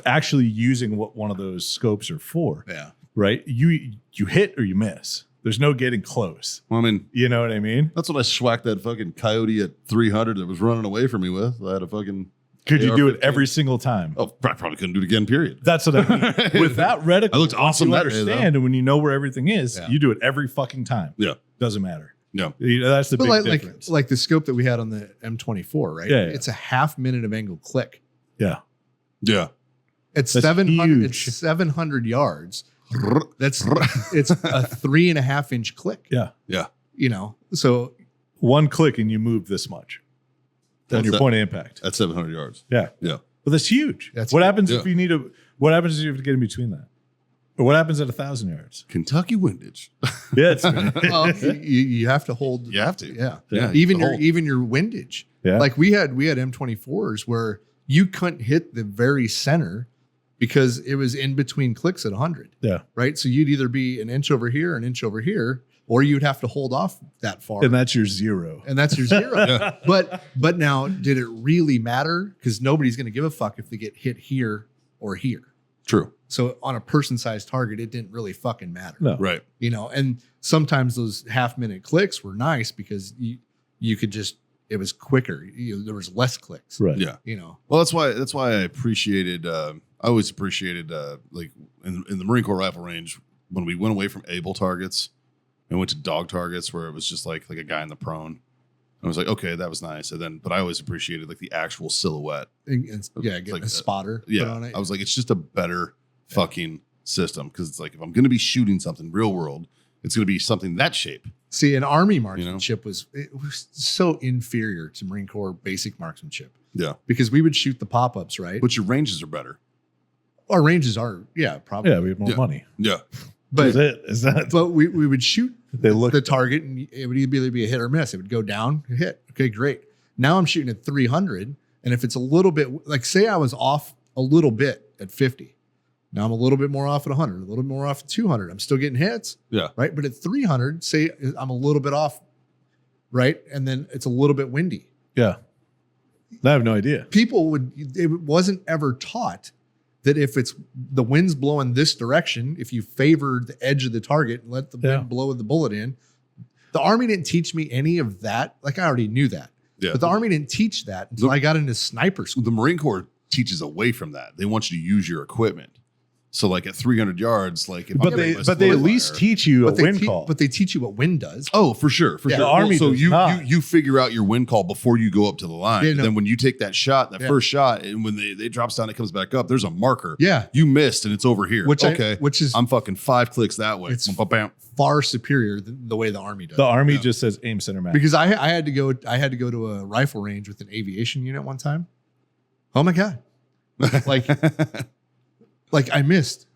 actually using what one of those scopes are for. yeah. Right? You hit or you miss. There's no getting close. Well, I mean, You know what I mean? that's what I schwacked that fucking coyote at 300 that was running away from me with. I had a fucking. Could you do it AR-15. every single time? Oh, I probably couldn't do it again. Period. That's what I mean. With that reticle, I looked awesome you that day, though. understand, and when you know where everything is, Yeah. you do it every fucking time. Yeah. Doesn't matter. Yeah. You know, that's the But big like difference. like the scope that we had on the M24, right? Yeah, yeah. It's a half minute of angle click. yeah. Yeah. It's That's 700. huge. It's 700 yards. It's a 3.5 inch click. Yeah. Yeah. You know, so One click and you move this much on That's your that- point of impact. At 700 yards. Yeah. Yeah. But that's huge. That's what huge. happens if Yeah. you need what happens if you have to get in between that? Or what happens at 1,000 yards? Kentucky windage. Yeah. It's, well, you have to hold. You have to. Yeah. Yeah. Even The your whole- even your windage. yeah. Like we had M24s where you couldn't hit the very center because it was in between clicks at 100. Yeah. Right. So you'd either be an inch over here, an inch over here, or you'd have to hold off that far. and that's your zero. And that's your zero. But now, did it really matter? Because nobody's going to give a fuck if they get hit here or here. True. So on a person-sized target, it didn't really fucking matter. No. Right. You know, and sometimes those half-minute clicks were nice because you could just, it was quicker. There was less clicks. Right. Yeah. You know. Well, that's why I appreciated. I always appreciated like in the Marine Corps rifle range when we went away from able targets and went to dog targets where it was just like a guy in the prone. I was like, okay, that was nice. And then, but I always appreciated like the actual silhouette. And It's get like a spotter put Yeah, on it. I was like, it's just a better fucking system because it's like if I'm going to be shooting something real world, it's going to be something that shape. See, an Army marksmanship was so inferior to Marine Corps basic marksmanship. Yeah, Because we would shoot the pop-ups, right? but your ranges are better. Our ranges are, probably. Yeah, we have more Yeah. money. Yeah, Is But it? Is that? but we would shoot They look the target and it would either be a hit or miss. It would go down, hit. Okay, great. Now I'm shooting at 300. And if it's a little bit, like say I was off a little bit at 50. Now I'm a little bit more off at 100, a little bit more off at 200. I'm still getting hits. Yeah. Right. But at 300, say I'm a little bit off. Right. And then it's a little bit windy. Yeah. I have no idea. It wasn't ever taught that if it's the wind's blowing this direction, if you favor the edge of the target and let the wind blow the bullet in, the Army didn't teach me any of that. Like I already knew that, yeah. but the Army didn't teach that until I got into sniper school. The Marine Corps teaches away from that. They want you to use your equipment. So like at 300 yards, like if But they at least teach you a wind call. But they teach you what wind does. Oh, for sure, for Yeah. sure. The Army so does you not. you figure out your wind call before you go up to the line. Yeah, And no. then when you take that shot, that Yeah. first shot, and when they drops down, it comes back up. There's a marker. Yeah. You missed, and it's over here. Which okay, is I'm fucking 5 clicks that way. It's Bam. far superior than the way the Army does. The Army Yeah. just says aim center max. Because I had to go to a rifle range with an aviation unit one time. Oh my God. Like I missed.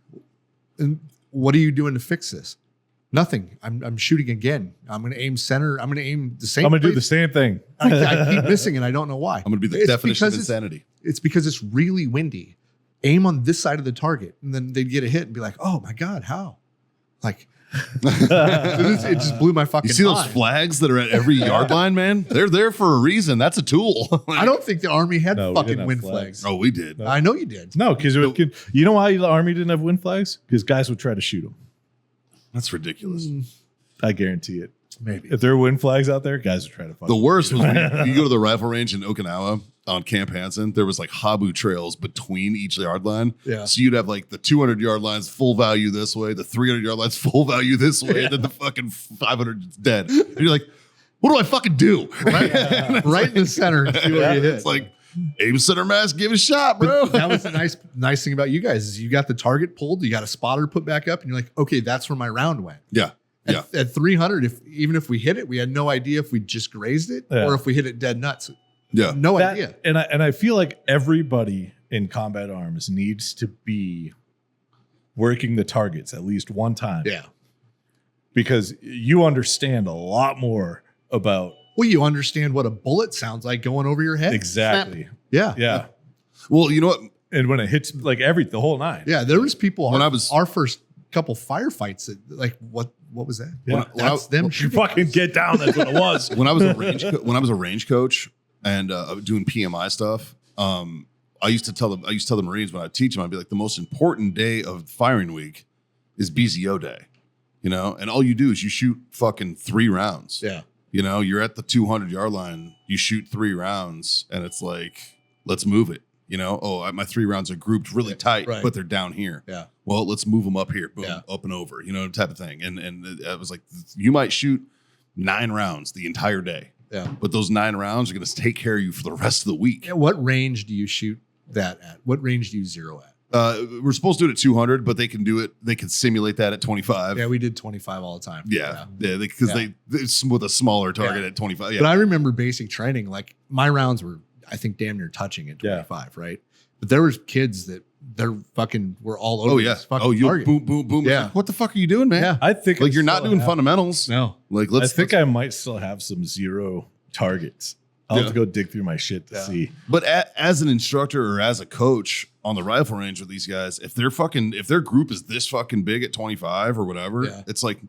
And what are you doing to fix this? Nothing. I'm shooting again. I'm going to aim center. I'm going to aim the same. I'm gonna do place. the same thing. I keep missing and I don't know why. I'm going to be the It's definition of because insanity. It's because it's really windy. Aim on this side of the target, and then they'd get a hit and be like, "Oh my God, how?" Like it just blew my fucking. You see those mind. flags that are at every yard line, man? They're there for a reason. That's a tool. I don't think the Army had No, we fucking didn't have wind flags. flags. Oh, we did. I know you did. No, because you know why the Army didn't have wind flags? Because guys would try to shoot them. That's ridiculous. I guarantee it. Maybe. If there were wind flags out there, guys would try to fuck. The worst was when you go to the rifle range in Okinawa on Camp Hansen. There was like habu trails between each yard line. Yeah. So you'd have like the 200 yard lines full value this way, the 300 yard lines full value this way, and then the fucking 500 is dead. And you're like, what do I fucking do? Right, Right in the center. And see where you hit. It's like aim center mass, give it a shot, bro. That was the nice thing about you guys is you got the target pulled, you got a spotter put back up, and you're like, okay, that's where my round went. Yeah. Yeah. At 300, even if we hit it, we had no idea if we just grazed it Yeah. or if we hit it dead nuts. Yeah. No That- idea. And I feel like everybody in combat arms needs to be working the targets at least one time. Yeah. Because you understand a lot more about Well, you understand what a bullet sounds like going over your head. exactly. Snap. Yeah. Yeah. Well, you know what? And when it hits like the whole nine. Yeah. There was people When our, I was- our first couple firefights that like what was that? Yeah. That's them You shooting. fucking get down. That's what it was. When I was a range coach and doing PMI stuff, I used to tell the Marines when I teach them, I'd be like, the most important day of firing week is BZO day, you know, and all you do is you shoot fucking 3 rounds. Yeah. You know, you're at the 200 yard line, you shoot 3 rounds, and it's like, let's move it. You know, my 3 rounds are grouped really tight, Right. but they're down here. Yeah. Well, let's move them up here, boom, Yeah. up and over, you know, type of thing. And I was like, you might shoot 9 rounds the entire day, Yeah. but those 9 rounds are going to take care of you for the rest of the week. Yeah, what range do you shoot that at? What range do you zero at? We're supposed to do it at 200, but they can do it. They can simulate that at 25. Yeah, we did 25 all the time. Yeah, because it's with a smaller target Yeah. at 25. Yeah, But I remember basic training, like my rounds were, I think, damn near touching at 25, right? But there was kids that they're fucking were all over. oh yeah. this fucking Oh, you target. boom, boom, boom. Yeah. Like, what the fuck are you doing, man? Yeah. I think Like I you're not still doing have- fundamentals. No. Like I think I might still have some 0 targets. I'll have Yeah. to go dig through my shit to Yeah. see. But as an instructor or as a coach on the rifle range with these guys, if their group is this fucking big at 25 or whatever, Yeah. it's like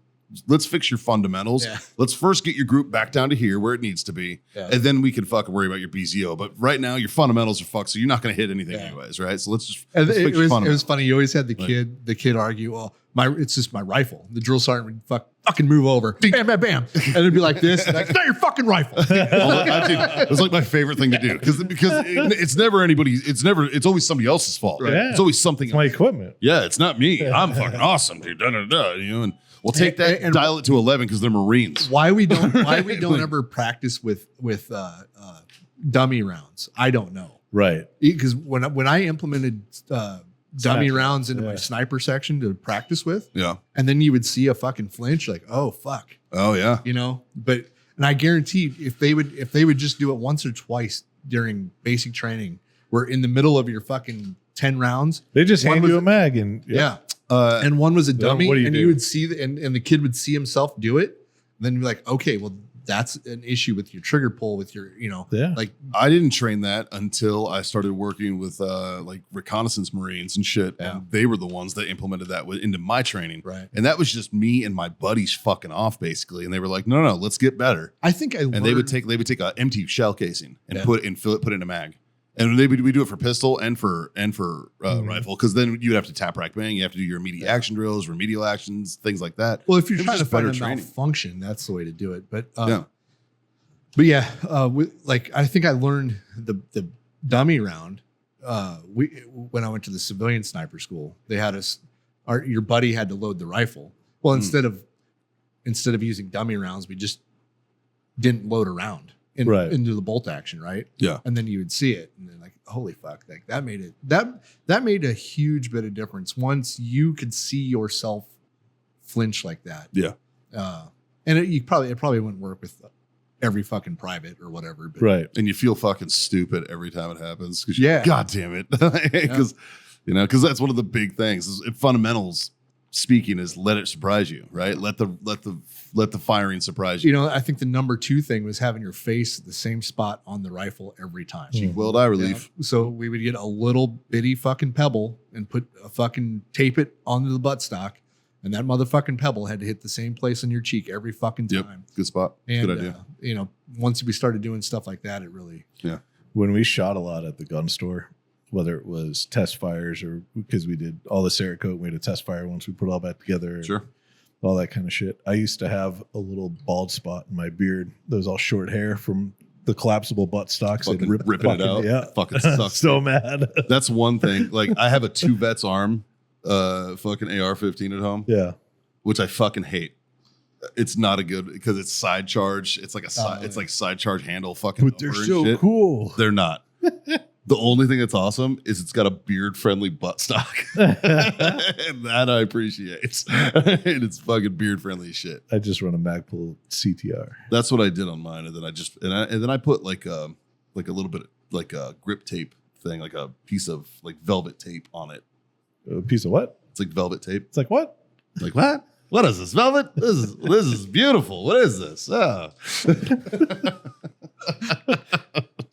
let's fix your fundamentals. Yeah. Let's first get your group back down to here where it needs to be, and then we can fucking worry about your BZO. But right now, your fundamentals are fucked, so you're not going to hit anything anyways, right? So let's And let's it fix your was fundamentals. funny. You always had the kid argue, "Well, it's just my rifle." The drill sergeant would fucking move over, bam, bam, bam, and it'd be like this. Like, it's not your fucking rifle. It was like my favorite thing to do because it's never anybody's. It's always somebody else's fault. Right? Yeah. It's always something. It's my else. equipment. Yeah, it's not me. I'm fucking awesome, dude. Da, da, da, you know, and we'll take that and dial it to 11 because they're Marines. Why we don't ever practice with dummy rounds? I don't know. Right. Because when I implemented dummy rounds into my sniper section to practice with, and then you would see a fucking flinch, like, oh fuck, oh yeah, you know. And I guarantee if they would just do it once or twice during basic training, where in the middle of your fucking 10 rounds, They just one hand was you a mag and and one was a dummy, what do you and do? you would see and the kid would see himself do it, and then you're like, okay, well, that's an issue with your trigger pull, with your, like I didn't train that until I started working with like reconnaissance Marines and shit. Yeah. And they were the ones that implemented that into my training. Right. And that was just me and my buddies fucking off basically. And they were like, no, let's get better. I think And they would take an empty shell casing and put it in a mag. And we do it for pistol and for rifle, because then you'd have to tap rack bang. You have to do your immediate action drills, remedial actions, things like that. Well, if you're It was trying to just better find a training. malfunction, that's the way to do it. But Yeah. but yeah, I think I learned the dummy round. When I went to the civilian sniper school, they had your buddy had to load the rifle. Well, instead of using dummy rounds, we just didn't load a round into the bolt action, right? Yeah. And then you would see it, and then like, holy fuck, like that made a huge bit of difference once you could see yourself flinch like that. Yeah. And it probably wouldn't work with every fucking private or whatever. But right. And you feel fucking stupid every time it happens. Yeah. God damn it. Because that's one of the big things. Fundamentals speaking is let it surprise you, right? Let the firing surprise you. I think the number 2 thing was having your face at the same spot on the rifle every time. Well, eye relief. So we would get a little bitty fucking pebble and tape it onto the buttstock, and that motherfucking pebble had to hit the same place on your cheek every fucking time. Good spot. And, good idea. Once we started doing stuff like that, it really. Yeah. When we shot a lot at the gun store, whether it was test fires or because we did all the Cerakote, we had a test fire once we put all that together. Sure. All that kind of shit. I used to have a little bald spot in my beard that was all short hair from the collapsible butt stocks. Fucking ripping it out. Yeah. Fucking sucks. So mad. That's one thing. Like I have a 2 vets arm, fucking AR-15 at home. Yeah. Which I fucking hate. It's not a good because it's side charge. It's like like side charge handle fucking. But they're so cool. They're not. The only thing that's awesome is it's got a beard friendly buttstock, and that I appreciate. And it's fucking beard friendly shit. I just run a Magpul CTR. That's what I did on mine, and then I put like a little bit like a grip tape thing, like a piece of like velvet tape on it. A piece of what? It's like velvet tape. It's like what? Like what? What is this, velvet? This is beautiful. What is this? Oh.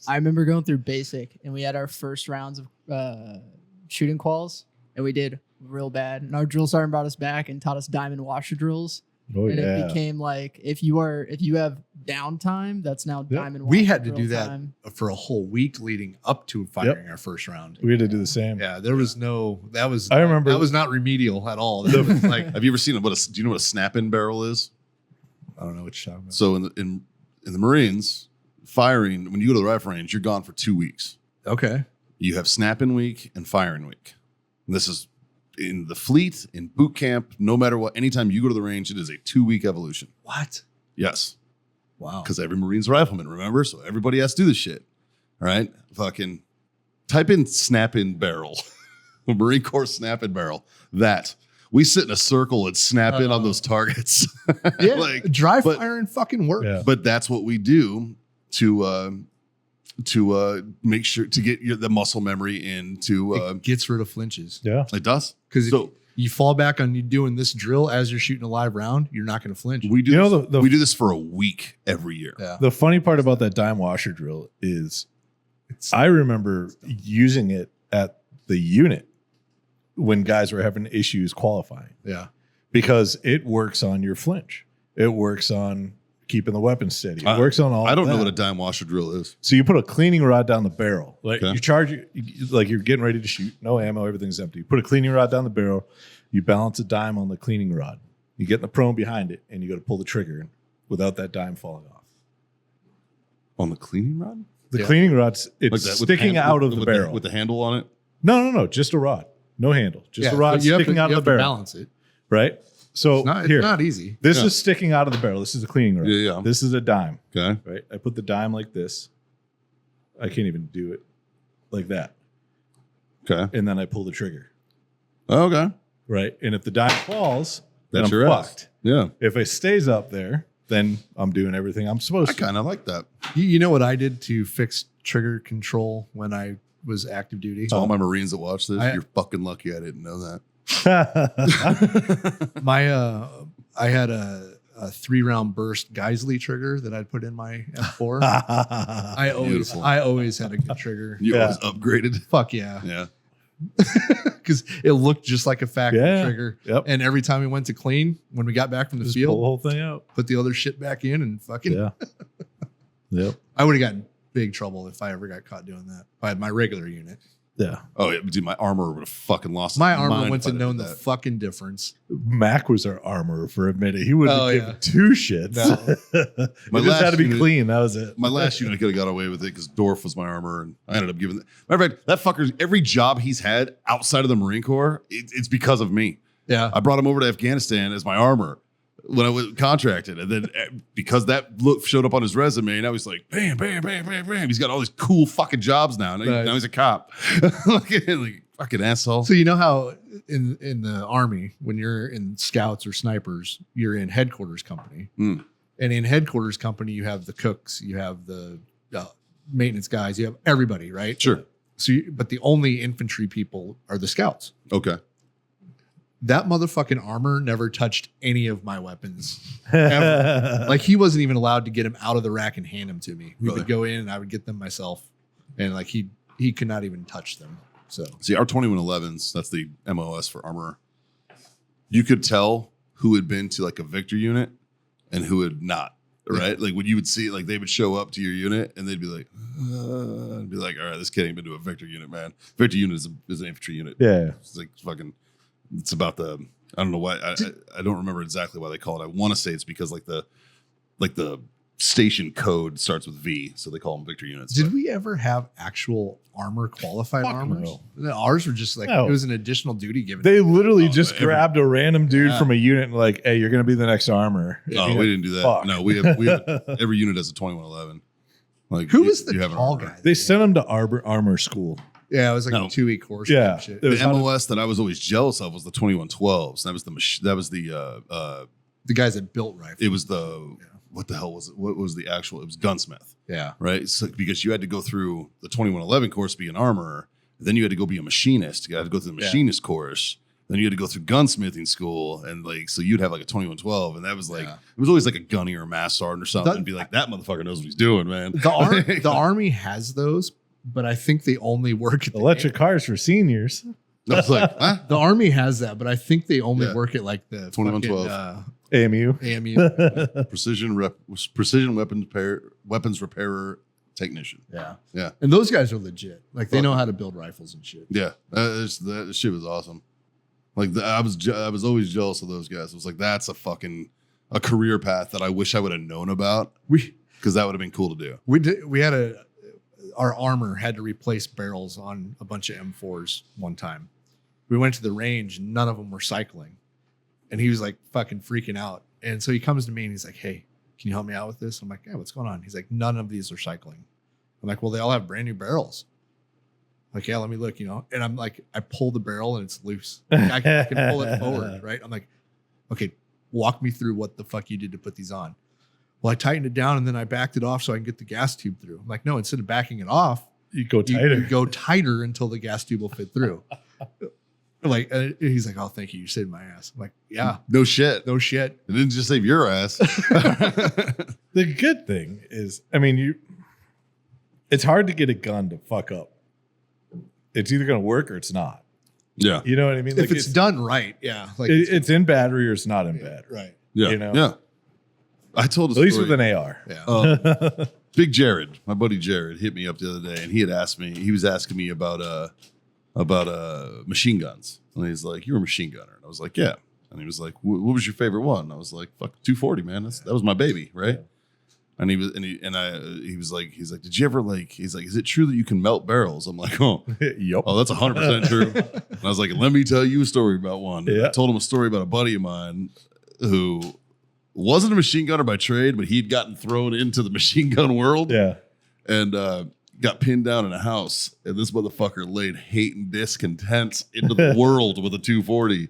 I remember going through basic, and we had our first rounds of shooting quals, and we did real bad. And our drill sergeant brought us back and taught us diamond washer drills. Oh, and yeah. it became like if you have downtime, that's now diamond. We washer had to drill do that time. for a whole week leading up to firing our first round. We had to do the same. Yeah, there was no. That was. I remember that was not remedial at all. That was like, Have you ever seen do you know what a snap-in barrel is? I don't know what you're talking about. So in the Marines, firing when you go to the rifle range, you're gone for 2 weeks. Okay. You have snap-in week and firing week. And this is in the fleet, in boot camp, no matter what. Anytime you go to the range, it is a 2-week evolution. What? Yes, Wow. because every Marine's a rifleman. Remember, so everybody has to do this shit. All right, fucking type in snap-in barrel, Marine Corps snap-in barrel. That. We sit in a circle and snap in on those targets. Yeah, dry firing fucking works. Yeah. But that's what we do to make sure to get the muscle memory into. It gets rid of flinches. Yeah. It does Because so. you fall back on you doing this drill as you're shooting a live round, you're not going to flinch. We do. You know, we do this for a week every year. Yeah. The funny part about that dime washer drill is I remember using it at the unit when guys were having issues qualifying. Yeah. because it works on your flinch. It works on keeping the weapon steady. It works on all. I don't know that. what a dime washer drill is. So you put a cleaning rod down the barrel. Like Okay. you charge, like you're getting ready to shoot. No ammo. Everything's empty. You put a cleaning rod down the barrel. You balance a dime on the cleaning rod. You get in the prone behind it, and you go to pull the trigger without that dime falling off. On the cleaning rod? The cleaning rod's it's Like that, with the sticking hand- out of with the barrel. with the handle on it? No. Just a rod. No handle. Just a rod but you have sticking to- out you of the have to barrel. balance it. Right? So It's here, not easy. this Yeah. is sticking out of the barrel. This is a cleaning rod. Yeah. This is a dime. Okay. Right? I put the dime like this. I can't even do it like that. Okay. And then I pull the trigger. Okay. Right? And if the dime falls, then That's I'm your ass. fucked. Yeah. If it stays up there, then I'm doing everything I'm supposed I to. kind of like that. You know what I did to fix trigger control when I was active duty? To all my Marines that watch this, I- you're fucking lucky I didn't know that. I had a 3-round burst Geisley trigger that I'd put in my M4. I Beautiful. always had a good trigger. You Yeah. always upgraded. Fuck yeah. Yeah. Because it looked just like a factory Yeah. trigger. Yep. And every time we went to clean, when we got back from the Just pull the field, whole thing out. put the other shit back in and fucking. Yeah. Yep. I would have gotten big trouble if I ever got caught doing that by my regular unit. Yeah. Oh, yeah. Dude, my armor would have fucking lost My its armor mind wouldn't if I have known did the that. fucking difference. Mac was our armorer for a minute. He wouldn't Oh, have given two shits. No. My It just had last to be unit- clean. That was it. My last unit could have got away with it because Dorf was my armor, and I ended up giving. Matter of fact, that fucker's every job he's had outside of the Marine Corps, it's because of me. Yeah. I brought him over to Afghanistan as my armor when I was contracted, and then because that look showed up on his resume, and I was like, bam, bam, bam, bam, bam. He's got all these cool fucking jobs now. Right. Now he's a cop. like fucking asshole. So you know how in the Army, when you're in scouts or snipers, you're in headquarters company. Mm. And in headquarters company, you have the cooks, you have the maintenance guys, you have everybody, right? Sure. So, but the only infantry people are the scouts. Okay. That motherfucking armor never touched any of my weapons. Ever. Like he wasn't even allowed to get them out of the rack and hand them to me. We Really? would go in and I would get them myself, and like he could not even touch them. So See, our 2111s, that's the MOS for armor. You could tell who had been to like a Victor unit and who had not, right? Like when you would see, like they would show up to your unit and they'd be like, and be like, all right, this kid ain't been to a Victor unit, man. Victor unit is an infantry unit. Yeah. It's like fucking, it's about the, I don't know why, I don't remember exactly why they call it. I want to say it's because like the station code starts with V, so they call them Victor units. did we ever have actual armor qualified Fuck armors? no. Ours were just like No. it was an additional duty given. They literally Oh, just every- grabbed a random dude Yeah. from a unit and like, hey, you're going to be the next armor. Oh, we didn't do that. Fuck. No, we have every unit has a 2111. Like Who you- was the you have an tall armor. guy? They sent him to armor school. Yeah, it was like No. a 2-week course. Yeah. Yeah, shit. It was The how to- MOS that I was always jealous of was the 2112s. That was The guys that built rifles. it was the what the hell was it? What was the actual? It was gunsmith, Yeah, right? So because you had to go through the 2111 course to be an armorer, then you had to go be a machinist. You had to go through the Yeah. machinist course. Then you had to go through gunsmithing school, and like so you'd have like a 2112, and that was like Yeah. it was always like a gunny or a mass sergeant or something, That- and be like that motherfucker knows what he's doing, man. the Army has those, but I think they only work at the Electric cars for seniors. I was like, huh? The Army has that, but I think they only Yeah. work at like the 2112. fucking, AMU. AMU. precision weapons repairer technician. Yeah, Yeah. and those guys are legit. Like they Fuck. know how to build rifles and shit. Yeah, that shit was awesome. Like I was always jealous of those guys. I was like, that's a career path that I wish I would have known about because that would have been cool to do. We had our armor had to replace barrels on a bunch of M4s one time. We went to the range and none of them were cycling, and he was like fucking freaking out. And so he comes to me and he's like, "Hey, can you help me out with this?" I'm like, "Yeah, what's going on?" He's like, "None of these are cycling." I'm like, "Well, they all have brand new barrels." Like, yeah, let me look, And I'm like, I pull the barrel and it's loose. Like, I can pull it forward, right? I'm like, okay, walk me through what the fuck you did to put these on. Well, I tightened it down and then I backed it off so I can get the gas tube through. I'm like, no, instead of backing it off, You go you tighter. go tighter until the gas tube will fit through. Like, he's like, oh, thank you. You saved my ass. I'm like, yeah, No shit. no shit. It didn't just save your ass. The good thing is, I mean, it's hard to get a gun to fuck up. It's either going to work or it's not. Yeah. You know what I mean? If it's done right, yeah. Like it's in battery or it's not in battery. right. Yeah. You know? Yeah. I told a At story. least with an AR. Yeah. Big Jared, my buddy Jared, hit me up the other day, and he was asking me about machine guns, and he's like, "You're a machine gunner," and I was like, "Yeah," and he was like, "What was your favorite one?" And I was like, "Fuck, 240, man. That was my baby, right?" And he was like, "Did you ever like?" He's like, "Is it true that you can melt barrels?" I'm like, "Oh, Yup. oh, that's 100% true." And I was like, "Let me tell you a story about one." Yeah. I told him a story about a buddy of mine who wasn't a machine gunner by trade, but he'd gotten thrown into the machine gun world. Yeah. And got pinned down in a house. And this motherfucker laid hate and discontent into the world with a 240.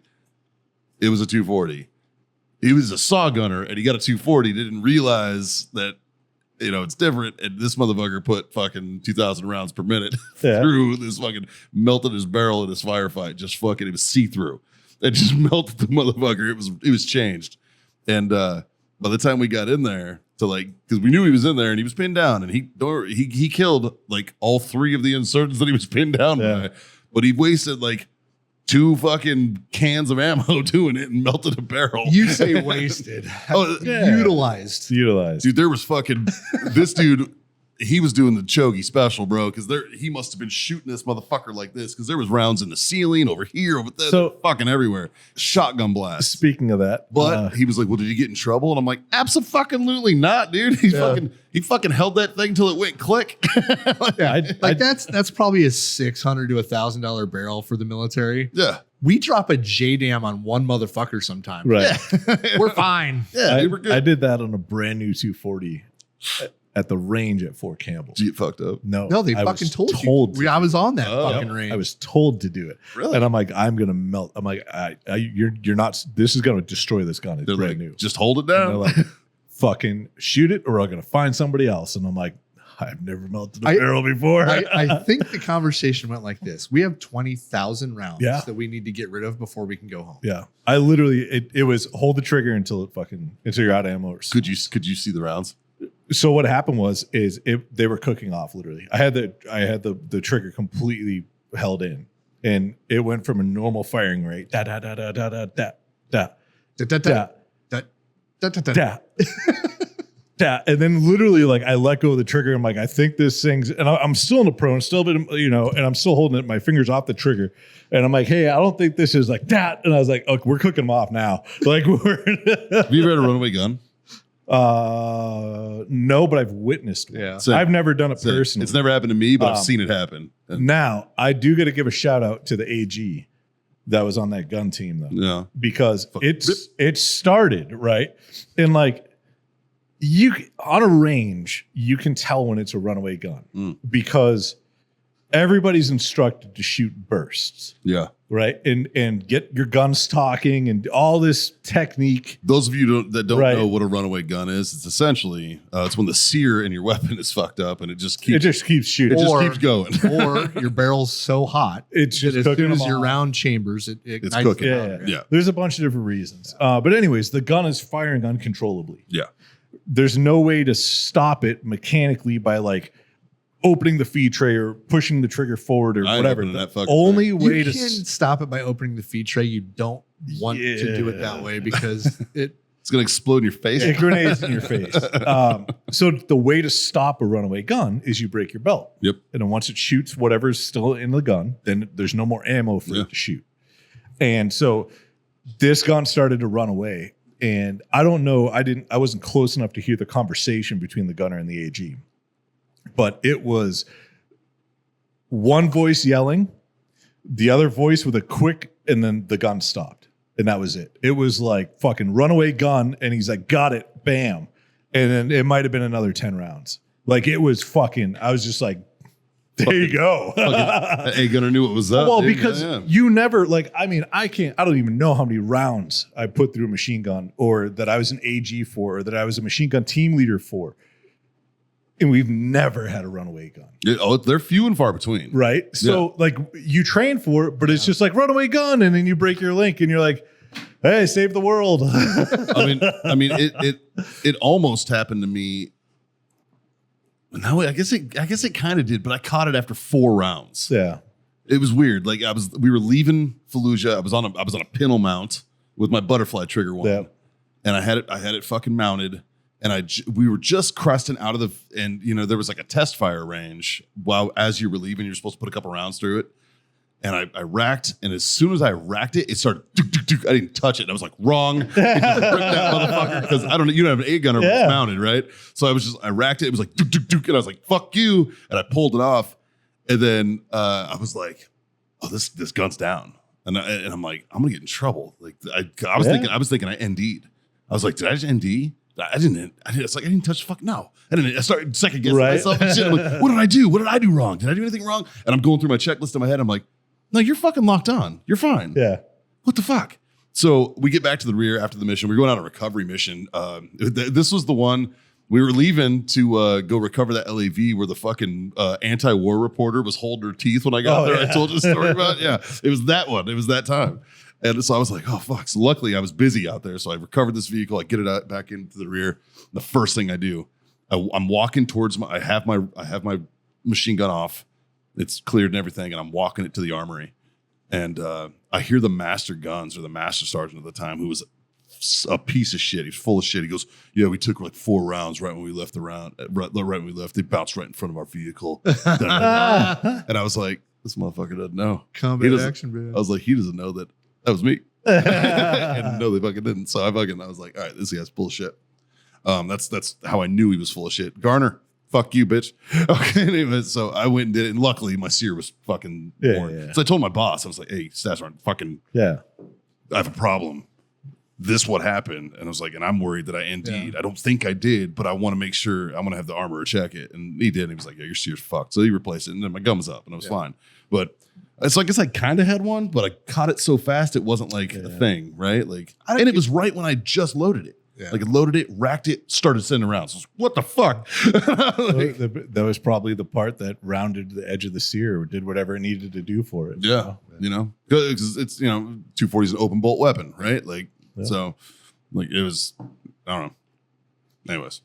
It was a 240. He was a saw gunner and he got a 240. Didn't realize that, it's different. And this motherfucker put fucking 2,000 rounds per minute through this fucking, melted his barrel in his firefight. Just fucking, it was see-through. It just melted the motherfucker. It was changed. And by the time we got in there because we knew he was in there and he was pinned down and he killed like all 3 of the insurgents that he was pinned down by, but he wasted like 2 fucking cans of ammo doing it and melted a barrel. You say wasted. Utilized. Dude, there was fucking this dude. He was doing the Chogi special, bro, because he must have been shooting this motherfucker like this because there was rounds in the ceiling, over here, over there, So- fucking everywhere. Shotgun blast. Speaking of that, But he was like, "Well, did you get in trouble?" And I'm like, "Abso-fucking-lutely not, dude." He fucking held that thing till it went click. That's probably a $600 to $1,000 barrel for the military. Yeah, We drop a JDAM on one motherfucker sometimes. right. We're fine. yeah, dude, we're good. I did that on a brand new 240 at the range at Fort Campbell. Did you get fucked up? No, No, they I fucking was told you. I was on that Oh. fucking range. I was told to do it. Really? And I'm like, I'm gonna melt. I'm like, you're not. This is gonna destroy this gun. It's They're brand like, new. just hold it And they're down. like, fucking shoot it, or I'm gonna find somebody else. And I'm like, I've never melted a I- barrel before. I think the conversation went like this. We have 20,000 rounds Yeah. that we need to get rid of before we can go home. Yeah, I literally it was hold the trigger until you're out of ammo. Could you see the rounds? So what happened is they were cooking off literally. I had the trigger completely held in, and it went from a normal firing rate da da da da da da da da da da da, and then literally like I let go of the trigger. I'm like, I think this thing's, and I'm still in the prone, still a bit, and I'm still holding it, my fingers off the trigger, and I'm like, hey, I don't think this is like that. And I was like, okay, we're cooking them off now. Like we're Have you ever had a runaway gun? no, but I've witnessed one. Yeah. Same. I've never done it Same. personally. It's never happened to me, but I've seen it happen. And, Now, I do got to give a shout out to the AG that was on that gun team though, yeah. because it started right, and like on a range, you can tell when it's a runaway gun because everybody's instructed to shoot bursts, Yeah. right, and get your guns talking and all this technique. Those of you that don't Right. know what a runaway gun is, it's essentially it's when the sear in your weapon is fucked up and it just keeps shooting. it just Or- keeps going. Or your barrel's so hot It's that just as cooking soon as them your off. round chambers, it ignites cooking. the Yeah, powder. Yeah. There's a bunch of different reasons. But anyways, the gun is firing uncontrollably. Yeah. There's no way to stop it mechanically by like opening the feed tray or pushing the trigger forward or I ain't whatever. opening The that fucking only thing. way You to can stop it by opening the feed tray. You don't want to do it that way because it It's gonna explode in your face. it grenades in your face. So the way to stop a runaway gun is you break your belt. Yep. And then once it shoots whatever's still in the gun, then there's no more ammo for it to shoot. And so this gun started to run away. And I don't know, I wasn't close enough to hear the conversation between the gunner and the AG. But it was one voice yelling, the other voice with a quick, and then the gun stopped. And that was it. It was like fucking runaway gun. And he's like, got it, bam. And then it might have been another 10 rounds. Like it was fucking, I was just like, there you go. Hey, gunner knew what was up. Well, dude. because Yeah. you never I don't even know how many rounds I put through a machine gun or that I was an AG for or that I was a machine gun team leader for. And we've never had a runaway gun. They're few and far between. Right. So like you train for it, but it's just like runaway gun. And then you break your link and you're like, hey, save the world. I mean, it almost happened to me. No, I guess it kind of did, but I caught it after 4 rounds. Yeah. It was weird. Like we were leaving Fallujah. I was on a pintle mount with my butterfly trigger one. Yep. And I had it fucking mounted. And we were just cresting out of and there was like a test fire range as you were leaving, you're supposed to put a couple rounds through it. And I racked, and as soon as I racked it, it started. I didn't touch it. And I was like, wrong. It just ripped that motherfucker because I don't know. You don't have an 8-gunner when it's mounted, right? So I racked it. It was like, and I was like, fuck you. And I pulled it off. And then I was like, oh, this gun's down. And I'm like, I'm gonna get in trouble. Like I was thinking I ND'd. I was like, did I just ND? I didn't. It's like I didn't touch the fuck. No, I started second guessing myself and shit. I'm like, what did I do? What did I do wrong? Did I do anything wrong? And I'm going through my checklist in my head. I'm like, no, you're fucking locked on. You're fine. Yeah. What the fuck? So we get back to the rear after the mission. We're going on a recovery mission. This was the one we were leaving to go recover that LAV where the fucking anti-war reporter was holding her teeth when I got there. Yeah. I told you the story about. Yeah, it was that one. It was that time. And so I was like, oh, fuck. So luckily I was busy out there. So I recovered this vehicle. I get it out back into the rear. The first thing I do, I'm walking towards I have my machine gun off. It's cleared and everything. And I'm walking it to the armory. And I hear the master guns or the master sergeant at the time, who was a piece of shit. He's full of shit. He goes, yeah, we took like 4 rounds right when we left the round. Right when we left, they bounced right in front of our vehicle. And I was like, this motherfucker doesn't know. Combat action, man. I was like, he doesn't know that was me. And no, they fucking didn't. So I was like, all right, this guy's bullshit. That's how I knew he was full of shit. Garner, fuck you, bitch. Okay, anyway, so I went and did it, and luckily my sear was fucking worn. Yeah. So I told my boss, I was like, hey, Stash, I have a problem. This what happened. And I was like, and I'm worried that I ND'd. I don't think I did, but I want to make sure. I'm going to have the armorer check it. And he did. And he was like, yeah, your sear's fucked. So he replaced it, and then my gun was up, and it was fine. But so I guess I kind of had one, but I caught it so fast it wasn't like a thing, right? Like, and it was right when I just loaded it. Yeah. Like I loaded it, racked it, started sending rounds. So I was, what the fuck? That was probably the part that rounded the edge of the sear or did whatever it needed to do for it. Yeah, because it's 240 is an open bolt weapon, right? Like so, like it was. I don't know. Anyways,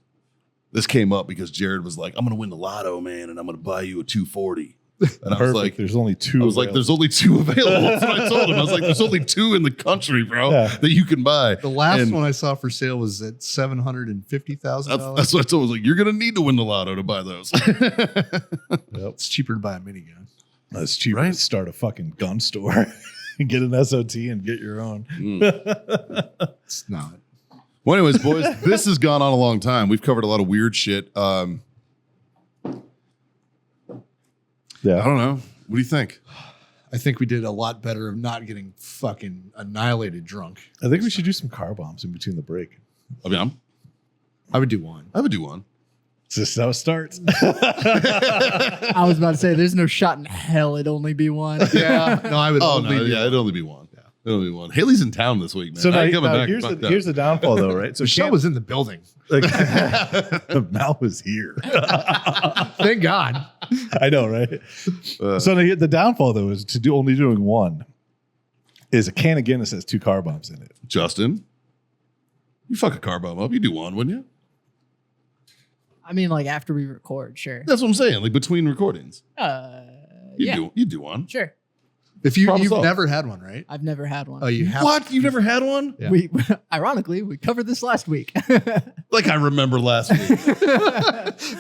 this came up because Jared was like, "I'm going to win the lotto, man, and I'm going to buy you a 240." And I was like, there's only 2. I was like, there's only 2 available. That's what I told him. I was like, there's only 2 in the country, bro, that you can buy. The last one I saw for sale was at $750,000. That's what I told him. I was like, you're going to need to win the lotto to buy those. It's cheaper to buy a minigun. It's cheaper to start a fucking gun store and get an SOT and get your own. It's not. Well, anyways, boys, this has gone on a long time. We've covered a lot of weird shit. I don't know. What do you think? I think we did a lot better of not getting fucking annihilated drunk. I think we should do some car bombs in between the break. I mean, I would do one. I would do one. It's just how it starts. I was about to say, there's no shot in hell it'd only be one. Yeah. No, I would it'd only be one. Yeah. It'll be one. Haley's in town this week, man. So here's the downfall, though, right? So Michelle was in the building. Like, Mal was here. Thank God. I know, right? So the downfall, though, is only doing one. Is a can of Guinness has 2 car bombs in it. Justin, you fuck a car bomb up. You do one, wouldn't you? I mean, like after we record, sure. That's what I'm saying. Like between recordings. You do one. Sure. If you've never had one, right? I've never had one. Oh, you have? What? You've never had one? Yeah. Ironically, we covered this last week. Like I remember last week.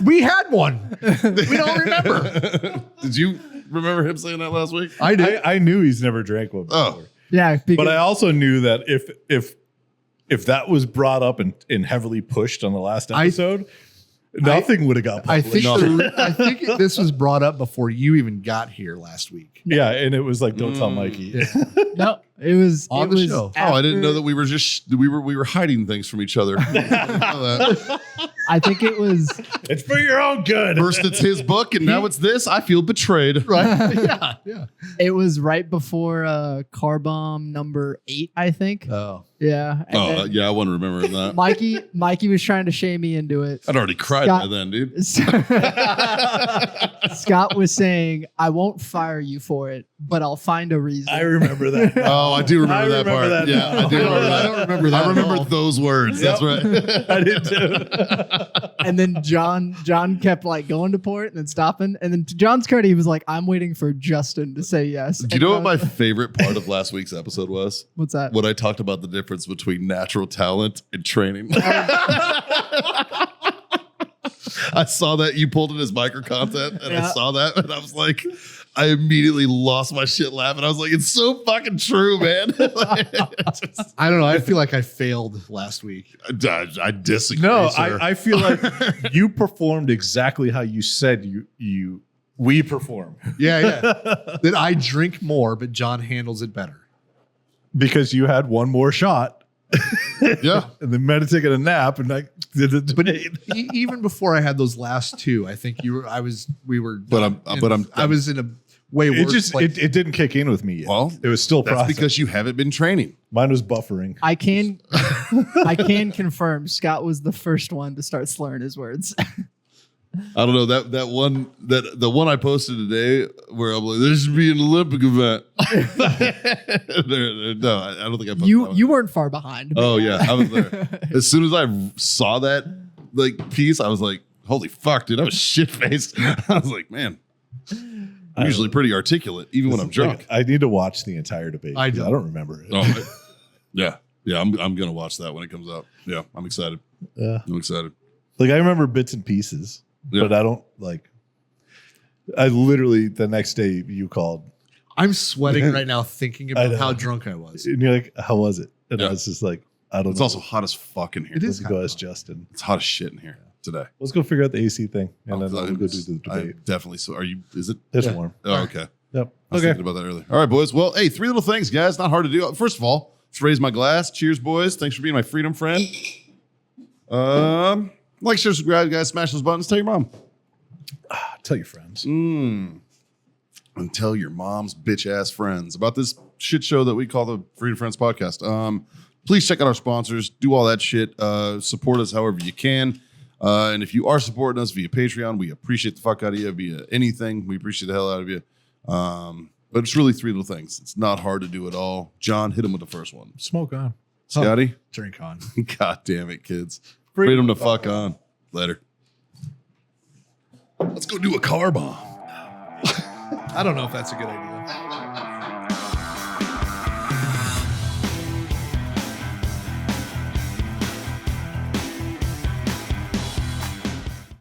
We had one. We don't remember. Did you remember him saying that last week? I did. I knew he's never drank one before. Oh. Yeah. But I also knew that if that was brought up and heavily pushed on the last episode, nothing would have got published. I think this was brought up before you even got here last week. Yeah, and it was like, don't tell Mikey. No, it was on the show. Oh, I didn't know that we were hiding things from each other. I think it was. It's for your own good. First it's his book, and now it's this. I feel betrayed. Right? Yeah. It was right before car bomb number 8, I think. Oh. Yeah. Yeah, I wasn't remembering that. Mikey was trying to shame me into it. I'd already cried by then, dude. Scott was saying, I won't fire you for it, but I'll find a reason. I remember that. Oh, Oh, I do remember that part. that Yeah, now. I do. I don't remember that. I at remember all. those words. That's right. I did too. And then John kept like going to port and then stopping. And then to John's credit, he was like, I'm waiting for Justin to say yes. Do you know what my favorite part of last week's episode was? What's that? When I talked about the difference between natural talent and training. I saw that you pulled in his micro content and I saw that and I was like, I immediately lost my shit laughing. I was like, it's so fucking true, man. I don't know. I feel like I failed last week. I disagree. No, sir. I feel like you performed exactly how you said we perform. Yeah. That I drink more, but John handles it better. Because you had one more shot. Yeah. And then meant to take a nap and I did the debate. Even before I had those last two, I think I was in a way worse. It didn't kick in with me yet. Well, it was still that's processing. because you haven't been training. Mine was buffering. I can confirm Scott was the first one to start slurring his words. I don't know the one I posted today where I'm like, this should be an Olympic event. No, I don't think I posted that one. You weren't far behind. Oh yeah, I was there. As soon as I saw that like piece, I was like, holy fuck, dude, I was shit faced. I was like, man, I'm usually pretty articulate, even when I'm drunk. I need to watch the entire debate. I 'cause don't. I don't remember it. Oh, yeah. I'm gonna watch that when it comes out. Yeah, I'm excited. I'm excited. Like I remember bits and pieces, Yeah. but I don't like. I literally the next day you called I'm sweating right now thinking I about know. how drunk I was. and you're like, "How was it?" And Yeah. I was just like, "I don't It's know." also hot as fuck in here. It Let's is go hot. as Justin. It's hot as shit in here today. Let's go figure out the AC thing, and Oh, then we'll go do the I debate. definitely. So, are you? Is it? It's Yeah. warm. Oh, okay. Yep. I was Okay. thinking about that earlier. All right, boys. Well, hey, 3 little things, guys. Not hard to do. First of all, let's raise my glass. Cheers, boys. Thanks for being my freedom friend. Like, share, subscribe, guys. Smash those buttons. Tell your mom. Tell your friends. And tell your mom's bitch ass friends about this shit show that we call the Freedom Friends Podcast. Please check out our sponsors. Do all that shit. Support us however you can. And if you are supporting us via Patreon, we appreciate the fuck out of you. Via anything, we appreciate the hell out of you. But it's really 3 little things. It's not hard to do at all. John, hit him with the first one. Smoke on. Scotty? Drink on. God damn it, kids. Freedom to fuck on. Later. Let's go do a car bomb. I don't know if that's a good idea.